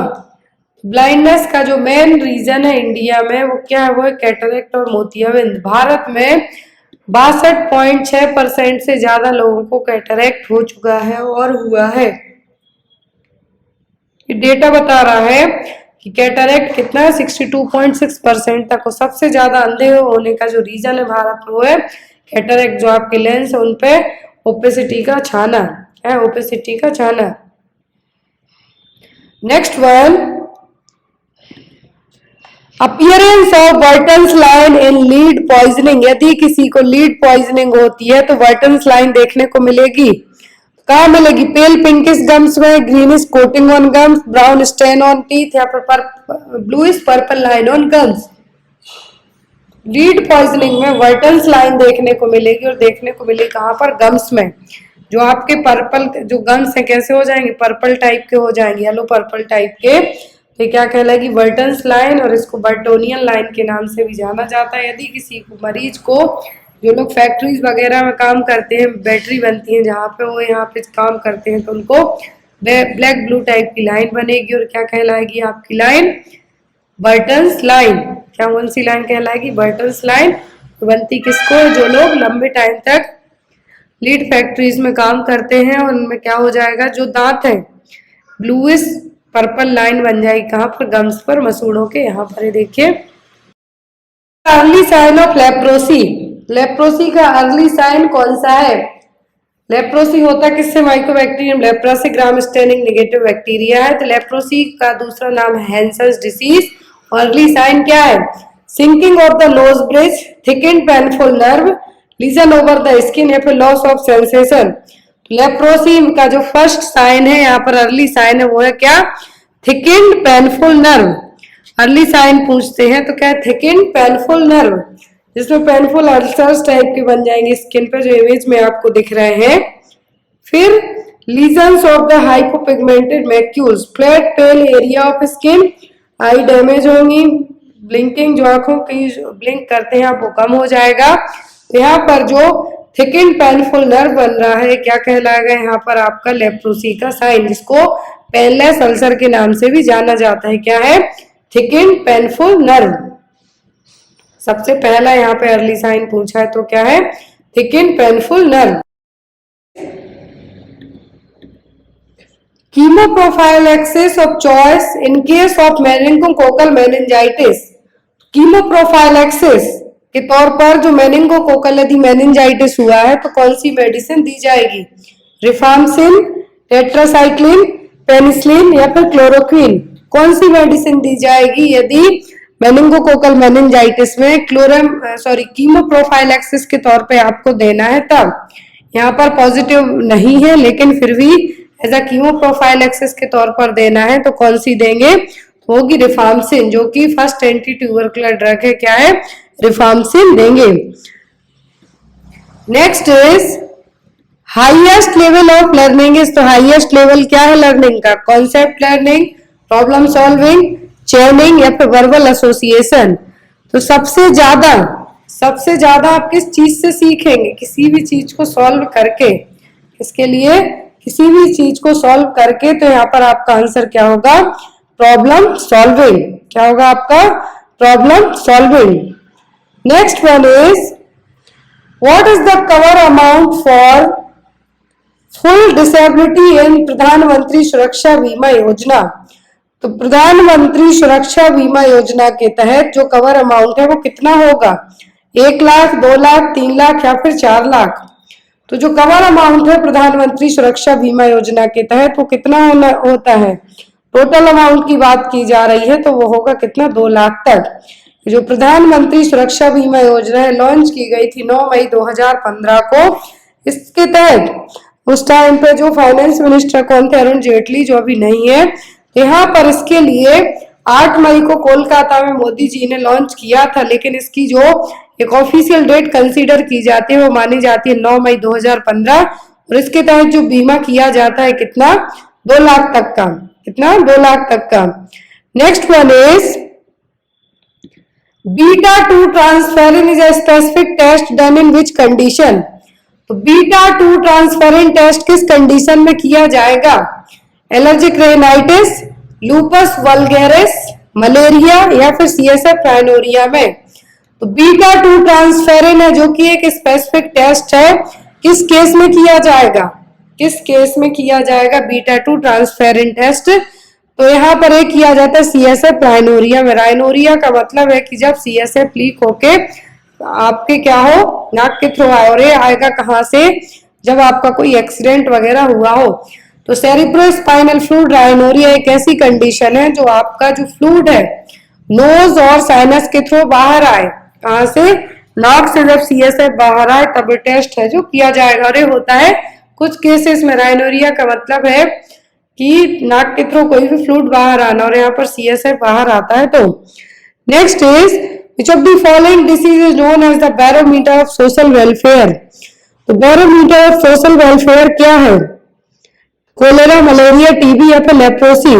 ब्लाइंडनेस का जो मेन रीजन है इंडिया में वो क्या है? वो है कैटरेक्ट और मोतियाबिंद। भारत में 62.6% से ज्यादा लोगों को कैटरेक्ट हो चुका है और हुआ है। ये डेटा बता रहा है कि कैटरेक्ट कितना है? 62.6% तक। सबसे ज्यादा अंधे होने का जो रीजन है भारत में वो है कैटरेक्ट। जो आपके लेंस है उनपे ओपेसिटी का छाना है, ओपेसिटी का छाना। Next one, appearance of Burton's line in lead poisoning. यदि किसी को लीड पॉइजनिंग होती है तो वर्टन्स लाइन देखने को मिलेगी। कहाँ मिलेगी? पेल पिंकिश गम्स में, greenish coating on gums, brown stain on teeth या फिर bluish purple line on gums. Lead poisoning में वर्टन्स लाइन देखने को मिलेगी और देखने को मिलेगी कहाँ पर? गम्स में। जो आपके पर्पल जो गम्स है कैसे हो जाएंगे? पर्पल टाइप के हो जाएंगे, येलो पर्पल टाइप के। तो क्या कहलाएगी? वर्टन्स लाइन, और इसको बर्टोनियन लाइन के नाम से भी जाना जाता है। यदि किसी मरीज को, जो लोग फैक्ट्रीज वगैरह में काम करते हैं, बैटरी बनती है जहाँ पे, वो यहाँ पे काम करते हैं, तो उनको ब्लैक ब्लू टाइप की लाइन बनेगी और क्या कहलाएगी आपकी लाइन? Burton's line. क्या कौन सी लाइन कहलाएगी? Burton's line. तो बनती किसको? जो लोग लंबे टाइम तक लीड फैक्ट्रीज में काम करते हैं और उनमें क्या हो जाएगा? जो दांत है ब्लूइश पर्पल लाइन बन जाएगी। कहाँ पर? गम्स पर, मसूड़ों के यहाँ पर। देखिए early sign of leprosy. Leprosy का अर्ली साइन कौन सा है? लेप्रोसी होता किससे? Mycobacterium leprosy gram staining negative bacteria है। तो लेप्रोसी का दूसरा नाम है हैंसन्स डिसीज। अर्ली साइन क्या है? Sinking of the nose bridge, thickened painful nerve, lesion over the skin या फिर लॉस ऑफ सेंसेशन। लेप्रोसी का जो फर्स्ट साइन है यहाँ पर, अर्ली साइन है, वो है क्या? Thickened painful nerve. Early sign पूछते हैं तो क्या है? थिकेंड पेनफुल नर्व, जिसमें पेनफुल अल्सर्स टाइप के बन जाएंगे स्किन पे, जो इमेज में आपको दिख रहे हैं। फिर lesions of the hypopigmented macules, flat pale area of skin, eye damage होंगी, ब्लिंकिंग, जो आंखों की ब्लिंक करते हैं आप वो कम हो जाएगा। यहाँ पर जो थिकेंड पेनफुल नर्व बन रहा है क्या कहलाएगा? यहाँ पर आपका लेप्रोसी का साइन, जिसको पेनलेस अल्सर के नाम से भी जाना जाता है। क्या है? Thickened painful nerve. सबसे पहला यहाँ पे अर्ली साइन पूछा है तो क्या है? Thickened painful nerve. कीमोप्रोफाइलैक्सिस of choice in case of meningococcal meningitis. कीमोप्रोफाइलैक्सिस के तौर पर जो मेनिंगोकोकल यदि मेनिंजाइटिस हुआ है तो कौन सी मेडिसिन दी जाएगी? रिफाम्सिन, टेट्रासाइक्लिन, पेनिसिलिन या फिर क्लोरोक्विन। कौन सी मेडिसिन दी जाएगी यदि मेनिंगोकोकल मेनिंजाइटिस में कीमोप्रोफाइलैक्सिस के तौर पे आपको देना है? तब यहाँ पर पॉजिटिव नहीं है, लेकिन फिर भी एज अ कीमोप्रोफाइलेक्सिस के तौर पर देना है तो कौन सी देंगे, तो होगी रिफाम्सिन, जो कि फर्स्ट एंटी ट्यूबरकुलर ड्रग है। क्या है, रिफाम्सिन देंगे। Next is highest level of learning is, तो हाईएस्ट लेवल क्या है लर्निंग का, कॉन्सेप्ट लर्निंग, प्रॉब्लम सॉल्विंग, चेनिंग या फिर वर्बल एसोसिएशन। तो सबसे ज्यादा आप किस चीज से सीखेंगे, किसी भी चीज को सॉल्व करके, इसके लिए किसी भी चीज को सॉल्व करके, तो यहाँ पर आपका आंसर क्या होगा, प्रॉब्लम सॉल्विंग। क्या होगा आपका, problem solving. Next one is what is the cover amount for full disability in Pradhanmantri Suraksha बीमा योजना। तो प्रधानमंत्री सुरक्षा बीमा योजना के तहत जो कवर अमाउंट है वो कितना होगा, 1 लाख, 2 लाख, 3 लाख या फिर 4 लाख। तो जो कवर अमाउंट है प्रधानमंत्री सुरक्षा बीमा योजना के तहत वो कितना होता है, टोटल अमाउंट की बात की जा रही है तो वो होगा कितना, 2 लाख तक। जो प्रधानमंत्री सुरक्षा बीमा योजना है लॉन्च की गई थी 9 मई 2015 को। इसके तहत उस टाइम पे जो फाइनेंस मिनिस्टर कौन थे, अरुण जेटली, जो अभी नहीं है। यहाँ पर इसके लिए 8 मई को कोलकाता में मोदी जी ने लॉन्च किया था, लेकिन इसकी जो एक ऑफिशियल डेट कंसीडर की जाती है वो मानी जाती है 9 मई 2015। और इसके तहत जो बीमा किया जाता है कितना, 2 लाख तक का। कितना, 2 लाख तक का। Next one is beta 2 transferrin is a specific test done in which condition. तो बीटा 2 ट्रांसफेरिन टेस्ट किस कंडीशन में किया जाएगा, allergic rhinitis, lupus vulgaris, malaria या फिर सीएसएफ प्राइनोरिया में। तो बीटा 2 ट्रांसफेरिन है जो कि एक स्पेसिफिक टेस्ट है, किस केस में किया जाएगा, किस केस में किया जाएगा बीटा 2 ट्रांसफेरिन टेस्ट। तो यहाँ पर एक किया जाता है सीएसएफ राइनोरिया में। राइनोरिया का मतलब है कि जब सीएसएफ लीक होके आपके क्या हो, नाक के थ्रू आए, और ये आएगा कहाँ से, जब आपका कोई एक्सीडेंट वगैरह हुआ हो। तो सेरिब्रोस्पाइनल फ्लूइड राइनोरिया एक ऐसी कंडीशन है जो आपका जो फ्लूइड है नोज और साइनस के थ्रू बाहर आए, कहाँ से, नाक से जब सीएसएफ बाहर आए तब ये टेस्ट है जो किया जाएगा। और ये होता है कुछ केसेस में। राइनोरिया का मतलब है कि नाक के थ्रू कोई भी फ्लूइड बाहर आना, और यहाँ पर सीएसएफ बाहर आता है। तो next is which of the following disease is known as the barometer of social welfare। तो barometer of social welfare क्या है, कोलेरा, मलेरिया, टीबी या फिर लेप्रोसी।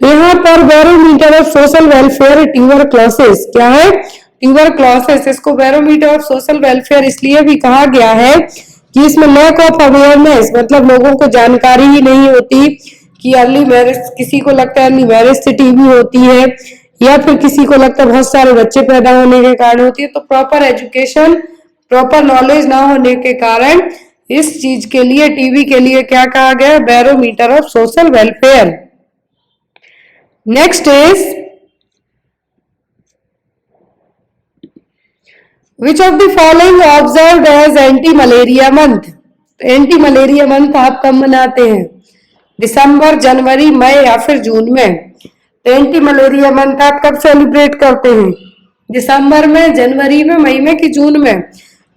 तो यहाँ पर barometer of social welfare tuberculosis क्या है, ट्यूबरक्लोसिस। इसको बैरोमीटर ऑफ सोशल वेलफेयर इसलिए भी कहा गया है कि इसमें लैक ऑफ अवेयरनेस, मतलब लोगों को जानकारी ही नहीं होती कि अर्ली मैरिज, किसी को लगता है अर्ली मैरिज से टीबी होती है, या फिर किसी को लगता है बहुत सारे बच्चे पैदा होने के कारण होती है। तो प्रॉपर एजुकेशन, प्रॉपर नॉलेज ना होने के कारण इस चीज के लिए, टीबी के लिए क्या कहा गया, barometer of social welfare. Next is which of the following observed as anti malaria month. Anti malaria month आप कब मनाते हैं, दिसंबर, जनवरी, मई या फिर जून में। एंटी मलेरिया मंथ आप कब सेलिब्रेट करते हैं, दिसंबर में, जनवरी में, मई में कि जून में।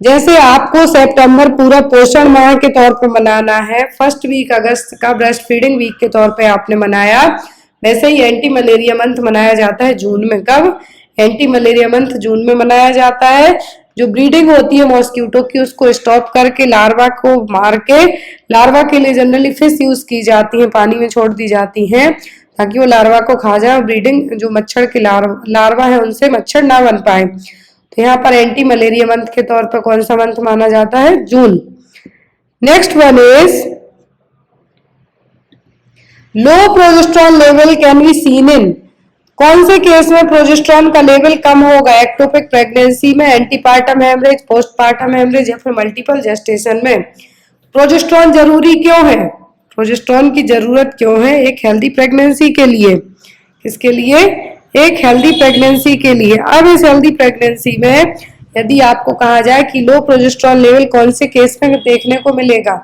जैसे आपको सितंबर पूरा पोषण माह के तौर पे मनाना है, फर्स्ट वीक अगस्त का ब्रेस्ट फीडिंग वीक के तौर पे आपने मनाया, वैसे ही एंटी मलेरिया मंथ मनाया जाता है जून में। कब, एंटी मलेरिया मंथ जून में मनाया जाता है। जो ब्रीडिंग होती है मॉस्किटो की उसको स्टॉप करके लार्वा को मार के, लार्वा के लिए जनरली फिश यूज की जाती है, पानी में छोड़ दी जाती है ताकि वो लार्वा को खा जाए। ब्रीडिंग जो मच्छर के लार्वा है उनसे मच्छर ना बन पाए। तो यहाँ पर एंटी मलेरिया मंथ के तौर पर कौन सा मंथ माना जाता है, June. Next one is low progesterone level can be seen in. कौन से केस में प्रोजेस्टेरॉन का लेवल कम होगा, एक्टोपिक प्रेगनेंसी में, एंटीपार्टम हेमरेज, पोस्टपार्टम हेमरेज या फिर मल्टीपल जेस्टेशन में। प्रोजेस्टेरॉन जरूरी क्यों है, प्रोजेस्टेरॉन की जरूरत क्यों है, एक हेल्दी प्रेगनेंसी के लिए। किसके लिए, एक हेल्दी प्रेगनेंसी के लिए। अब इस हेल्दी प्रेगनेंसी में यदि आपको कहा जाए कि लो प्रोजेस्टेरॉन लेवल कौन से केस में देखने को मिलेगा,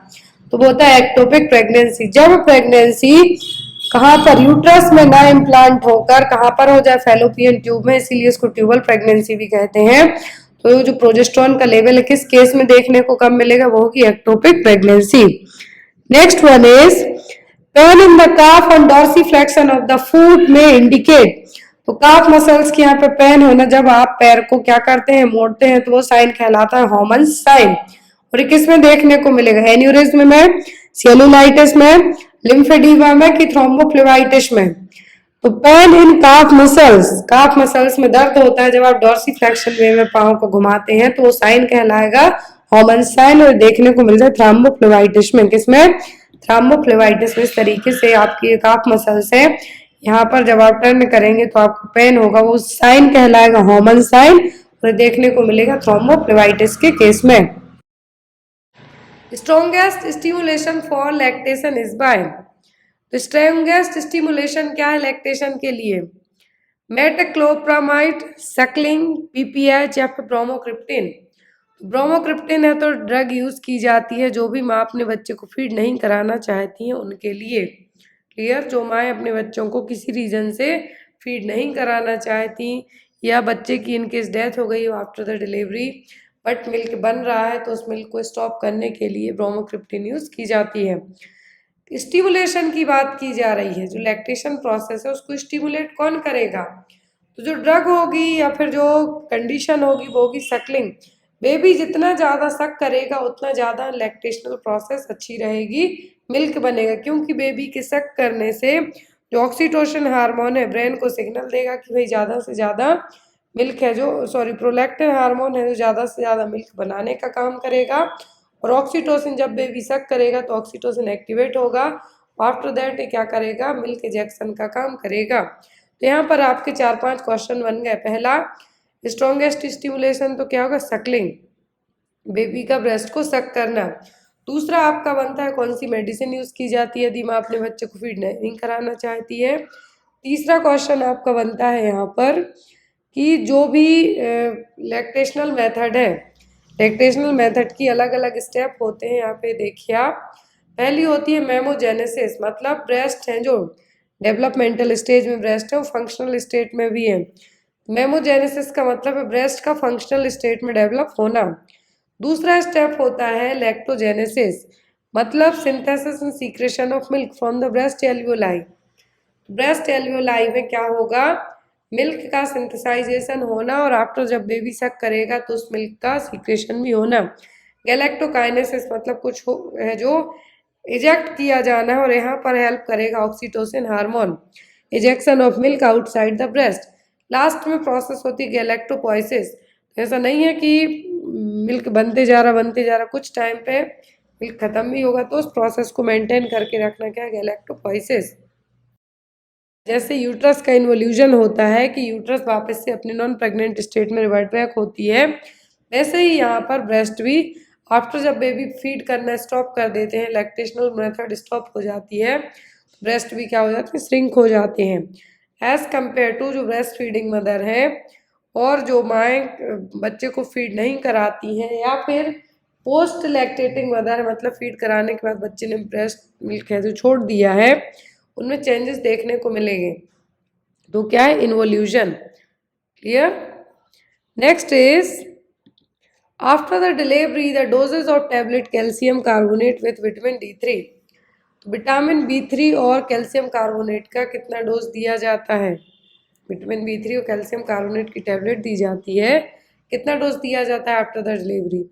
तो वो होता है एक्टोपिक प्रेगनेंसी। जब प्रेगनेंसी कहाँ पर, यूट्रस में ना इम्प्लांट होकर कहाँ पर हो जाए, फैलोपियन ट्यूब में, इसीलिए इसको ट्यूबल प्रेगनेंसी भी कहते हैं। तो जो प्रोजेस्टेरॉन का लेवल है किस केस में देखने को कम मिलेगा, वो होगी ectopic pregnancy. Next one is pain in the calf on dorsiflexion of the foot में इंडिकेट। तो काफ मसल्स के यहाँ पे पेन होना, जब आप पैर को क्या करते हैं, मोड़ते हैं, तो वो साइन कहलाता है हॉमन्स साइन। और ये किस में देखने को मिलेगा, एन्यूरिज्म में, सेलुलाइटिस में, लिम्फेडीमा में कि थ्रोम्बोफ्लेबाइटिस में। तो पेन इन काफ मसल्स में दर्द होता है जब आप डॉर्सीफ्लेक्शन वे में पांव को घुमाते हैं, तो वो साइन कहलाएगा हॉमन्स साइन, और देखने को मिलता है थ्रोम्बोफ्लेबाइटिस में। किसमें, थ्रोम्बोफ्लेबाइटिस में। इस तरीके से आपकी काफ मसल्स है, यहाँ पर जब आप टर्न करेंगे तो आपको पेन होगा, वो साइन कहलाएगा हॉमन साइन, और देखने को मिलेगा थ्रोम्बोफ्लेबाइटिस के केस में। Strongest stimulation for lactation is by. तो स्ट्रॉन्गेस्ट स्टिमुलेशन क्या है लैक्टेशन के लिए, मेटक्लोप्रामाइड, सकलिंग, पीपीएच या फिर ब्रोमोक्रिप्टिन। ब्रोमोक्रिप्टिन है तो ड्रग यूज की जाती है जो भी माँ अपने बच्चे को फीड नहीं कराना चाहती हैं उनके लिए। क्लियर, जो माएँ अपने बच्चों को किसी रीजन से फीड नहीं कराना चाहती, या बच्चे की इनकेस डेथ हो गई हो after the delivery, but milk बन रहा है, तो उस मिल्क को स्टॉप करने के लिए ब्रोमोक्रिप्टिन यूज की जाती है। स्टिमुलेशन की बात की जा रही है, जो लैक्टेशन प्रोसेस है उसको स्टिमुलेट कौन करेगा, तो जो ड्रग होगी या फिर जो कंडीशन होगी वो होगी सकलिंग। बेबी जितना ज़्यादा सक करेगा उतना ज़्यादा लैक्टेशनल प्रोसेस अच्छी रहेगी, मिल्क बनेगा, क्योंकि बेबी के सक करने से जो ऑक्सीटोसिन हार्मोन है ब्रेन को सिग्नल देगा कि भाई ज़्यादा से ज़्यादा मिल्क है, जो प्रोलैक्टिन हार्मोन है जो ज़्यादा से ज़्यादा मिल्क बनाने का काम करेगा। और ऑक्सीटोसिन जब बेबी सक करेगा तो ऑक्सीटोसिन एक्टिवेट होगा, आफ्टर दैट क्या करेगा, मिल्क इजेक्शन का काम करेगा। तो यहाँ पर आपके 4-5 क्वेश्चन बन गए। पहला स्ट्रॉन्गेस्ट स्टिमुलेशन तो क्या होगा, सकलिंग, बेबी का ब्रेस्ट को सक करना। दूसरा आपका बनता है कौन सी मेडिसिन यूज की जाती है यदि माँ अपने बच्चे को फीड नहीं कराना चाहती है। तीसरा क्वेश्चन आपका बनता है यहाँ पर कि जो भी लैक्टेशनल मेथड है, लैक्टेशनल मेथड की अलग अलग स्टेप होते हैं, यहाँ पे देखिए आप। पहली होती है मेमोजेनेसिस, मतलब ब्रेस्ट है जो डेवलपमेंटल स्टेज में ब्रेस्ट है वो फंक्शनल स्टेट में भी है। मेमोजेनेसिस का मतलब है ब्रेस्ट का फंक्शनल स्टेट में डेवलप होना। दूसरा स्टेप होता है लैक्टोजेनेसिस, मतलब synthesis and secretion of milk from the breast alveoli. Breast alveoli में क्या होगा, मिल्क का सिंथेसाइजेशन होना, और आफ्टर जब बेबी सक करेगा तो उस मिल्क का सीक्रेशन भी होना। गैलेक्टोकाइनेसिस मतलब कुछ है जो इजेक्ट किया जाना है, और यहाँ पर हेल्प करेगा oxytocin hormone, ejection of milk outside the breast. Last में प्रोसेस होती है गैलेक्टोपोइसिस। ऐसा नहीं है कि मिल्क बनते जा रहा, कुछ टाइम पे मिल्क खत्म भी होगा, तो उस प्रोसेस को मेंटेन करके रखना क्या है, गैलेक्टोपोइसिस। जैसे यूट्रस का इन्वोल्यूशन होता है कि यूट्रस वापस से अपने नॉन प्रेग्नेंट स्टेट में रिवर्ट बैक होती है, वैसे ही यहाँ पर ब्रेस्ट भी आफ्टर जब बेबी फीड करना स्टॉप कर देते हैं, लैक्टेशनल मेथड स्टॉप हो जाती है, ब्रेस्ट भी क्या हो जाते हैं, श्रिंक हो जाते हैं। एज कम्पेयर टू जो ब्रेस्ट फीडिंग मदर है और जो माएँ बच्चे को फीड नहीं कराती हैं, या फिर पोस्ट लैक्टेटिंग मदर है, मतलब फीड कराने के बाद बच्चे ने ब्रेस्ट मिल्क है जो छोड़ दिया है, उनमें चेंजेस देखने को मिलेंगे। तो क्या है, involution. Clear. Next is after the delivery the doses of tablet calcium carbonate with vitamin D3। तो विटामिन B3 और कैल्शियम कार्बोनेट का कितना डोज दिया जाता है, विटामिन B3 और कैल्शियम कार्बोनेट की टैबलेट दी जाती है, कितना डोज दिया जाता है after the delivery,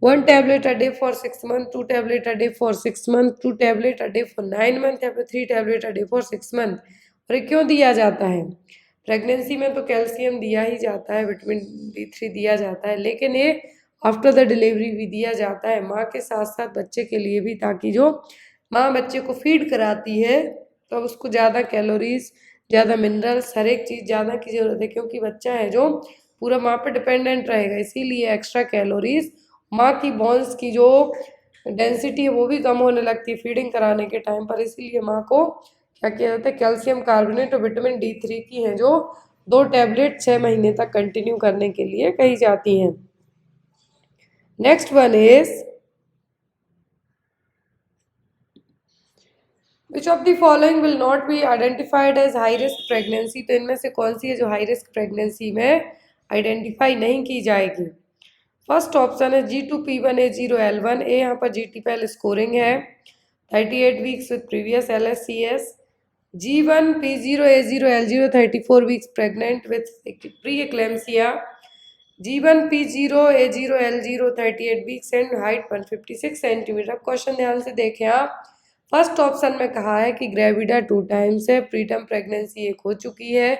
1 tablet a day for 6 months, 2 tablet a day for 6 months, 2 tablet a day for 9 months, या फिर 3 tablet a day for 6 months। और ये क्यों दिया जाता है, प्रेगनेंसी में तो कैल्शियम दिया ही जाता है, विटामिन D3 दिया जाता है, लेकिन ये आफ्टर द डिलीवरी भी दिया जाता है माँ के साथ साथ बच्चे के लिए भी, ताकि जो माँ बच्चे को फीड कराती है तो उसको ज़्यादा कैलोरीज, ज़्यादा मिनरल्स, हर एक चीज़ ज़्यादा की ज़रूरत है, क्योंकि बच्चा है जो पूरा माँ पर डिपेंडेंट रहेगा, इसीलिए एक्स्ट्रा कैलोरीज, माँ की बोन्स की जो डेंसिटी है वो भी कम होने लगती है फीडिंग कराने के टाइम पर, इसीलिए माँ को क्या किया जाता है, कैल्शियम कार्बोनेट और विटामिन D3 की हैं जो 2 टैबलेट 6 महीने तक कंटिन्यू करने के लिए कही जाती हैं। Next one is which of the following will not be identified as high risk pregnancy. तो इनमें से कौन सी है जो हाई रिस्क प्रेगनेंसी में आइडेंटिफाई नहीं की जाएगी। फर्स्ट ऑप्शन है G2P1A0L1। यहाँ पर GTPL स्कोरिंग है 38 weeks with previous LSCS। G1P0A0L0 34 weeks pregnant with pre eclampsia. G1P0A0L0 38 weeks and height 156 centimetre. अब क्वेश्चन ध्यान से देखें आप। फर्स्ट ऑप्शन में कहा है कि ग्रेविडा 2 टाइम्स है, प्रीटर्म प्रेगनेंसी एक हो चुकी है,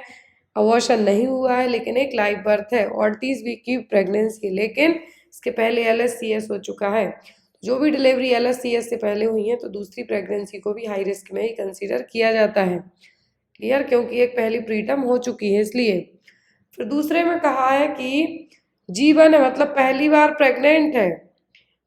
अबॉर्शन नहीं हुआ है लेकिन एक लाइव बर्थ है, और 30 वीक की प्रेगनेंसी लेकिन इसके पहले LSCS हो चुका है। जो भी डिलीवरी LSCS से पहले हुई है तो दूसरी प्रेगनेंसी को भी हाई रिस्क में ही कंसीडर किया जाता है। क्लियर, क्योंकि एक पहली प्रीटर्म हो चुकी है इसलिए। फिर दूसरे में कहा है कि G1 है, मतलब पहली बार प्रेग्नेंट है,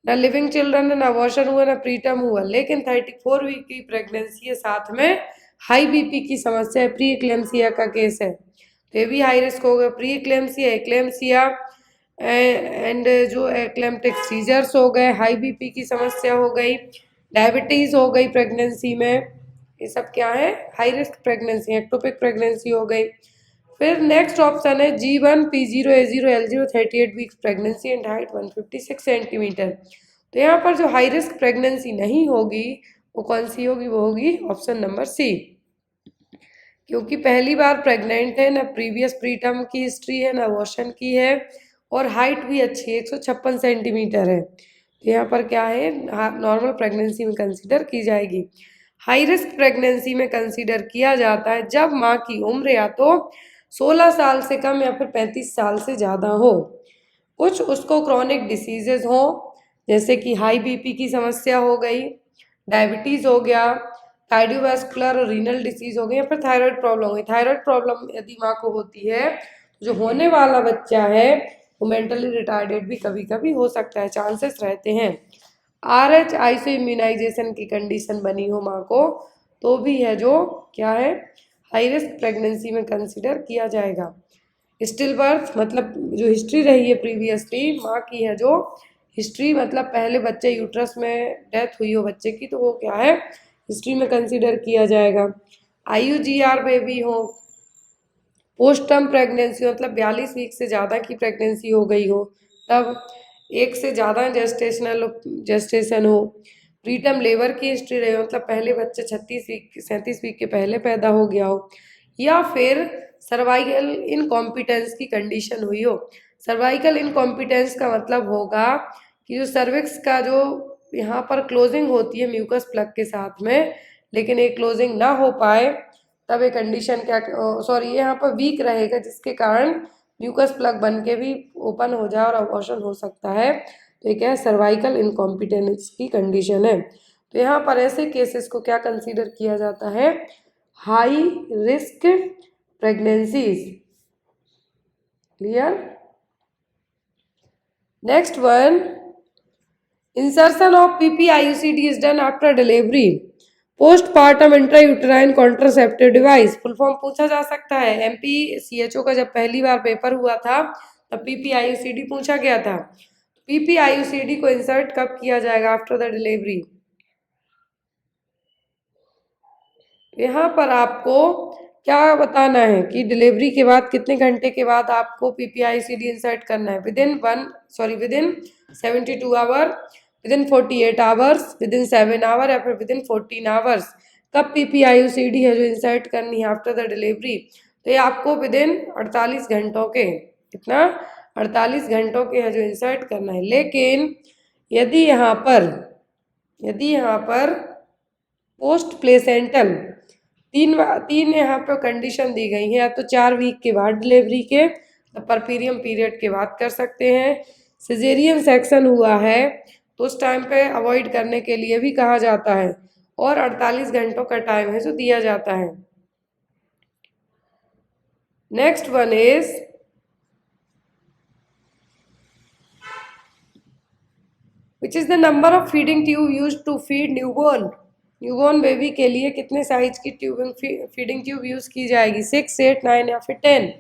ना लिविंग चिल्ड्रन है, ना अबॉर्शन हुआ, ना प्रीटर्म हुआ, लेकिन 34 वीक की प्रेगनेंसी है, साथ में हाई BP की समस्या है, प्री एक्लेम्सिया का केस है, तो ये भी हाई रिस्क होगा। प्री एक्लेम्सिया, एक्लेम्सिया एंड जो एक्लेम्प्टिक सीजर्स हो गए, हाई BP की समस्या हो गई, डायबिटीज हो गई प्रेगनेंसी में, ये सब क्या है, high risk pregnancy, ectopic pregnancy हो गई। फिर नेक्स्ट ऑप्शन है G1P0A0L0 38 weeks pregnancy and height 156 centimetre. तो यहाँ पर जो हाई रिस्क प्रेगनेंसी नहीं होगी वो कौन सी होगी, वो होगी ऑप्शन नंबर C, क्योंकि पहली बार प्रेग्नेंट है, ना प्रीवियस प्रीटर्म की हिस्ट्री है, ना अबॉर्शन की है, और हाइट भी अच्छी है, 156 सेंटीमीटर है, तो यहाँ पर क्या है, नॉर्मल प्रेगनेंसी में कंसीडर की जाएगी। हाई रिस्क प्रेगनेंसी में कंसीडर किया जाता है जब माँ की उम्र या तो 16 साल से कम या फिर 35 साल से ज़्यादा हो, कुछ उसको क्रॉनिक डिसीजेज हो, जैसे कि हाई BP की समस्या हो गई, डायबिटीज़ हो गया, कार्डियोवास्कुलर और रीनल डिसीज हो गई, या फिर थायराइड प्रॉब्लम हो गई। थायराइड प्रॉब्लम यदि माँ को होती है तो जो होने वाला बच्चा है वो मेंटली रिटार्डेड भी कभी कभी हो सकता है, चांसेस रहते हैं। RH आइसो इम्यूनाइजेशन की कंडीशन बनी हो माँ को तो भी है जो क्या है, हाई रिस्क प्रेगनेंसी में कंसिडर किया जाएगा। स्टिल बर्थ मतलब जो हिस्ट्री रही है प्रीवियसली माँ की है, जो हिस्ट्री मतलब पहले बच्चे यूट्रस में डेथ हुई हो बच्चे की, तो वो क्या है, हिस्ट्री में कंसीडर किया जाएगा। IUGR बेबी हो, पोस्ट टर्म प्रेगनेंसी मतलब 42 वीक से ज़्यादा की प्रेगनेंसी हो गई हो, तब एक से ज़्यादा जेस्टेशन हो, प्रीटर्म लेबर की हिस्ट्री रही हो, मतलब पहले बच्चे 37 वीक के पहले पैदा हो गया हो, या फिर सर्वाइकल इनकॉम्पिटेंस की कंडीशन हुई हो। सर्वाइकल इनकॉम्पिटेंस का मतलब होगा कि जो सर्विक्स का जो यहाँ पर क्लोजिंग होती है म्यूकस प्लग के साथ में, लेकिन एक क्लोजिंग ना हो पाए, तब एक कंडीशन क्या, सॉरी ये यहाँ पर वीक रहेगा जिसके कारण म्यूकस प्लग बन के भी ओपन हो जाए और अबॉर्शन हो सकता है, तो ये क्या है, सर्वाइकल इनकॉम्पिटेंस की कंडीशन है। तो यहाँ पर ऐसे केसेस को क्या कंसीडर किया जाता है, high risk pregnancies. Clear. Next one, insertion of PPIUCD is done after delivery, postpartum intrauterine contraceptive device. Full form पूछा जा सकता है। MPCHO का जब पहली बार पेपर हुआ था तब PPIUCD पूछा गया था। PPIUCD को इंसर्ट कब किया जाएगा, आफ्टर द डिलीवरी। यहाँ पर आपको क्या बताना है कि डिलीवरी के बाद कितने घंटे के बाद आपको PPIUCD इंसर्ट करना है, within 72 hour, within 48 hours, within 7 hour, या फिर विदिन 14 आवर्स। कब PPIUCD है जो इंसर्ट करनी है आफ्टर द डिलीवरी, तो ये आपको विदिन 48 घंटों के, कितना, 48 घंटों के है जो इंसर्ट करना है। लेकिन यदि यहाँ पर पोस्ट प्लेसेंटल तीन यहाँ पर कंडीशन दी गई है, या तो 4 वीक के बाद डिलीवरी के, परपीरियम पीरियड के बाद कर सकते हैं, सिजेरियन सेक्शन हुआ है तो उस टाइम पे अवॉइड करने के लिए भी कहा जाता है, और 48 घंटों का टाइम है जो दिया जाता है। Next one is which is the number of feeding tube use to feed newborn baby के लिए कितने साइज की फीडिंग ट्यूब यूज की जाएगी, 6, 8, 9 या फिर 10।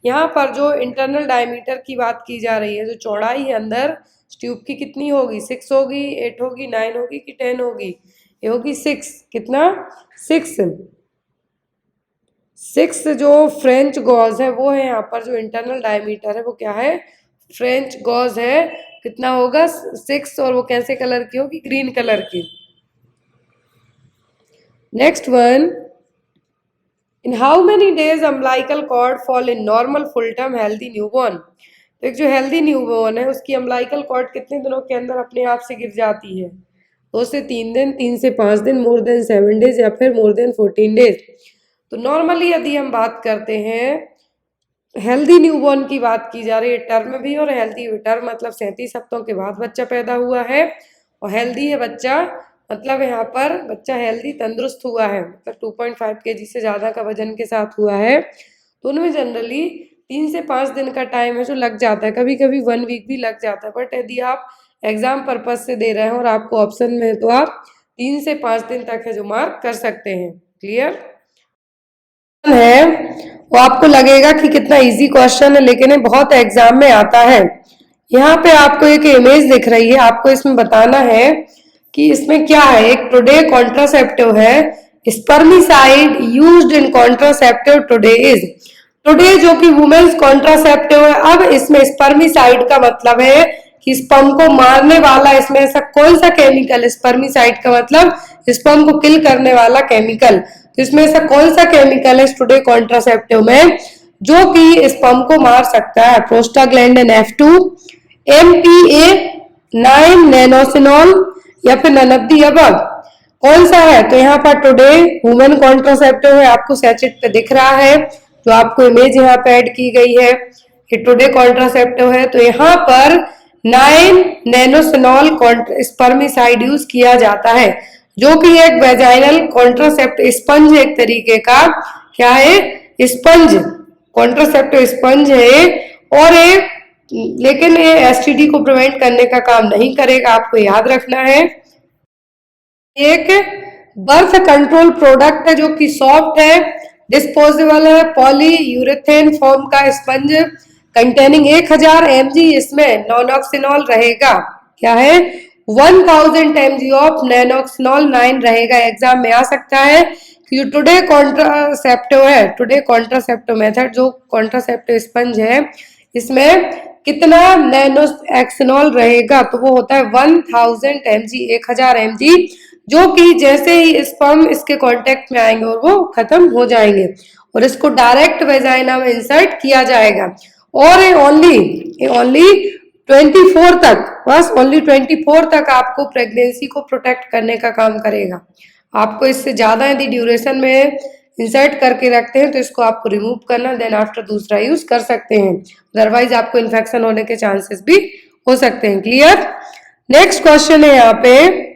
यहाँ पर जो इंटरनल डायमीटर की बात की जा रही है, जो चौड़ाई है अंदर ट्यूब की कितनी होगी, 6 होगी, 8 होगी, 9 होगी कि 10 होगी, ये होगी 6। कितना, 6। 6 जो फ्रेंच गॉज है वो है यहाँ पर, जो इंटरनल डायमीटर है वो क्या है, फ्रेंच गॉज है, कितना होगा 6, और वो कैसे कलर की होगी, ग्रीन कलर की। Next one, in how many days umbilical cord fall in normal full term healthy newborn. तो एक जो हेल्दी न्यूबॉर्न है उसकी अम्बिलिकल कॉर्ड कितने दिनों के अंदर अपने आप से गिर जाती है, 2 से 3 दिन, 3 से 5 दिन, मोर देन 7 डेज या फिर मोर देन 14 डेज। तो नॉर्मली यदि हम बात करते हैं, हेल्दी न्यूबॉर्न की बात की जा रही है, टर्म भी और हेल्दी भी। टर्म मतलब 37 हफ्तों के बाद बच्चा पैदा हुआ है, और हेल्दी है बच्चा, मतलब यहाँ पर बच्चा हेल्दी तंदुरुस्त हुआ है, मतलब 2.5 kg से ज़्यादा का वजन के साथ हुआ है। तो उनमें जनरली 3 से 5 दिन का टाइम है जो लग जाता है, कभी कभी 1 वीक भी लग जाता है। बट यदि आप एग्जाम पर्पज से दे रहे हैं और आपको ऑप्शन में है तो आप 3 से 5 दिन तक है जो मार्क कर सकते हैं। क्लियर है, वो आपको लगेगा कि कितना इजी क्वेश्चन है, लेकिन ये बहुत एग्जाम में आता है। यहाँ पे आपको एक इमेज दिख रही है, आपको इसमें बताना है कि इसमें क्या है। एक टुडे कॉन्ट्रासेप्टिव है, spermicide used in contraceptive today is. Today जो कि वुमेन्स कॉन्ट्रासेप्टिव है। अब इसमें स्पर्मिसाइड का मतलब है कि स्पर्म को मारने वाला, इसमें ऐसा कौन सा केमिकल, स्पर्मिसाइड का मतलब स्पर्म को किल करने वाला केमिकल। तो इसमें ऐसा कौन सा केमिकल है टुडे कॉन्ट्रासेप्टिव में जो कि स्पर्म को मार सकता है। प्रोस्टाग्लैंडिन F2, MPA9, नैनोसिनॉल या फिर नन ऑफ द अबव। कौन सा है, तो यहाँ पर टुडे वुमेन कॉन्ट्रासेप्टिव है, आपको सैचेट पे दिख रहा है, जो आपको इमेज यहाँ पे ऐड की गई है कि टुडे कॉन्ट्रासेप्टिव है। तो यहाँ पर 9 नैनोसिनॉल स्पर्मिसाइड यूज किया जाता है, जो कि एक वेजाइनल कॉन्ट्रासेप्टिव स्पंज है, एक तरीके का क्या है, स्पंज, कॉन्ट्रासेप्टिव स्पंज है। और लेकिन ये एसटीडी को प्रिवेंट करने का काम नहीं करेगा, आपको याद रखना है। एक बर्थ कंट्रोल प्रोडक्ट है जो कि सॉफ्ट है, डिस्पोजेबल है, पॉलीयूरेथेन फॉर्म का स्पंज कंटेनिंग 1000 mg, इसमें नॉनॉक्सिनॉल रहेगा। क्या है, 1000 mg ऑफ नैनोक्सिनॉल 9 रहेगा। एग्जाम में आ सकता है कि जो टुडे कॉन्ट्रासेप्टिव है, टुडे कॉन्ट्रासेप्टिव मेथड जो कॉन्ट्रासेप्टिव स्पंज है, इसमें कितना नैनोक्सिनॉल रहेगा, तो वो होता है 1000 mg, 1000 mg, जो कि जैसे ही स्पर्म इसके कांटेक्ट में आएंगे और वो खत्म हो जाएंगे, और इसको डायरेक्ट वेजाइना में इंसर्ट किया जाएगा। और ये ओनली 24 तक, बस ओनली 24 तक आपको प्रेगनेंसी को प्रोटेक्ट करने का काम करेगा। आपको इससे ज्यादा यदि ड्यूरेशन में इंसर्ट करके रखते हैं तो इसको आपको रिमूव करना, देन आफ्टर दूसरा यूज कर सकते हैं, अदरवाइज आपको इन्फेक्शन होने के चांसेस भी हो सकते हैं। क्लियर। नेक्स्ट क्वेश्चन है यहाँ पे,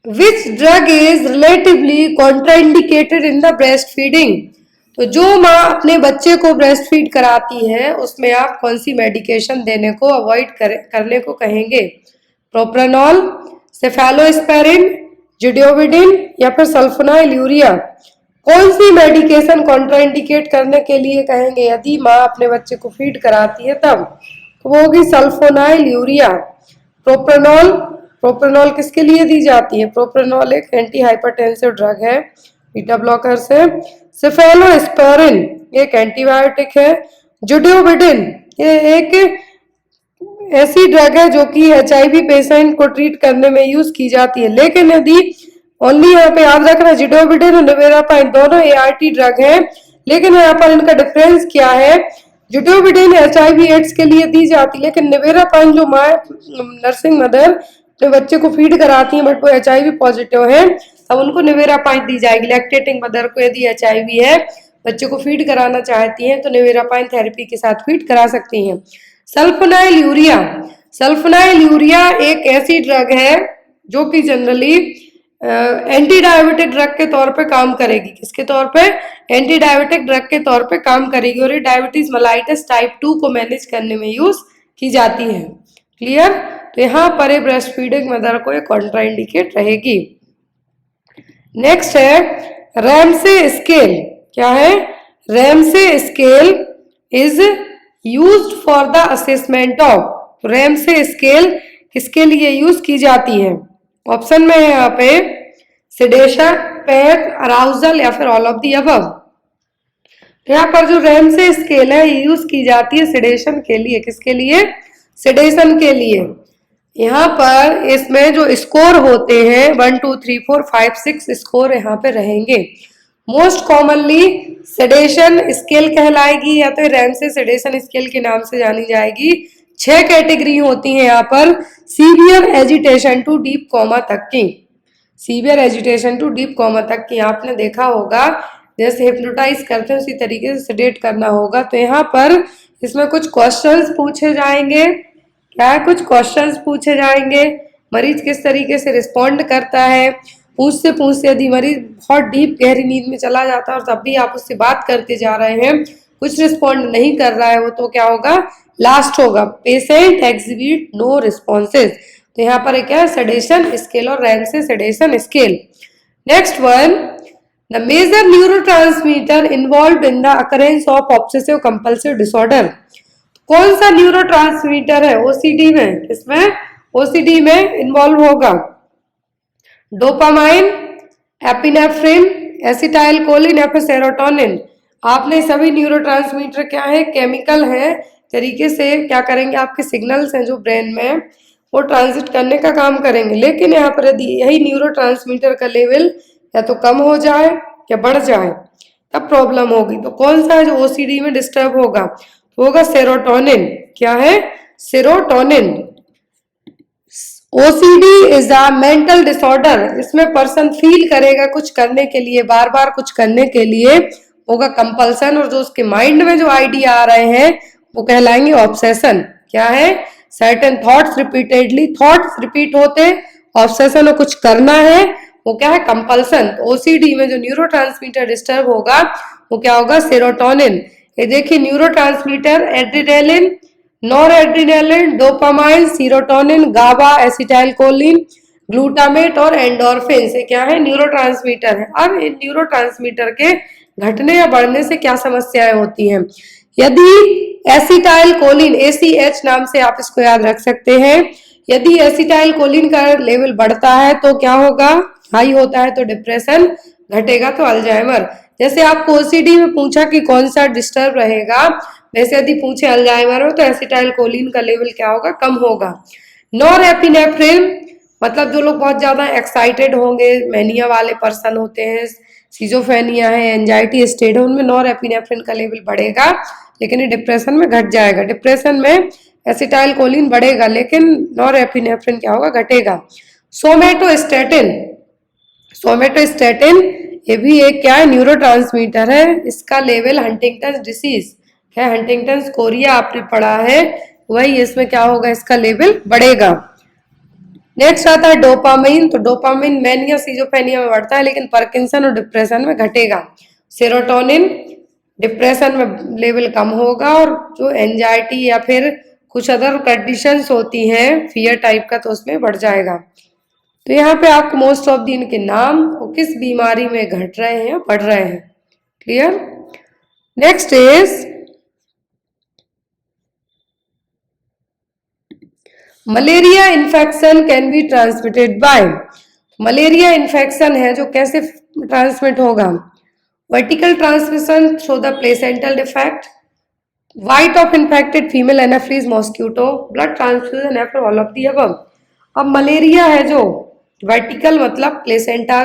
Which drug is relatively contraindicated in the breastfeeding? तो जो माँ अपने बच्चे को ब्रेस्ट फीड कराती है उसमें आप कौन सी मेडिकेशन देने को अवॉइड करने को कहेंगे। प्रोप्रानॉल, सेफेलोस्पेरिन, जिडोविडिन या फिर सल्फोनाइल यूरिया। कौन सी मेडिकेशन कॉन्ट्राइंडिकेट करने के लिए कहेंगे यदि माँ अपने बच्चे को फीड कराती है तब, तो वो होगी सल्फोनाइल यूरिया। प्रोप्रानॉल, प्रोप्रानॉल किसके लिए दी जाती है, प्रोप्रानॉल एक एंटी हाइपरटेंसिव ड्रग है, बीटा ब्लॉकर से। सेफेलोस्पेरिन एक एंटीबायोटिक है। जुडोविडिन ये एक ऐसी ड्रग है जो कि HIV पेशेंट को ट्रीट करने में यूज की जाती है। लेकिन यदि ओनली यहाँ पे याद रखना, जिडोविडिन और निवेरापाइन दोनों ART ड्रग है, लेकिन यहाँ पर इनका डिफरेंस क्या है। जिडोविडिन HIV एड्स के लिए दी जाती है, लेकिन निवेरापाइन जो माँ नर्सिंग मदर जो बच्चे को फीड कराती है बट वो HIV पॉजिटिव है, अब उनको निवेरापाइन दी जाएगी। लैक्टेटिंग मदर को यदि HIV है, बच्चे को फीड कराना चाहती हैं तो निवेरापाइन थेरेपी के साथ फीड करा सकती हैं। सल्फोनाइल यूरिया, सल्फोनाइल यूरिया एक ऐसी ड्रग है जो कि जनरली एंटी डायबिटिक ड्रग के तौर पे काम करेगी। किसके तौर पे, एंटी डायबिटिक ड्रग के तौर पे काम करेगी, और ये डायबिटीज मेलाइटस टाइप 2 को मैनेज करने में यूज की जाती है। क्लियर। तो यहाँ पर ब्रेस्ट फीडिंग मदर को कॉन्ट्राइंडिकेट रहेगी। नेक्स्ट है रैमसे स्केल। क्या है, Ramsay scale is used for the assessment of. Ramsay scale किसके लिए यूज की जाती है? ऑप्शन में है यहाँ पे सेडेशन, पैक, अराउजल या फिर ऑल ऑफ दी अबव। यहाँ पर जो रैमसे स्केल है यूज की जाती है सेडेशन के लिए। किसके लिए? सेडेशन के लिए। यहाँ पर इसमें जो स्कोर होते हैं 1 2 3 4 5 6 स्कोर यहाँ पे रहेंगे। मोस्ट कॉमनली सेडेशन स्केल कहलाएगी या तो रैमसे सेडेशन स्केल के नाम से जानी जाएगी। 6 कैटेगरी होती हैं यहाँ पर, severe agitation to deep coma तक की। Severe agitation to deep coma तक की आपने देखा होगा, जैसे हिप्नोटाइज करते हैं उसी तरीके से सेडेट करना होगा। तो यहाँ पर इसमें कुछ क्वेश्चंस पूछे जाएंगे। क्या है? कुछ क्वेश्चंस पूछे जाएंगे। मरीज किस तरीके से रिस्पॉन्ड करता है, पूछते पूछते यदि मरीज बहुत डीप गहरी नींद में चला जाता है और तब भी आप उससे बात करते जा रहे हैं, कुछ रिस्पॉन्ड नहीं कर रहा है वो, तो क्या होगा? लास्ट होगा पेशेंट एग्जिबिट नो रिस्पॉन्सेज। तो यहाँ पर क्या है? सेडेशन स्केल और Ramsay sedation scale. Next one, the major neurotransmitter involve in the occurrence of obsessive compulsive disorder. कौन सा न्यूरोट्रांसमीटर है ओसीडी में? इसमें ओसीडी में इन्वॉल्व होगा डोपामाइन, एपिनेफ्रिन, एसिटाइल कोलिन या फिर सेरोटोनिन। आपने सभी न्यूरोट्रांसमीटर क्या है? केमिकल है तरीके से क्या करेंगे, आपके सिग्नल्स हैं जो ब्रेन में वो ट्रांजिट करने का काम करेंगे। लेकिन यहाँ पर यदि यही न्यूरोट्रांसमीटर का लेवल या तो कम हो जाए या बढ़ जाए तब प्रॉब्लम होगी। तो कौन सा है जो ओसीडी में डिस्टर्ब होगा? तो होगा सेरोटोनिन। क्या है? Serotonin. OCD is a mental disorder. इसमें पर्सन फील करेगा कुछ करने के लिए, बार बार कुछ करने के लिए होगा कंपल्सन, और जो उसके माइंड में जो आइडिया आ रहे हैं वो कहलाएंगे ऑब्सेशन। क्या है? Certain thoughts repeatedly, thoughts repeat होते, ऑब्सेशन और कुछ करना है वो क्या है? कंपल्सन। तो ओसीडी में जो न्यूरोट्रांसमीटर डिस्टर्ब होगा वो क्या होगा? सेरोटोनिन। ये देखिए neurotransmitter adrenaline, noradrenaline, dopamine, serotonin, GABA, acetylcholine, glutamate और एंडोर्फिन से क्या है? न्यूरोट्रांसमीटर है। अब इन न्यूरोट्रांसमीटर के घटने या बढ़ने से क्या समस्याएं होती हैं? यदि एसिटाइलकोलिन, ACH नाम से आप इसको याद रख सकते हैं, यदि एसिटाइलकोलिन का लेवल बढ़ता है तो क्या होगा? हाई होता है तो डिप्रेशन, घटेगा तो अल्जाइमर। जैसे आपको ओसीडी में पूछा कि कौन सा डिस्टर्ब रहेगा, वैसे यदि पूछे अल्जाइमर हो तो एसिटाइलकोलिन का लेवल क्या होगा? कम होगा। नॉरएपिनेफ्रिन मतलब जो लोग बहुत ज्यादा एक्साइटेड होंगे, मैनिया वाले पर्सन होते हैं, सिजोफेनिया है, एंजाइटी स्टेट है, उनमें नॉरएपिनेफ्रिन का लेवल बढ़ेगा लेकिन ये डिप्रेशन में घट जाएगा। डिप्रेशन में एसिटाइलकोलिन बढ़ेगा लेकिन नॉरएपिनेफ्रिन क्या होगा? घटेगा। सोमेटोस्टेटिन, सोमेटोस्टेटिन ये भी एक क्या है? न्यूरोट्रांसमीटर है। इसका लेवल हंटिंगटन डिसीज है, हंटिंगटन कोरिया आपने पढ़ा है, वही इसमें क्या होगा? इसका लेवल बढ़ेगा। नेक्स्ट आता है डोपामाइन। तो डोपामाइन मैनिया सिजोफेनिया में बढ़ता है लेकिन पार्किंसन और डिप्रेशन में घटेगा। सेरोटोनिन डिप्रेशन में लेवल कम होगा, और जो एंजाइटी या फिर कुछ अदर कंडीशंस होती हैं फियर टाइप का तो उसमें बढ़ जाएगा। तो यहाँ पे आपको मोस्ट ऑफ द इनके नाम और किस बीमारी में घट रहे हैं, बढ़ रहे हैं। Clear? Next is malaria infection can be transmitted by. Malaria infection है जो कैसे ट्रांसमिट होगा? Vertical transmission through the placental defect, white of infected female anopheles mosquito, blood transfusion या फिर ऑल ऑफ दी अबव। अब मलेरिया है जो vertical मतलब प्लेसेंटा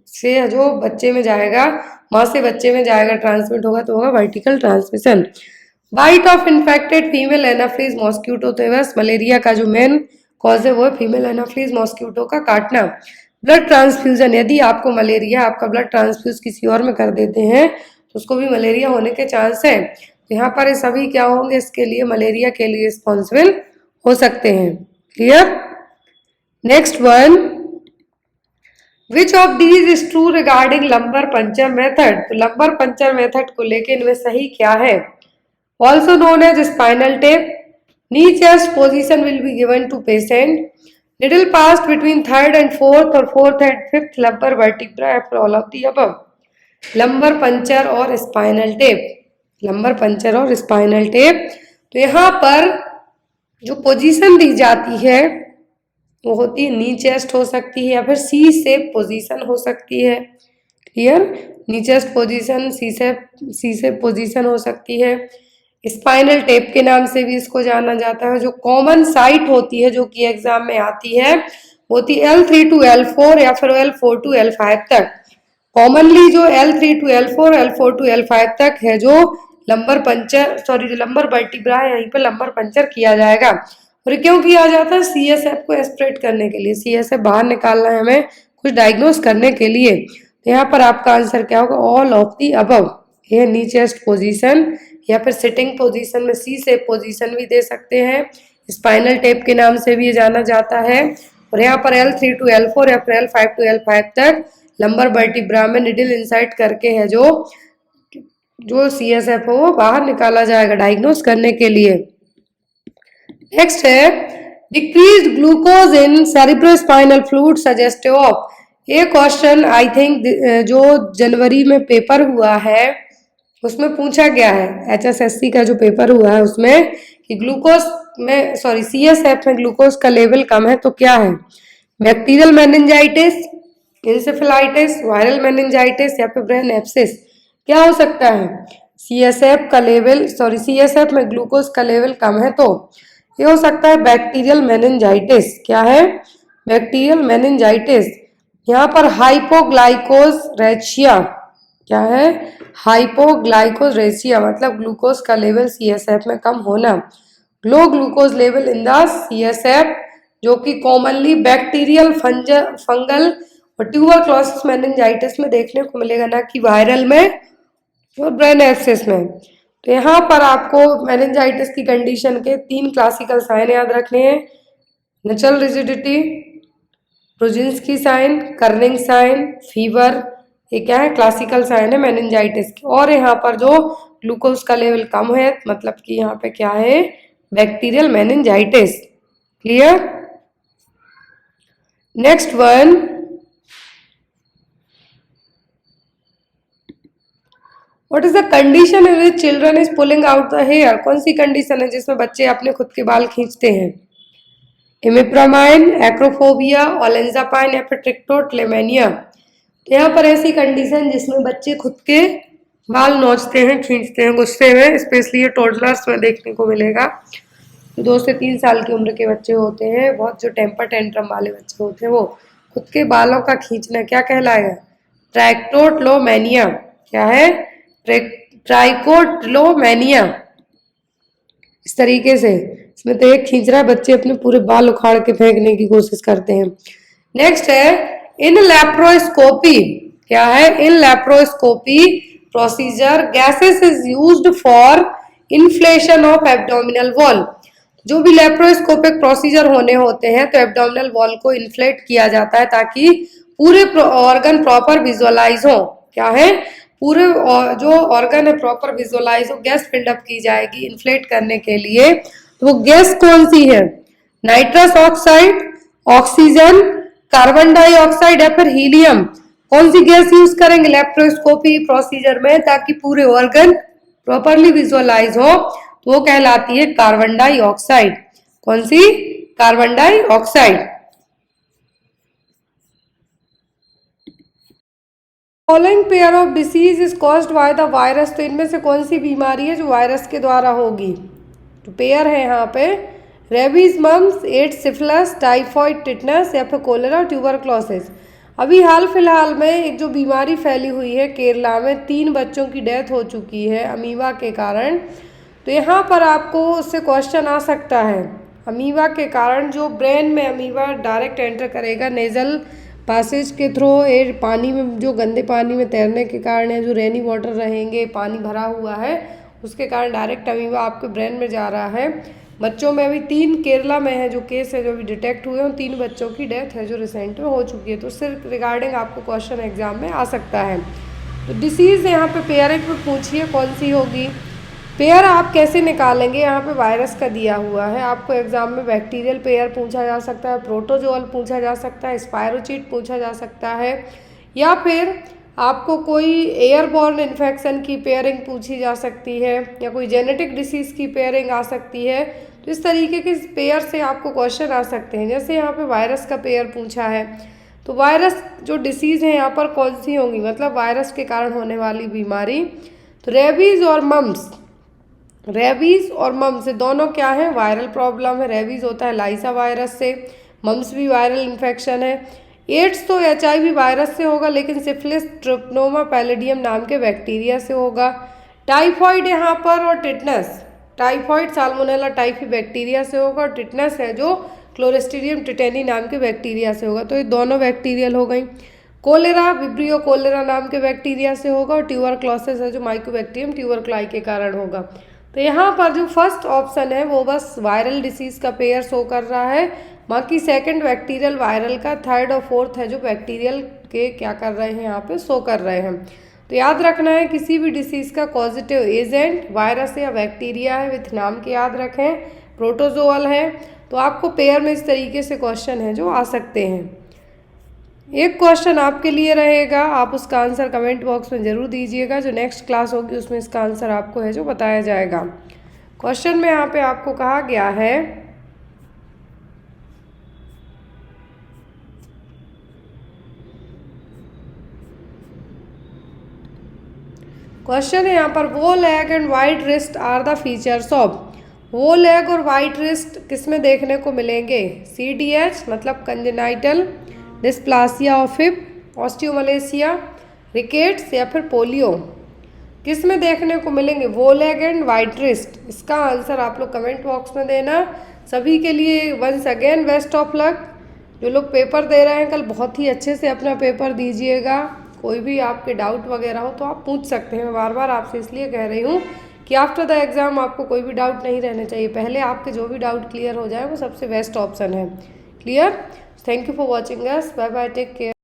से जो बच्चे में जाएगा, माँ से बच्चे में जाएगा, ट्रांसमिट होगा तो होगा vertical transmission. Bite of infected female anopheles mosquito, तो बस मलेरिया का जो मेन कॉज है वो है फीमेल एनाफिलीज मॉस्किटो का काटना। ब्लड ट्रांसफ्यूजन, यदि आपको मलेरिया आपका ब्लड ट्रांसफ्यूज किसी और में कर देते हैं तो उसको भी मलेरिया होने के चांस है। तो यहाँ पर ये सभी क्या होंगे? इसके लिए मलेरिया के लिए रिस्पॉन्सिबल हो सकते हैं। Clear? Next one, which of these is true regarding lumbar puncture method. तो लंबर पंचर मेथड को लेके इनमें सही क्या है? Also known as spinal tap, knee chest position will be given to patient, needle pass between third and fourth और fourth and fifth lumbar vertebra after all of the above. Lumbar puncture और spinal tap, lumbar puncture और spinal tap. तो यहाँ पर जो position दी जाती है वो होती है नी चेस्ट हो सकती है या फिर सी शेप पोजीशन हो सकती है। क्लियर, नी चेस्ट पोजीशन, सी शेप पोजीशन हो सकती है। स्पाइनल टेप के नाम से भी इसको जाना जाता है। जो कॉमन साइट होती है जो कि एग्जाम में आती है वो होती है L3 टू L4 या फिर L4 टू L5 तक। कॉमनली जो L3 to L4, L4 to L5 तक है जो लंबर पंचर जो लंबर वर्टिब्रा है यहीं पे लंबर पंचर किया जाएगा। और क्यों किया जाता है? CSF को एस्पिरेट करने के लिए, CSF बाहर निकालना है हमें कुछ डायग्नोस करने के लिए। तो यहाँ पर आपका आंसर क्या होगा? All of the above. ये नी चेस्ट पोजीशन या फिर सिटिंग पोजीशन में सी शेप पोजीशन भी दे सकते हैं। स्पाइनल टेप के नाम से भी ये जाना जाता है। और यहाँ पर L3 टू L4 या फिर L5 टू L5 तक लंबर वर्टिब्रा में निडल इंसर्ट करके है जो CSF हो वो बाहर निकाला जाएगा डायग्नोस करने के लिए। नेक्स्ट है decreased glucose in cerebrospinal fluid suggestive of. ये क्वेश्चन आई थिंक जो जनवरी में पेपर हुआ है उसमें पूछा गया है। HSSC का जो पेपर हुआ है उसमें कि ग्लूकोज में CSF में ग्लूकोज का लेवल कम है तो क्या है? Bacterial meningitis, encephalitis, viral meningitis या फिर ब्रेन एब्सिस। क्या हो सकता है? CSF में ग्लूकोज का लेवल कम है तो ये हो सकता है बैक्टीरियल मेनिंजाइटिस। क्या है? Bacterial meningitis. यहाँ पर हाइपोग्लाइकोरेशिया। क्या है? हाइपोग्लाइकोरेशिया मतलब ग्लूकोज का लेवल CSF में कम होना। Low glucose level in the CSF जो कि कॉमनली बैक्टीरियल, फंगल और ट्यूबरक्लोसिस मेनिंजाइटिस में देखने को मिलेगा, ना कि वायरल में और ब्रेन एब्सिस में। तो यहाँ पर आपको मेनिंजाइटिस की कंडीशन के 3 क्लासिकल साइन याद रखने हैं। Nuchal rigidity, Brudzinski sign, Kernig sign, fever. ये क्या है? क्लासिकल साइन है मेनिंजाइटिस की। और यहाँ पर जो ग्लूकोज का लेवल कम है मतलब कि यहाँ पे क्या है? Bacterial meningitis. Clear? Next one, what is the condition in which children is pulling out the hair? कौन सी कंडीशन है जिसमें बच्चे अपने खुद के बाल खींचते हैं? इमिप्रामाइन, एक्रोफोबिया, ओलेंजापाइन या फिर ट्रिक्टोट्लेमेनिया। यहाँ पर ऐसी कंडीशन जिसमें बच्चे खुद के बाल नोचते हैं, खींचते हैं गुस्से में, स्पेशली ये टोडलर्स में देखने को मिलेगा। 2 से 3 साल की उम्र के बच्चे होते हैं, बहुत जो टेम्पर टेंट्रम वाले बच्चे होते हैं वो खुद के बालों का खींचना क्या कहलाएगा? ट्राइकोटिलोमेनिया। क्या है? ट्राइकोटिलोमेनिया। इस तरीके से इसमें तो एक खींच रहा है, बच्चे अपने पूरे बाल उखाड़ के फेंकने की कोशिश करते हैं। नेक्स्ट है इन लैप्रोस्कोपी। क्या है? In laparoscopy procedure gases is used for inflation of abdominal wall. जो भी लैप्रोस्कोपिक प्रोसीजर होने होते हैं तो एब्डोमिनल वॉल को इन्फ्लेट किया जाता है ताकि पूरे ऑर्गन प्रॉपर विजुअलाइज हो। क्या है? पूरे जो ऑर्गन है प्रॉपर विजुअलाइज हो, गैस फिल्डअप की जाएगी इन्फ्लेट करने के लिए। तो वो गैस कौन सी है? Nitrous oxide, oxygen, carbon dioxide या फिर हीलियम। कौन सी गैस यूज करेंगे लैप्रोस्कोपी प्रोसीजर में ताकि पूरे ऑर्गन प्रॉपरली विजुअलाइज हो? तो वो कहलाती है कार्बन डाइऑक्साइड। कौन सी? Carbon dioxide. Following pair of disease is caused by the virus. तो इनमें से कौन सी बीमारी है जो वायरस के द्वारा होगी? तो पेयर है यहाँ पे rabies, mumps, AIDS, syphilis, typhoid, tetanus या फिर कोलेरा, ट्यूबरक्लोसिस। अभी हाल फिलहाल में एक जो बीमारी फैली हुई है केरला में, 3 बच्चों की डेथ हो चुकी है अमीबा के कारण। तो यहाँ पर आपको उससे क्वेश्चन आ सकता है। अमीबा के कारण जो ब्रेन में अमीबा डायरेक्ट एंटर करेगा नेजल पासेज के थ्रू, एयर पानी में, जो गंदे पानी में तैरने के कारण या जो रेनी वाटर रहेंगे, पानी भरा हुआ है उसके कारण डायरेक्ट अमीबा आपके ब्रेन में जा रहा है। बच्चों में अभी 3 केरला में है जो केस है जो अभी डिटेक्ट हुए हैं, उन 3 बच्चों की डेथ है जो रिसेंट में हो चुकी है। तो उससे रिगार्डिंग आपको क्वेश्चन एग्जाम में आ सकता है। तो डिसीज़ यहाँ पे पेयरिंग में पूछिए कौन सी होगी। पेयर आप कैसे निकालेंगे? यहाँ पे वायरस का दिया हुआ है, आपको एग्जाम में बैक्टीरियल पेयर पूछा जा सकता है, प्रोटोजोअल पूछा जा सकता है, स्पायरोचीट पूछा जा सकता है, या फिर आपको कोई एयरबॉर्न इन्फेक्शन की पेयरिंग पूछी जा सकती है, या कोई जेनेटिक डिसीज़ की पेयरिंग आ सकती है। तो इस तरीके के पेयर से आपको क्वेश्चन आ सकते हैं। जैसे यहाँ पे वायरस का पेयर पूछा है, तो वायरस जो डिसीज़ है यहाँ पर कौन सी होंगी, मतलब वायरस के कारण होने वाली बीमारी। तो रेबीज़ और मम्स, रेबीज़ और मम्स ये दोनों क्या है, वायरल प्रॉब्लम है। रेबीज़ होता है लाइसा वायरस से, मम्स भी वायरल इन्फेक्शन है। एड्स तो HIV वायरस से होगा, लेकिन सिफिलिस ट्रिप्नोमा पैलिडियम नाम के बैक्टीरिया से होगा। टाइफॉइड यहाँ पर और tetanus, typhoid salmonella typhi bacteria से होगा, और टिटनस है जो क्लोस्ट्रीडियम टिटेनी नाम के बैक्टीरिया से होगा। तो ये दोनों बैक्टीरियल हो गई। कोलेरा विब्रियो कोलेरा नाम के बैक्टीरिया से होगा, और ट्यूबरक्लोसिस है जो माइकोबैक्टीरियम ट्यूबरक्लाई के कारण होगा। तो यहाँ पर जो फर्स्ट ऑप्शन है वो बस वायरल डिसीज़ का पेयर शो कर रहा है, बाकी सेकंड बैक्टीरियल वायरल का, थर्ड और फोर्थ है जो बैक्टीरियल के क्या कर रहे हैं यहाँ पे शो कर रहे हैं। तो याद रखना है किसी भी डिसीज़ का पॉजिटिव एजेंट वायरस या बैक्टीरिया है, विथ नाम के याद रखें, प्रोटोजोअल है। तो आपको पेयर में इस तरीके से क्वेश्चन है जो आ सकते हैं। एक क्वेश्चन आपके लिए रहेगा, आप उसका आंसर कमेंट बॉक्स में ज़रूर दीजिएगा। जो नेक्स्ट क्लास होगी उसमें इसका आंसर आपको है जो बताया जाएगा। क्वेश्चन में यहाँ पे आपको कहा गया है, क्वेश्चन है यहाँ पर, bow leg and wide wrist are the features of. Bow leg और वाइट रिस्ट किस में देखने को मिलेंगे, CDH मतलब congenital dysplasia of hip, osteomalacia, rickets या फिर पोलियो, किस में देखने को मिलेंगे, bow leg and wide wrist. इसका आंसर आप लोग कमेंट बॉक्स में देना। सभी के लिए once again best of luck. जो लोग पेपर दे रहे हैं कल, बहुत ही अच्छे से अपना पेपर दीजिएगा। कोई भी आपके डाउट वगैरह हो तो आप पूछ सकते हैं। मैं बार बार आपसे इसलिए कह रही हूँ कि आफ्टर द एग्ज़ाम आपको कोई भी डाउट नहीं रहने चाहिए, पहले आपके जो भी डाउट क्लियर हो जाए वो सबसे बेस्ट ऑप्शन है। Clear? Thank you for watching us, bye bye, take care.